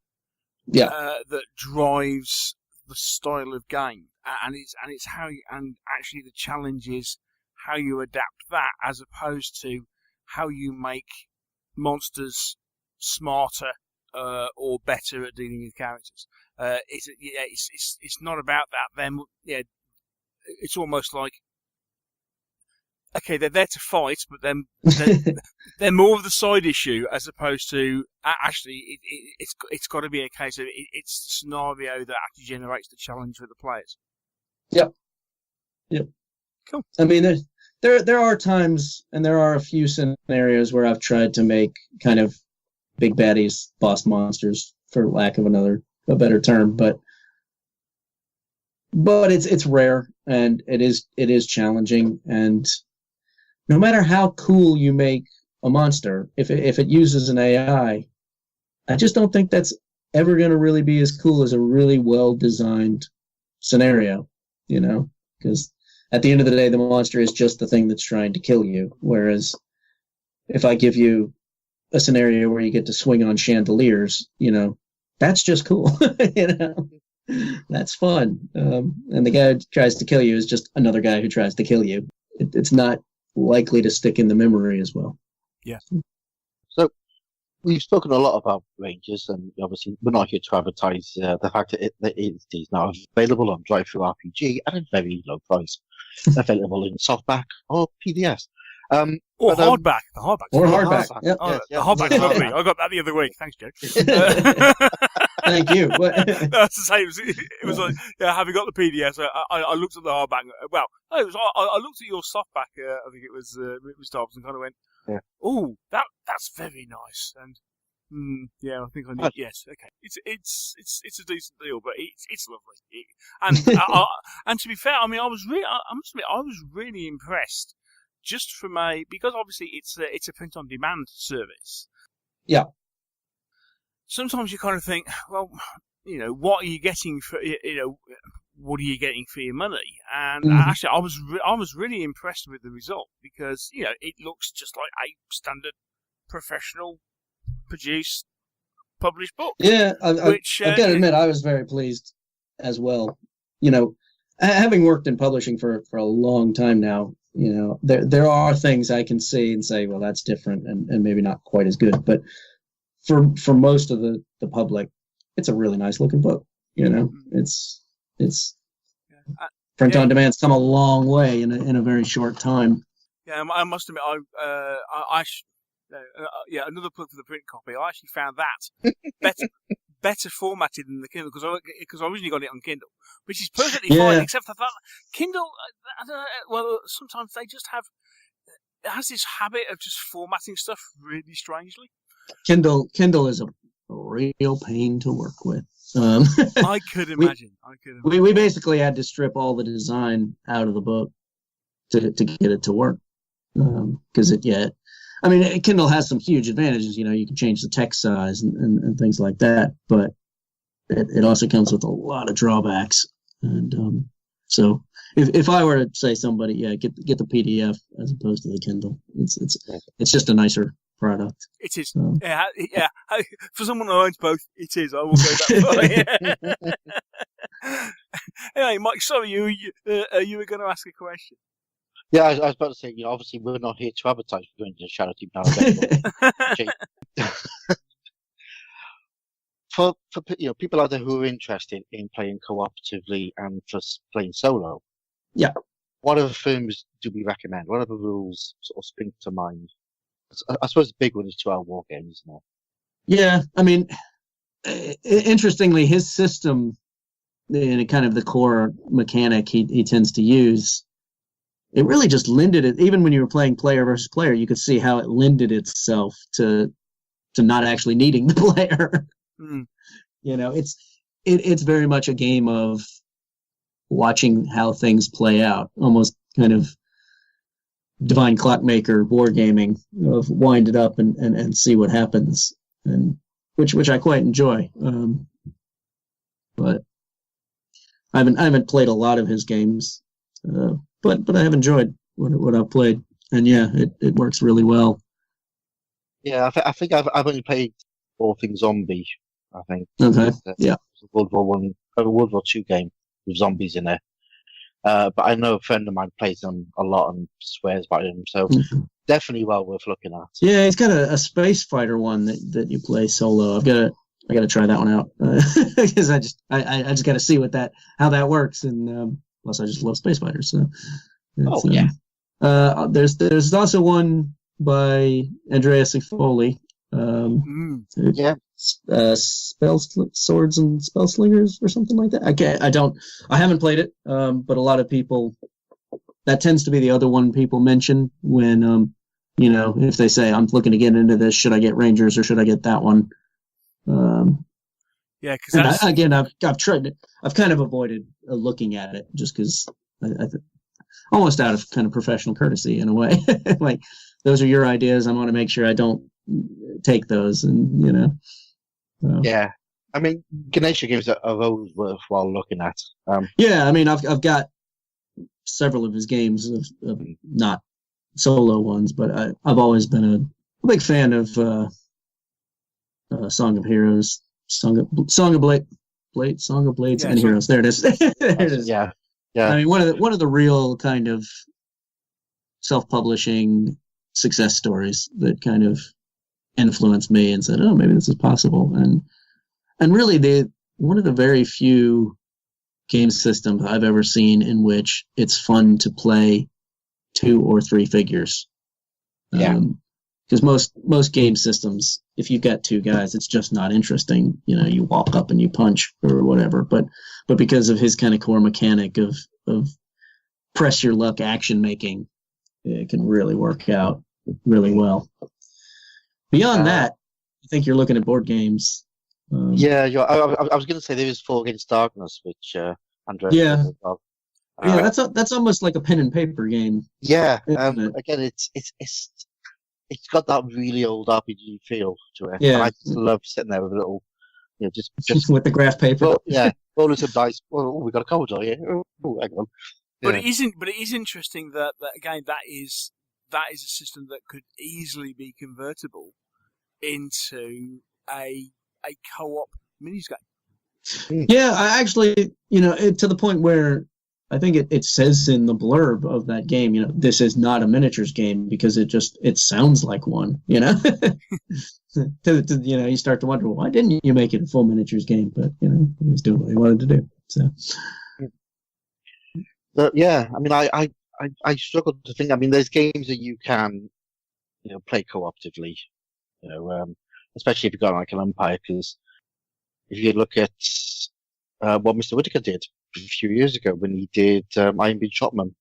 that drives the style of game, and it's how you, and actually the challenge is how you adapt that as opposed to how you make monsters smarter or better at dealing with characters. It's not about that. Then it's almost like, okay, they're there to fight, but then they're more of the side issue as opposed to actually it's got to be a case of it's the scenario that actually generates the challenge for the players. Yep. Cool. I mean, there are times and there are a few scenarios where I've tried to make kind of big baddies, boss monsters, for lack of a better term, but it's rare and it is challenging, and no matter how cool you make a monster, if it uses an AI, I just don't think that's ever going to really be as cool as a really well designed scenario, because at the end of the day, the monster is just the thing that's trying to kill you. Whereas if I give you a scenario where you get to swing on chandeliers, that's just cool. That's fun. And the guy who tries to kill you is just another guy who tries to kill you. It's not likely to stick in the memory as well. Yeah. So we've spoken a lot about Rangers, and obviously we're not here to advertise the fact that it is now available on Drive-Thru-RPG at a very low price, available in softback or PDS. Or hardback. The hardback. Or hardback. Yep. The hardback's lovely. I got that the other week. Thanks, Joe. Thank you. That's the same. It was like, have you got the PDS? I looked at the hardback. Well, I looked at your softback. I think it was Hobbs, and kind of went, "Oh, that's very nice." And I think I need. Yes, okay. It's a decent deal, but it's lovely. And to be fair, I mean, I must admit, I was really impressed. Just because obviously it's a print on demand service. Yeah. Sometimes you kind of think, well, what are you getting for what are you getting for your money? And actually, I was really impressed with the result because it looks just like a standard professional produced published book. Yeah, I've got to admit, I was very pleased as well. Having worked in publishing for a long time now, there are things I can see and say, well, that's different and maybe not quite as good. But for most of the public, it's a really nice looking book. It's print on demand's come a long way in a very short time. Yeah, I must admit, another plug for the print copy. I actually found that better formatted than the Kindle because I originally got it on Kindle, which is perfectly fine. Except for that Kindle, sometimes they just it has this habit of just formatting stuff really strangely. Kindle is a real pain to work with. I could imagine. We basically had to strip all the design out of the book to get it to work because Kindle has some huge advantages. You can change the text size and things like that, but it also comes with a lot of drawbacks. And so if I were to say somebody, get the PDF as opposed to the Kindle, it's just a nicer product. It is. Yeah. For someone who owns both, it is. I will go that far. Anyway, Mike, sorry, you were going to ask a question. Yeah, I was about to say, obviously we're not here to advertise. We're going to charity now. For people out there who are interested in playing cooperatively and just playing solo, what other films do we recommend? What other rules sort of spring to mind? I suppose the big one is 2-hour war games, isn't it? Yeah, I mean, interestingly, his system, and kind of the core mechanic he tends to use, it really just lended it. Even when you were playing player versus player, you could see how it lended itself to not actually needing the player. It's very much a game of watching how things play out, almost kind of Divine Clockmaker wargaming of wind it up and see what happens. And which I quite enjoy. But I haven't played a lot of his games, but I have enjoyed what I've played, and yeah, it works really well. Yeah, I think I've only played All Things Zombie. I think. Okay. Yeah. It's a World War II game with zombies in there. But I know a friend of mine plays them a lot and swears by them, so definitely well worth looking at. Yeah, he's got a space fighter one that you play solo. I gotta try that one out because I just gotta see how that works, and plus I just love space fighters. So yeah. There's also one by Andreas Foley. Yeah. Swords and Spell Slingers or something like that. I haven't played it, but a lot of people, that tends to be the other one people mention when, if they say, I'm looking to get into this, should I get Rangers or should I get that one? Yeah, because I've tried it. I've kind of avoided looking at it just because almost out of kind of professional courtesy in a way. Like, those are your ideas. I want to make sure I don't take those, and Yeah, I mean, Ganesha games are always worthwhile looking at. Yeah, I mean, I've got several of his games, of not solo ones, but I've always been a big fan of Song of Heroes, Song of Blades, and Heroes. There it is. There it is. Yeah. I mean, one of the real kind of self-publishing success stories that kind of influenced me and said, oh, maybe this is possible. And really, one of the very few game systems I've ever seen in which it's fun to play 2 or 3 figures. Yeah. Because most game systems, if you've got 2 guys, it's just not interesting. You walk up and you punch or whatever. But because of his kind of core mechanic of press your luck action making, it can really work out really well. Beyond that, I think you're looking at board games. I was going to say there is Fall Against Darkness, which Andrea. Yeah. That's almost like a pen and paper game. Yeah. Again, it's got that really old RPG feel to it. Yeah. And I just love sitting there with a little, just with the graph paper. Rolling some dice. Oh, we got a Commodore here. Oh, hang on. But it is interesting that again that is a system that could easily be convertible into a co-op minis game. Yeah, I actually, to the point where I think it says in the blurb of that game, this is not a miniatures game because it sounds like one, You start to wonder, why didn't you make it a full miniatures game? But, he was doing what he wanted to do. So. Yeah, I mean, I struggle to think. I mean, there's games that you can, play cooperatively, especially if you've got like an Empire, because if you look at what Mr. Whittaker did a few years ago when he did Iron Bean Shotman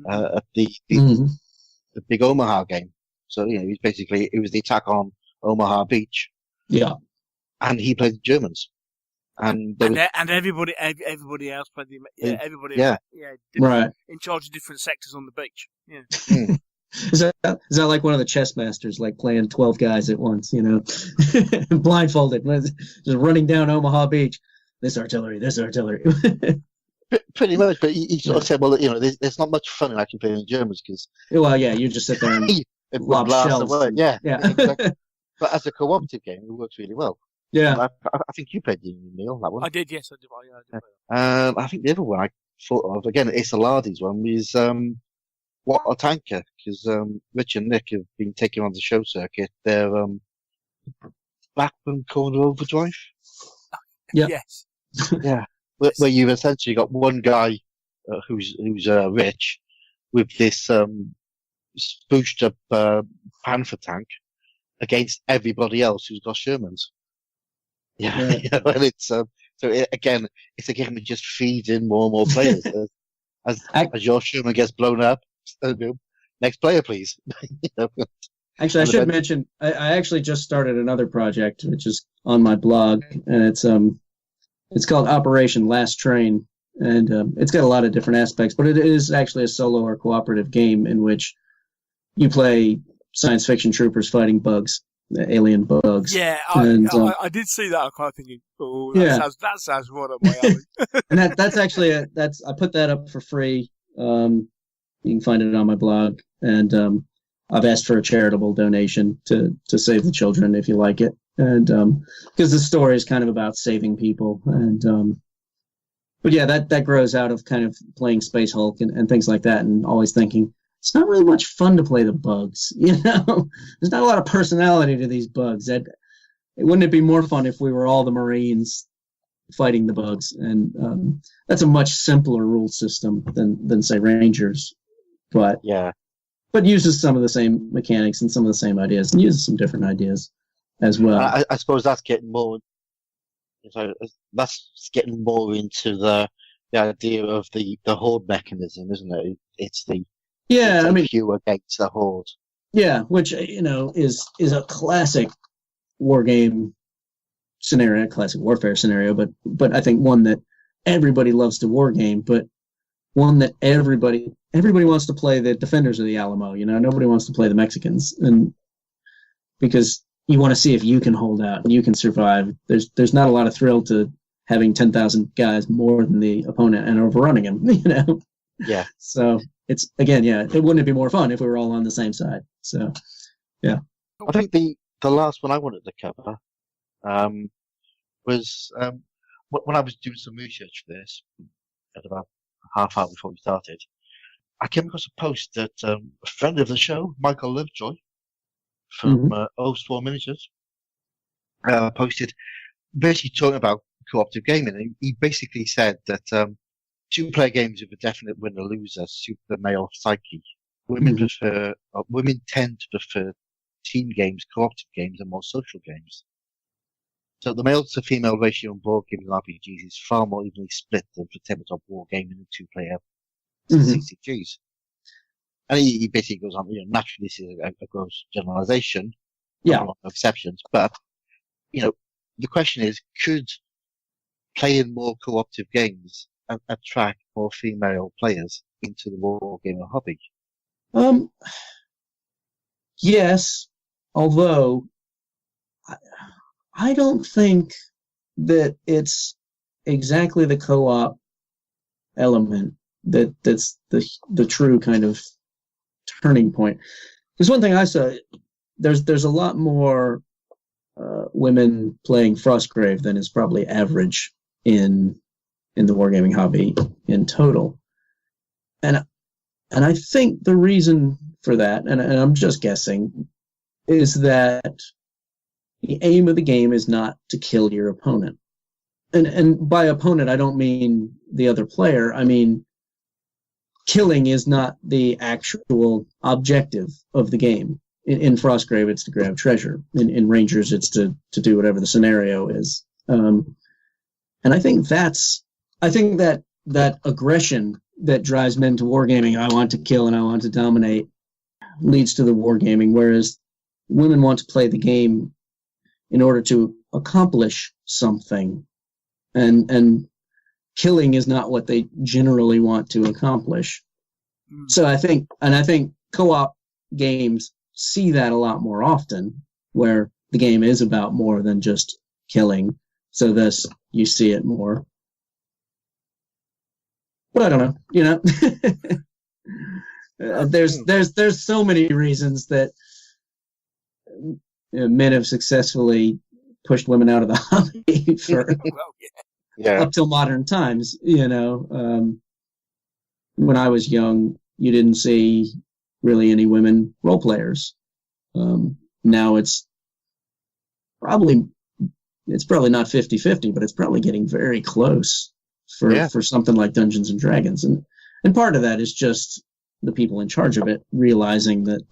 at the big Omaha game. So, it was the attack on Omaha Beach. Yeah. And he played the Germans. And everybody else played everybody right in charge of different sectors on the beach. Yeah. Is that like one of the chess masters, like playing 12 guys at once, blindfolded, just running down Omaha Beach, this artillery. Pretty much, but he sort of said, well, there's not much fun in actually playing the Germans because. Well, yeah, you just sit there and lob shells. Away. Yeah. Exactly. But as a cooperative game, it works really well. Yeah, I think you played the Neil, that one. I did, yes, I did. I think the other one I thought of again, Isoladi's one is What a Tanker, because Rich and Nick have been taking on the show circuit. They're Blackburn Corner Overdrive. Yeah. Yes. Yeah, where you've essentially got one guy who's rich with this spooshed up Panther tank against everybody else who's got Shermans. Yeah, and it's again, it's a game that just feeds in more and more players as your Sherman gets blown up. Next player, please. Actually, I should mention I actually just started another project which is on my blog, and it's called Operation Last Train, and it's got a lot of different aspects, but it is actually a solo or cooperative game in which you play science fiction troopers fighting bugs. alien bugs. Yeah, And, I did see that. I'm kind of thinking, oh, Yeah. that sounds right up my alley. and that's actually I put that up for free. You can find it on my blog, and I've asked for a charitable donation to save the children if you like it, and because the story is kind of about saving people, and but yeah, that grows out of kind of playing Space Hulk and things like that, and always thinking it's not really much fun to play the bugs. There's not a lot of personality to these bugs. Wouldn't it be more fun if we were all the Marines fighting the bugs? And that's a much simpler rule system than say Rangers, but uses some of the same mechanics and some of the same ideas, and uses some different ideas as well. I suppose that's getting more. That's getting more into the idea of the horde mechanism, isn't it? It's the queue against the horde. Yeah, which is a classic war game scenario, classic warfare scenario, but I think one that everybody loves to war game, but one that everybody wants to play the defenders of the Alamo. Nobody wants to play the Mexicans, and because you want to see if you can hold out and you can survive. There's not a lot of thrill to having 10,000 guys more than the opponent and overrunning him. Yeah. So it's again, it wouldn't be more fun if we were all on the same side. So, yeah. I think the last one I wanted to cover was when I was doing some research for this at about a half hour before we started. I came across a post that a friend of the show, Michael Lovejoy, from Outtro Miniatures, posted, basically talking about cooperative gaming. And he basically said that two-player games with a definite winner-loser suit the male psyche. Women tend to prefer team games, cooperative games, and more social games. So the male to female ratio on board games and RPGs is far more evenly split than for tabletop war gaming and two-player CCGs. And he basically goes on, naturally this is a gross generalization. Yeah. No exceptions. But, the question is, could playing more cooperative games attract more female players into the war gaming hobby? Yes, although I don't think that it's exactly the co-op element that's the true kind of turning point. Because one thing I saw, there's a lot more women playing Frostgrave than is probably average in the wargaming hobby in total, and I think the reason for that, and I'm just guessing, is that the aim of the game is not to kill your opponent, and by opponent I don't mean the other player. I mean killing is not the actual objective of the game. In Frostgrave, it's to grab treasure. In Rangers, it's to do whatever the scenario is. And I think that aggression that drives men to wargaming, I want to kill and I want to dominate, leads to the wargaming, whereas women want to play the game in order to accomplish something. And killing is not what they generally want to accomplish. So I think co-op games see that a lot more often, where the game is about more than just killing. So thus you see it more. But I don't know, there's so many reasons that men have successfully pushed women out of the hobby for up till modern times. When I was young, you didn't see really any women role players. Now it's probably not 50-50, but it's probably getting very close for something like Dungeons and Dragons. And part of that is just the people in charge of it realizing that,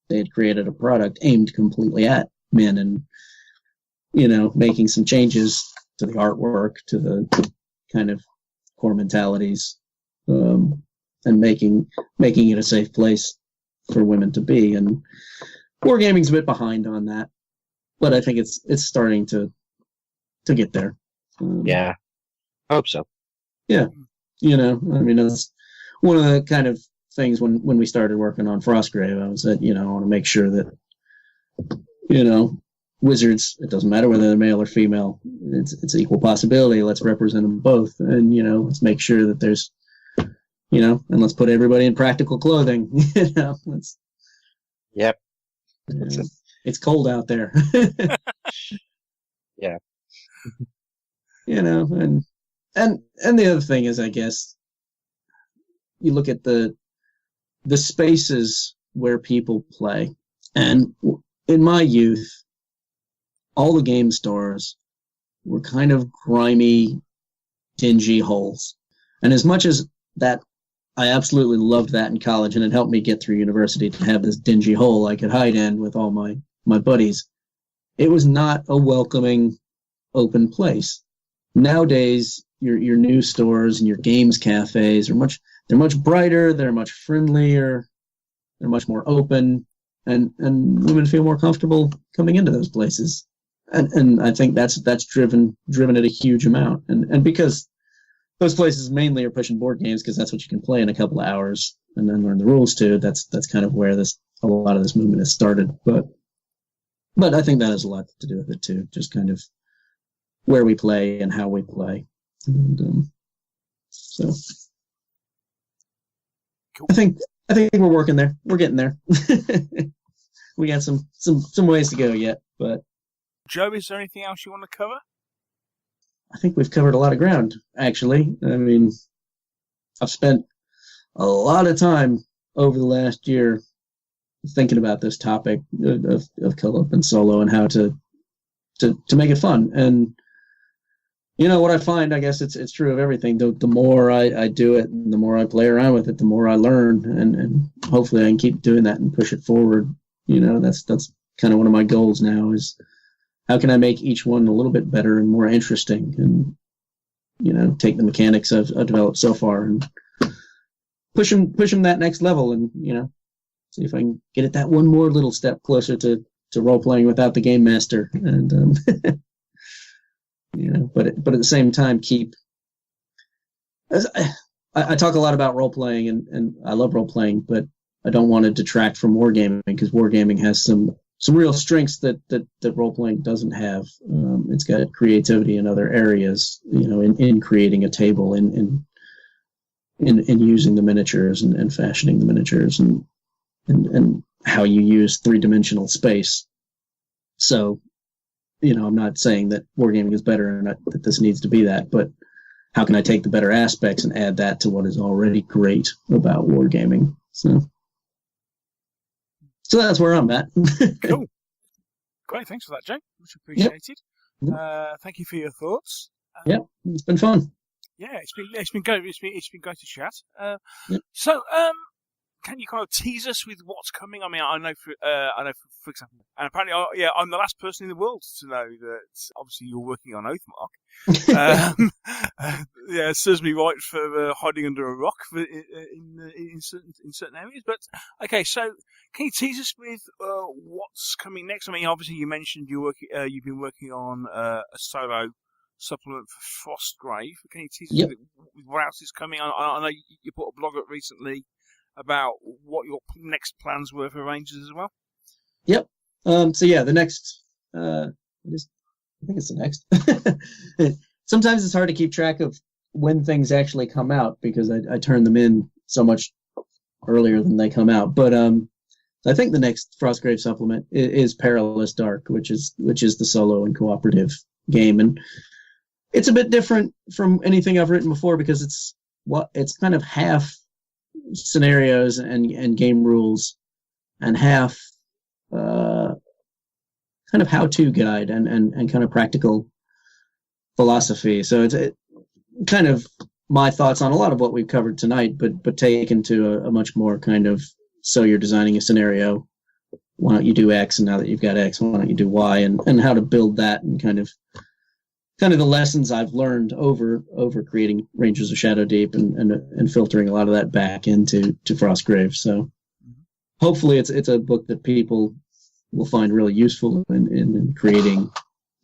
they had created a product aimed completely at men and, making some changes to the artwork, to the kind of core mentalities, and making it a safe place for women to be. And wargaming's a bit behind on that, but I think it's starting to get there. I hope so. Yeah, that's one of the kind of things when we started working on Frostgrave. I was that I want to make sure that wizards. It doesn't matter whether they're male or female. It's equal possibility. Let's represent them both, and let's make sure that there's, and let's put everybody in practical clothing. Let's. Yep. It's cold out there. Yeah. And the other thing is, I guess, you look at the spaces where people play, and in my youth, all the game stores were kind of grimy, dingy holes. And as much as that, I absolutely loved that in college, and it helped me get through university to have this dingy hole I could hide in with all my buddies. It was not a welcoming, open place. Nowadays, your new stores and your games cafes are much brighter, they're much friendlier, they're much more open, and women feel more comfortable coming into those places. And I think that's driven it a huge amount. And because those places mainly are pushing board games because that's what you can play in a couple of hours and then learn the rules to, that's kind of where a lot of this movement has started. But I think that has a lot to do with it too, just kind of where we play and how we play. And so cool. I think we're working there. We're getting there. We got some ways to go yet, but Joe, is there anything else you want to cover? I think we've covered a lot of ground, actually. I mean, I've spent a lot of time over the last year thinking about this topic of co-op and solo and how to make it fun. And what I find, I guess it's true of everything. The more I do it, and the more I play around with it, the more I learn, and hopefully I can keep doing that and push it forward. That's kind of one of my goals now is how can I make each one a little bit better and more interesting, and take the mechanics I've developed so far and push them that next level, and see if I can get it that one more little step closer to role playing without the game master, and but at the same time keep. I talk a lot about role playing, and I love role playing, but I don't want to detract from wargaming because wargaming has some real strengths that role playing doesn't have. It's got creativity in other areas, in creating a table, in using the miniatures and fashioning the miniatures, and how you use three-dimensional space. So, I'm not saying that wargaming is better and that this needs to be that, but how can I take the better aspects and add that to what is already great about wargaming? So that's where I'm at. Cool. Great. Thanks for that, Jay. Much appreciated. Yep. Thank you for your thoughts. Yep. It's been fun. Yeah, it's been good. It's been great to chat. Yep. So, can you kind of tease us with what's coming? I mean, I know for example, and apparently, I'm the last person in the world to know that obviously you're working on Oathmark. Yeah, it serves me right for hiding under a rock in certain areas. But okay, so can you tease us with what's coming next? I mean, obviously you mentioned you've been working on a solo supplement for Frostgrave. Can you tease us with what else is coming? I know you put a blog up recently about what your next plans were for Rangers as well. Yep. So yeah, the next. I think it's the next. Sometimes it's hard to keep track of when things actually come out because I turn them in so much earlier than they come out. But I think the next Frostgrave supplement is Perilous Dark, which is the solo and cooperative game, and it's a bit different from anything I've written before because it's kind of half scenarios and game rules and half kind of how-to guide and kind of practical philosophy. So it's kind of my thoughts on a lot of what we've covered tonight, but taken to a much more kind of, so you're designing a scenario, why don't you do X, and now that you've got X, why don't you do Y, and how to build that, and kind of the lessons I've learned over creating Rangers of Shadow Deep and filtering a lot of that back into Frostgrave. So hopefully it's a book that people will find really useful in creating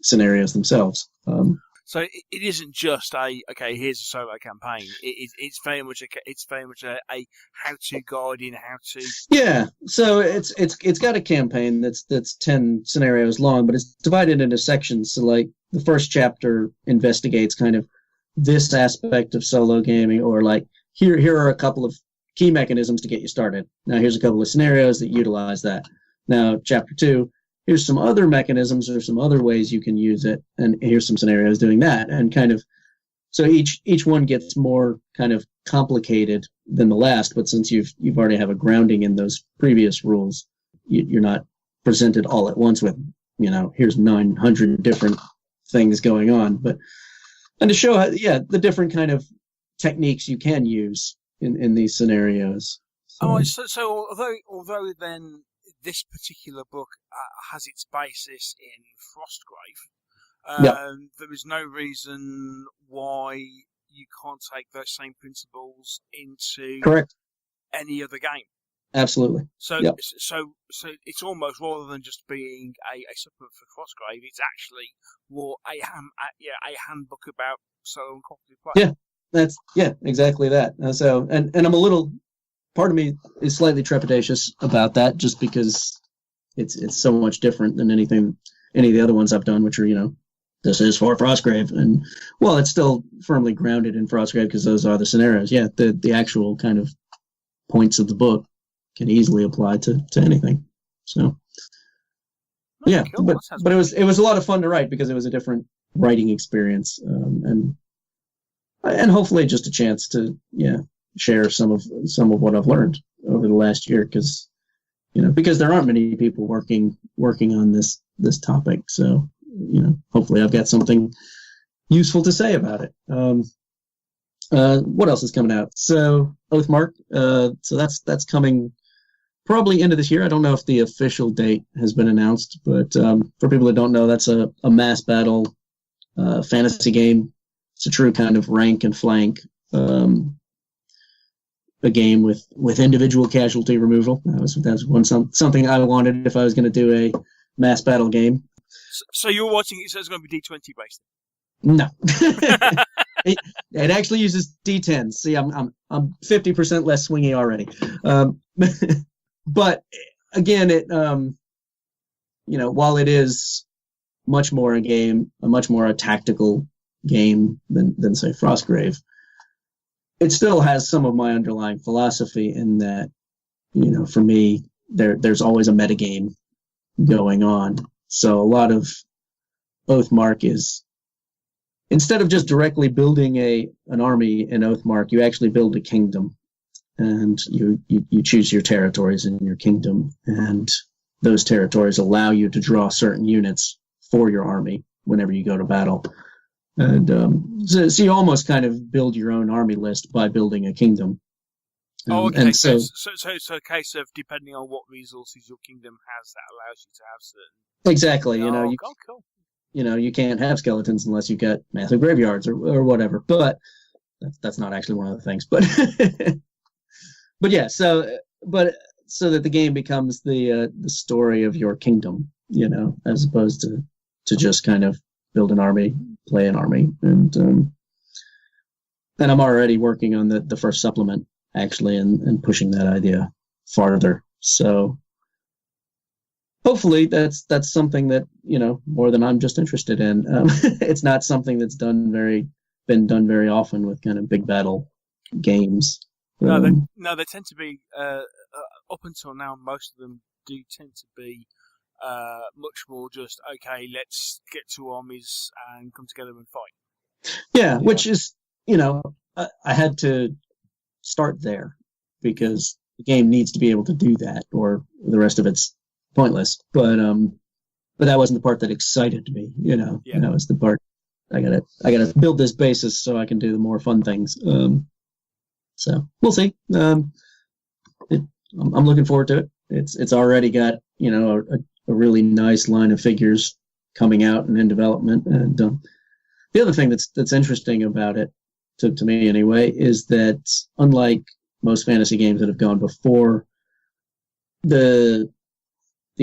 scenarios themselves. So it isn't just here's a solo campaign. It's very much a how-to guide in how to. Yeah, so it's got a campaign that's 10 scenarios long, but it's divided into sections. So like the first chapter investigates kind of this aspect of solo gaming, or like here are a couple of key mechanisms to get you started. Now here's a couple of scenarios that utilize that. Now chapter 2. Here's some other mechanisms or some other ways you can use it, and here's some scenarios doing that, and kind of so each one gets more kind of complicated than the last. But since you've already have a grounding in those previous rules, you're not presented all at once with here's 900 different things going on. And to show the different kind of techniques you can use in these scenarios. So although then. This particular book has its basis in Frostgrave. There is no reason why you can't take those same principles into any other game. Absolutely. So it's almost, rather than just being a supplement for Frostgrave, it's actually more a handbook about solo and cooperative play. Yeah, exactly that. So and I'm a little. Part of me is slightly trepidatious about that, just because it's so much different than any of the other ones I've done, which are this is for Frostgrave, and well, it's still firmly grounded in Frostgrave because those are the scenarios. Yeah, the actual kind of points of the book can easily apply to anything. So yeah, cool. but it was a lot of fun to write because it was a different writing experience, and hopefully just a chance to share some of what I've learned over the last year, because there aren't many people working on this topic. So hopefully I've got something useful to say about it. What else is coming out? So Oathmark. So that's coming probably end of this year. I don't know if the official date has been announced, but for people that don't know, that's a mass battle fantasy game. It's a true kind of rank and flank. A game with individual casualty removal. That's something I wanted if I was going to do a mass battle game. So you're watching it, so it's going to be D20 based? No. It actually uses D10s. See, I'm 50% less swingy already. But again, it while it is much more a tactical game than say Frostgrave, it still has some of my underlying philosophy in that, for me, there's always a metagame going on. So a lot of Oathmark is, instead of just directly building an army in Oathmark, you actually build a kingdom, and you choose your territories in your kingdom, and those territories allow you to draw certain units for your army whenever you go to battle. And so you almost kind of build your own army list by building a kingdom. Okay. And so a case of depending on what resources your kingdom has, that allows you to have certain. Exactly. Cool. You can't have skeletons unless you've got massive graveyards or whatever. But that's not actually one of the things. But but yeah. So that the game becomes the story of your kingdom, as opposed to just kind of build an army, play an army, and I'm already working on the first supplement actually, and pushing that idea farther. So hopefully that's something that more than I'm just interested in. It's not something that's been done very often with kind of big battle games. No, they tend to be up until now. Most of them do tend to be. Much more just, okay, let's get two armies and come together and fight. Yeah, which is, I had to start there because the game needs to be able to do that, or the rest of it's pointless. But that wasn't the part that excited me, it's the part I gotta build this basis so I can do the more fun things. So we'll see. I'm looking forward to it. It's already got, a really nice line of figures coming out and in development. And the other thing that's interesting about it, to me anyway, is that unlike most fantasy games that have gone before, the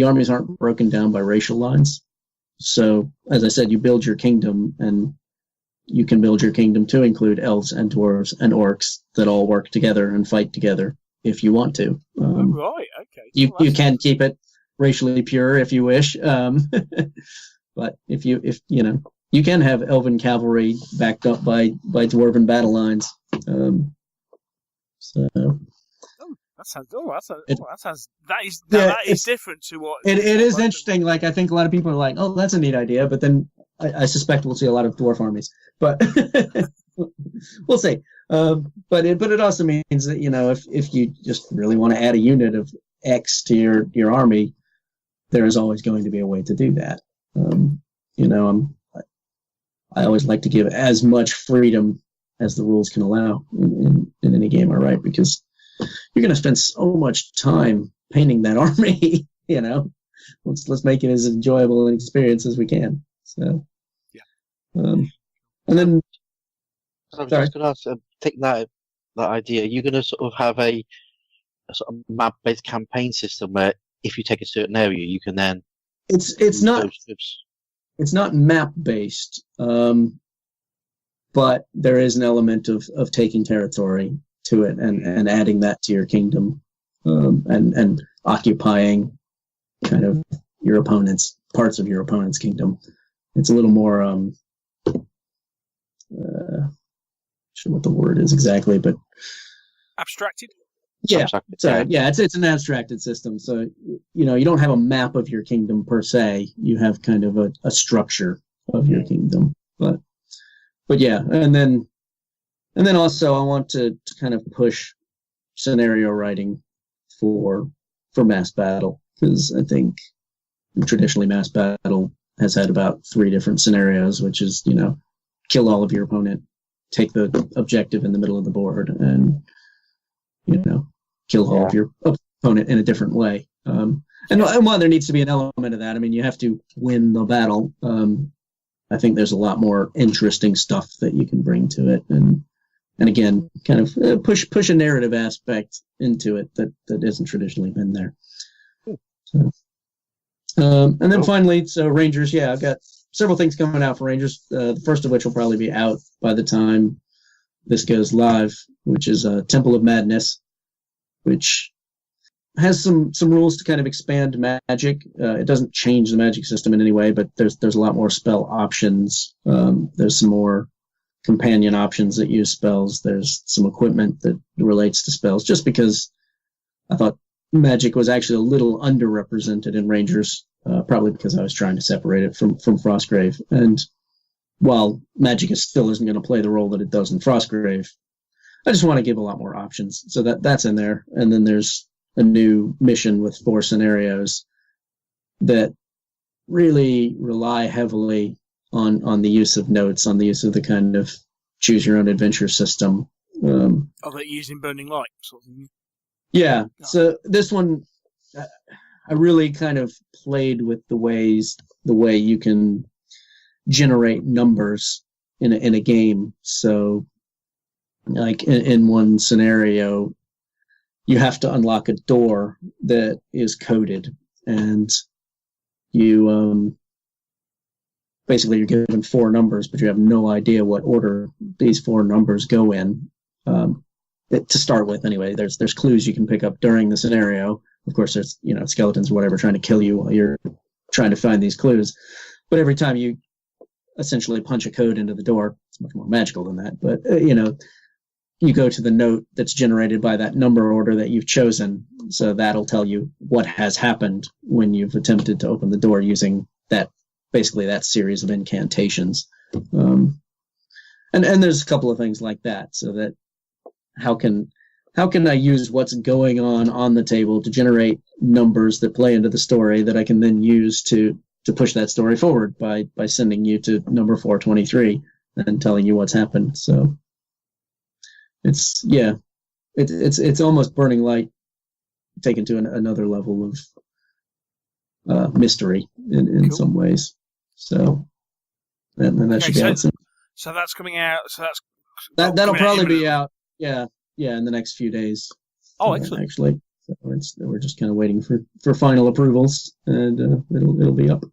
armies aren't broken down by racial lines. So, as I said, you build your kingdom, and you can build your kingdom to include elves and dwarves and orcs that all work together and fight together if you want to. Right, okay. You can keep it racially pure if you wish, but if you know, you can have elven cavalry backed up by dwarven battle lines. So that is different to what it is interesting. Like, I think a lot of people are like, "Oh, that's a neat idea," but then I suspect we'll see a lot of dwarf armies. But we'll see. But it also means that, you know, if you just really want to add a unit of X to your army, there is always going to be a way to do that. You know, I always like to give as much freedom as the rules can allow in any game, all right? Because you're going to spend so much time painting that army. You know, let's make it as enjoyable an experience as we can. So, yeah. And then I was just going to ask, take that idea. You're going to sort of have a sort of map-based campaign system where if you take a certain area, you can then it's not map-based, but there is an element of taking territory to it and adding that to your kingdom, and occupying kind of your opponent's parts of your opponent's kingdom. It's a little more sure what the word is exactly, but abstracted. Yeah, it's an abstracted system. So, you know, you don't have a map of your kingdom per se. You have kind of a structure of your kingdom. But yeah, and then also I want to kind of push scenario writing for mass battle, because I think traditionally mass battle has had about 3 different scenarios, which is, you know, kill all of your opponent, take the objective in the middle of the board, and, you know, kill all of your opponent in a different way. And while there needs to be an element of that, I mean, you have to win the battle. I think there's a lot more interesting stuff that you can bring to it, and again, kind of push a narrative aspect into it that isn't traditionally been there. So, and then finally, so Rangers, I've got several things coming out for Rangers. The first of which will probably be out by the time this goes live, which is Temple of Madness, which has some rules to kind of expand magic. It doesn't change the magic system in any way, but there's a lot more spell options. There's some more companion options that use spells. There's some equipment that relates to spells, just because I thought magic was actually a little underrepresented in Rangers, probably because I was trying to separate it from Frostgrave. And while magic still isn't going to play the role that it does in Frostgrave, I just want to give a lot more options. So that's in there. And then there's a new mission with 4 scenarios that really rely heavily on the use of notes, on the use of the kind of choose your own adventure system. Are they using Burning Light sort of thing? Yeah. So this one, I really kind of played with the way you can generate numbers in a game. So, like in one scenario, you have to unlock a door that is coded, and you basically you're given 4 numbers, but you have no idea what order these 4 numbers go in. To start with, anyway, there's clues you can pick up during the scenario. Of course, there's, you know, skeletons or whatever trying to kill you while you're trying to find these clues. But every time you essentially punch a code into the door, it's much more magical than that. But you know, you go to the note that's generated by that number order that you've chosen. So that'll tell you what has happened when you've attempted to open the door using that series of incantations. And there's a couple of things like that, so that how can I use what's going on the table to generate numbers that play into the story that I can then use to push that story forward by sending you to number 423 and telling you what's happened. So it's almost Burning Light taken to another level of mystery in cool. some ways. So and that should be out soon. So that's coming out. So that'll probably be out. Yeah, in the next few days. Oh, excellent. Actually, so we're just kind of waiting for final approvals, and it'll be up.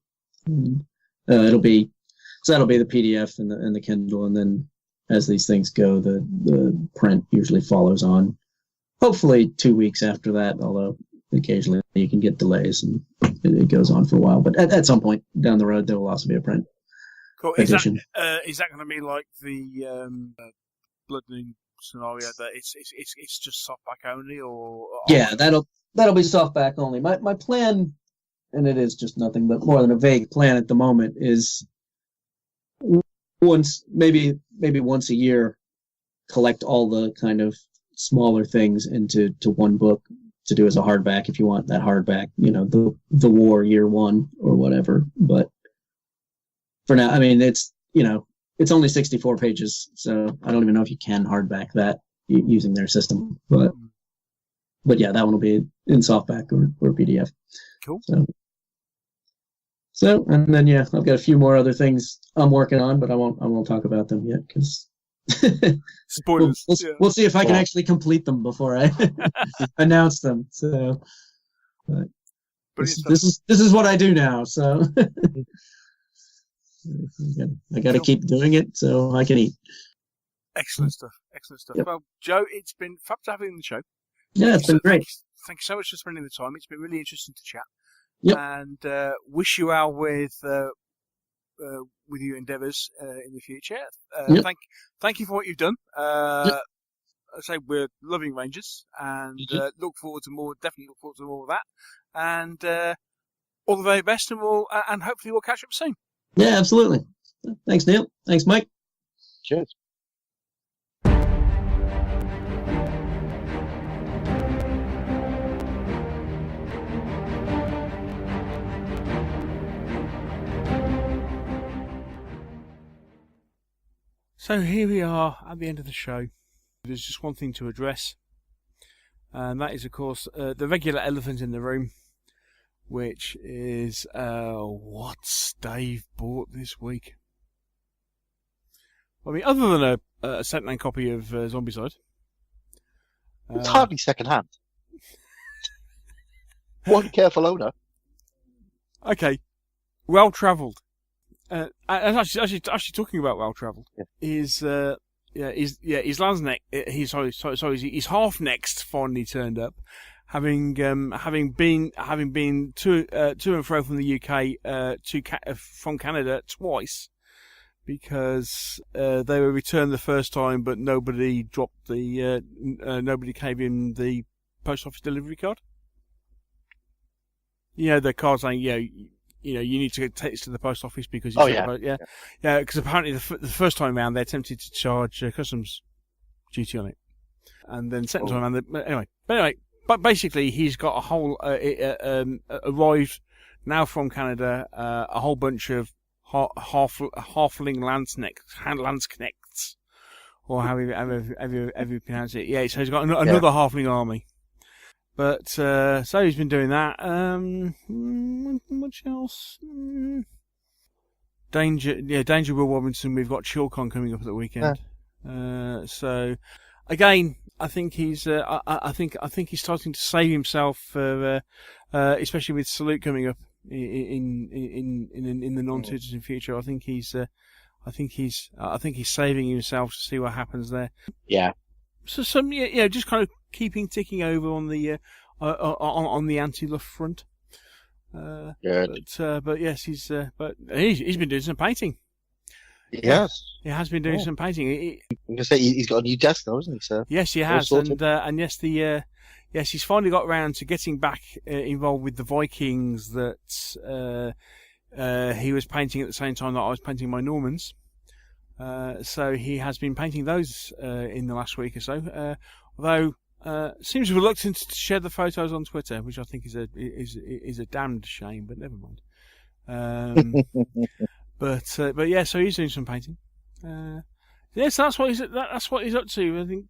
It'll be So that'll be the PDF and the Kindle, and then as these things go, the print usually follows on. Hopefully 2 weeks after that, although occasionally you can get delays and it goes on for a while. But at some point down the road, there will also be a print edition. Is that going to be like the Blood Moon scenario that it's just softback only, or yeah, that'll be softback only. My plan, and it is just nothing but more than a vague plan at the moment, is maybe once a year, collect all the kind of smaller things into one book to do as a hardback if you want that hardback, the War Year One or whatever. But for now, I mean, it's only 64 pages, so I don't even know if you can hardback that using their system. But yeah, that one will be in softback or PDF. Cool. So and then yeah, I've got a few more other things I'm working on, but I won't talk about them yet because spoilers. We'll see if I can actually complete them before I announce them. So, but this is what I do now. So I got to keep doing it so I can eat. Excellent stuff. Yep. Well, Joe, it's been fun to have you on the show. Yeah, it's been great. Thank you so much for spending the time. It's been really interesting to chat. Yep. And wish you well with your endeavours in the future. Yep. Thank you for what you've done. I say we're loving Rangers, and look forward to more. Definitely look forward to more of that. And all the very best, and hopefully we'll catch up soon. Yeah, absolutely. Thanks, Neil. Thanks, Mike. Cheers. So here we are at the end of the show. There's just one thing to address, and that is, of course, the regular elephant in the room, which is what's Dave bought this week. I mean, other than a second-hand copy of Zombicide. It's hardly second-hand. One careful owner. Okay, well-travelled. Actually talking about well-travelled, his last neck. His half next finally turned up, having been to and fro from the UK from Canada twice, because they were returned the first time, but nobody dropped nobody gave him the post office delivery card. The card saying you need to take this to the post office because because apparently the first time around they attempted to charge customs duty on it, and then second time around but basically he's got a whole arrived now from Canada, a whole bunch of halfling landsknechts, or however you pronounce it. Yeah, so he's got another halfling army. But so he's been doing that. Much else? Danger Will Robinson. We've got Chilcon coming up at the weekend. So again, I think he's I think he's starting to save himself for especially with Salute coming up in the non-citizen future. I think he's saving himself to see what happens there. Yeah. So just kind of ticking over on the anti-Luff front. Good. But yes, he's been doing some painting. Yes, he has been doing some painting. I'm gonna say he's got a new desk now, hasn't he, sir? Yes, he has, and yes, he's finally got around to getting back involved with the Vikings that he was painting at the same time that I was painting my Normans. So he has been painting those in the last week or so. Although seems reluctant to share the photos on Twitter, which I think is a damned shame. But never mind. But yeah, so he's doing some painting. Yes, that's what he's up to. I think.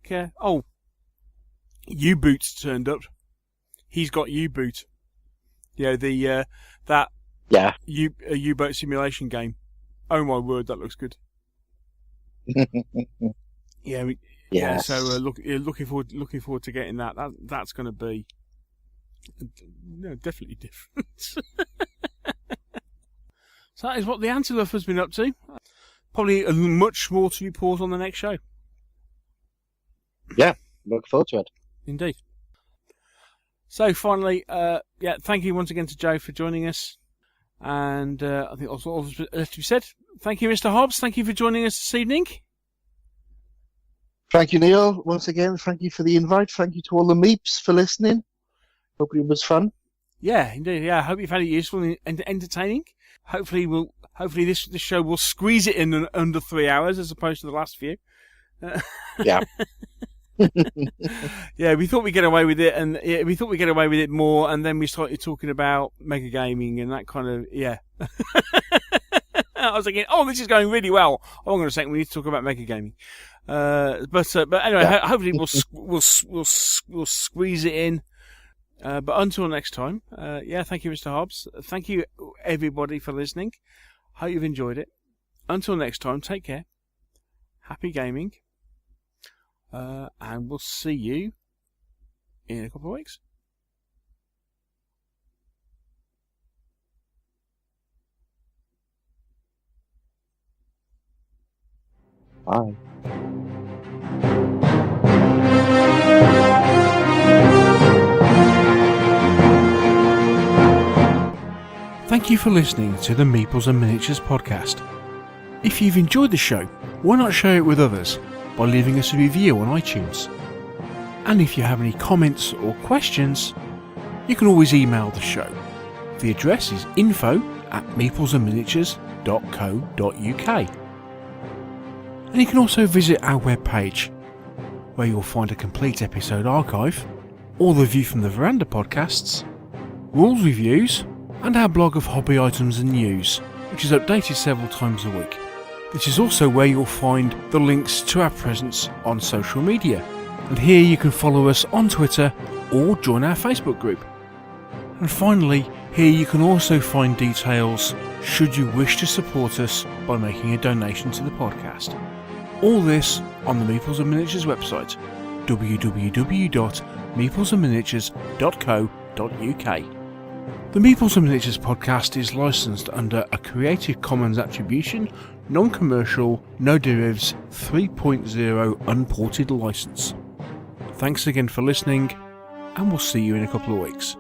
U-Boot turned up. He's got U-Boot. That U-boat simulation game. Oh my word, that looks good. So looking forward to getting that. That's going to be definitely different. So that is what the Antelope has been up to. probably much more to report on the next show. Yeah, look forward to it. Indeed. So finally, thank you once again to Joe for joining us. And I think also all left to be said. Thank you, Mr. Hobbs. Thank you for joining us this evening. Thank you, Neil. Once again, thank you for the invite. Thank you to all the Meeps for listening. Hope it was fun. Yeah, indeed. Yeah, I hope you found it useful and entertaining. Hopefully this show will squeeze it in under 3 hours as opposed to the last few. Yeah. Yeah, we thought we'd get away with it, and we thought we'd get away with it more, and then we started talking about Megagaming and that kind of, yeah. I was thinking, this is going really well. Oh, hang on a second, we need to talk about Megagaming. But anyway, Yeah. hopefully we'll squeeze it in. But until next time, thank you, Mr. Hobbs. Thank you, everybody, for listening. Hope you've enjoyed it. Until next time, take care. Happy gaming. And we'll see you in a couple of weeks. Bye. Thank you for listening to the Meeples and Miniatures podcast. If you've enjoyed the show, why not share it with others by leaving us a review on iTunes? And if you have any comments or questions, you can always email the show. The address is info@meeplesandminiatures.co.uk. And you can also visit our webpage, where you'll find a complete episode archive, all the View from the Veranda podcasts, rules reviews, and our blog of hobby items and news, which is updated several times a week. This is also where you'll find the links to our presence on social media. And here you can follow us on Twitter or join our Facebook group. And finally, here you can also find details should you wish to support us by making a donation to the podcast. All this on the Meeples and Miniatures website, www.meeplesandminiatures.co.uk. The Meeples and Miniatures podcast is licensed under a Creative Commons Attribution, Non-Commercial, No Derivatives 3.0 Unported license. Thanks again for listening, and we'll see you in a couple of weeks.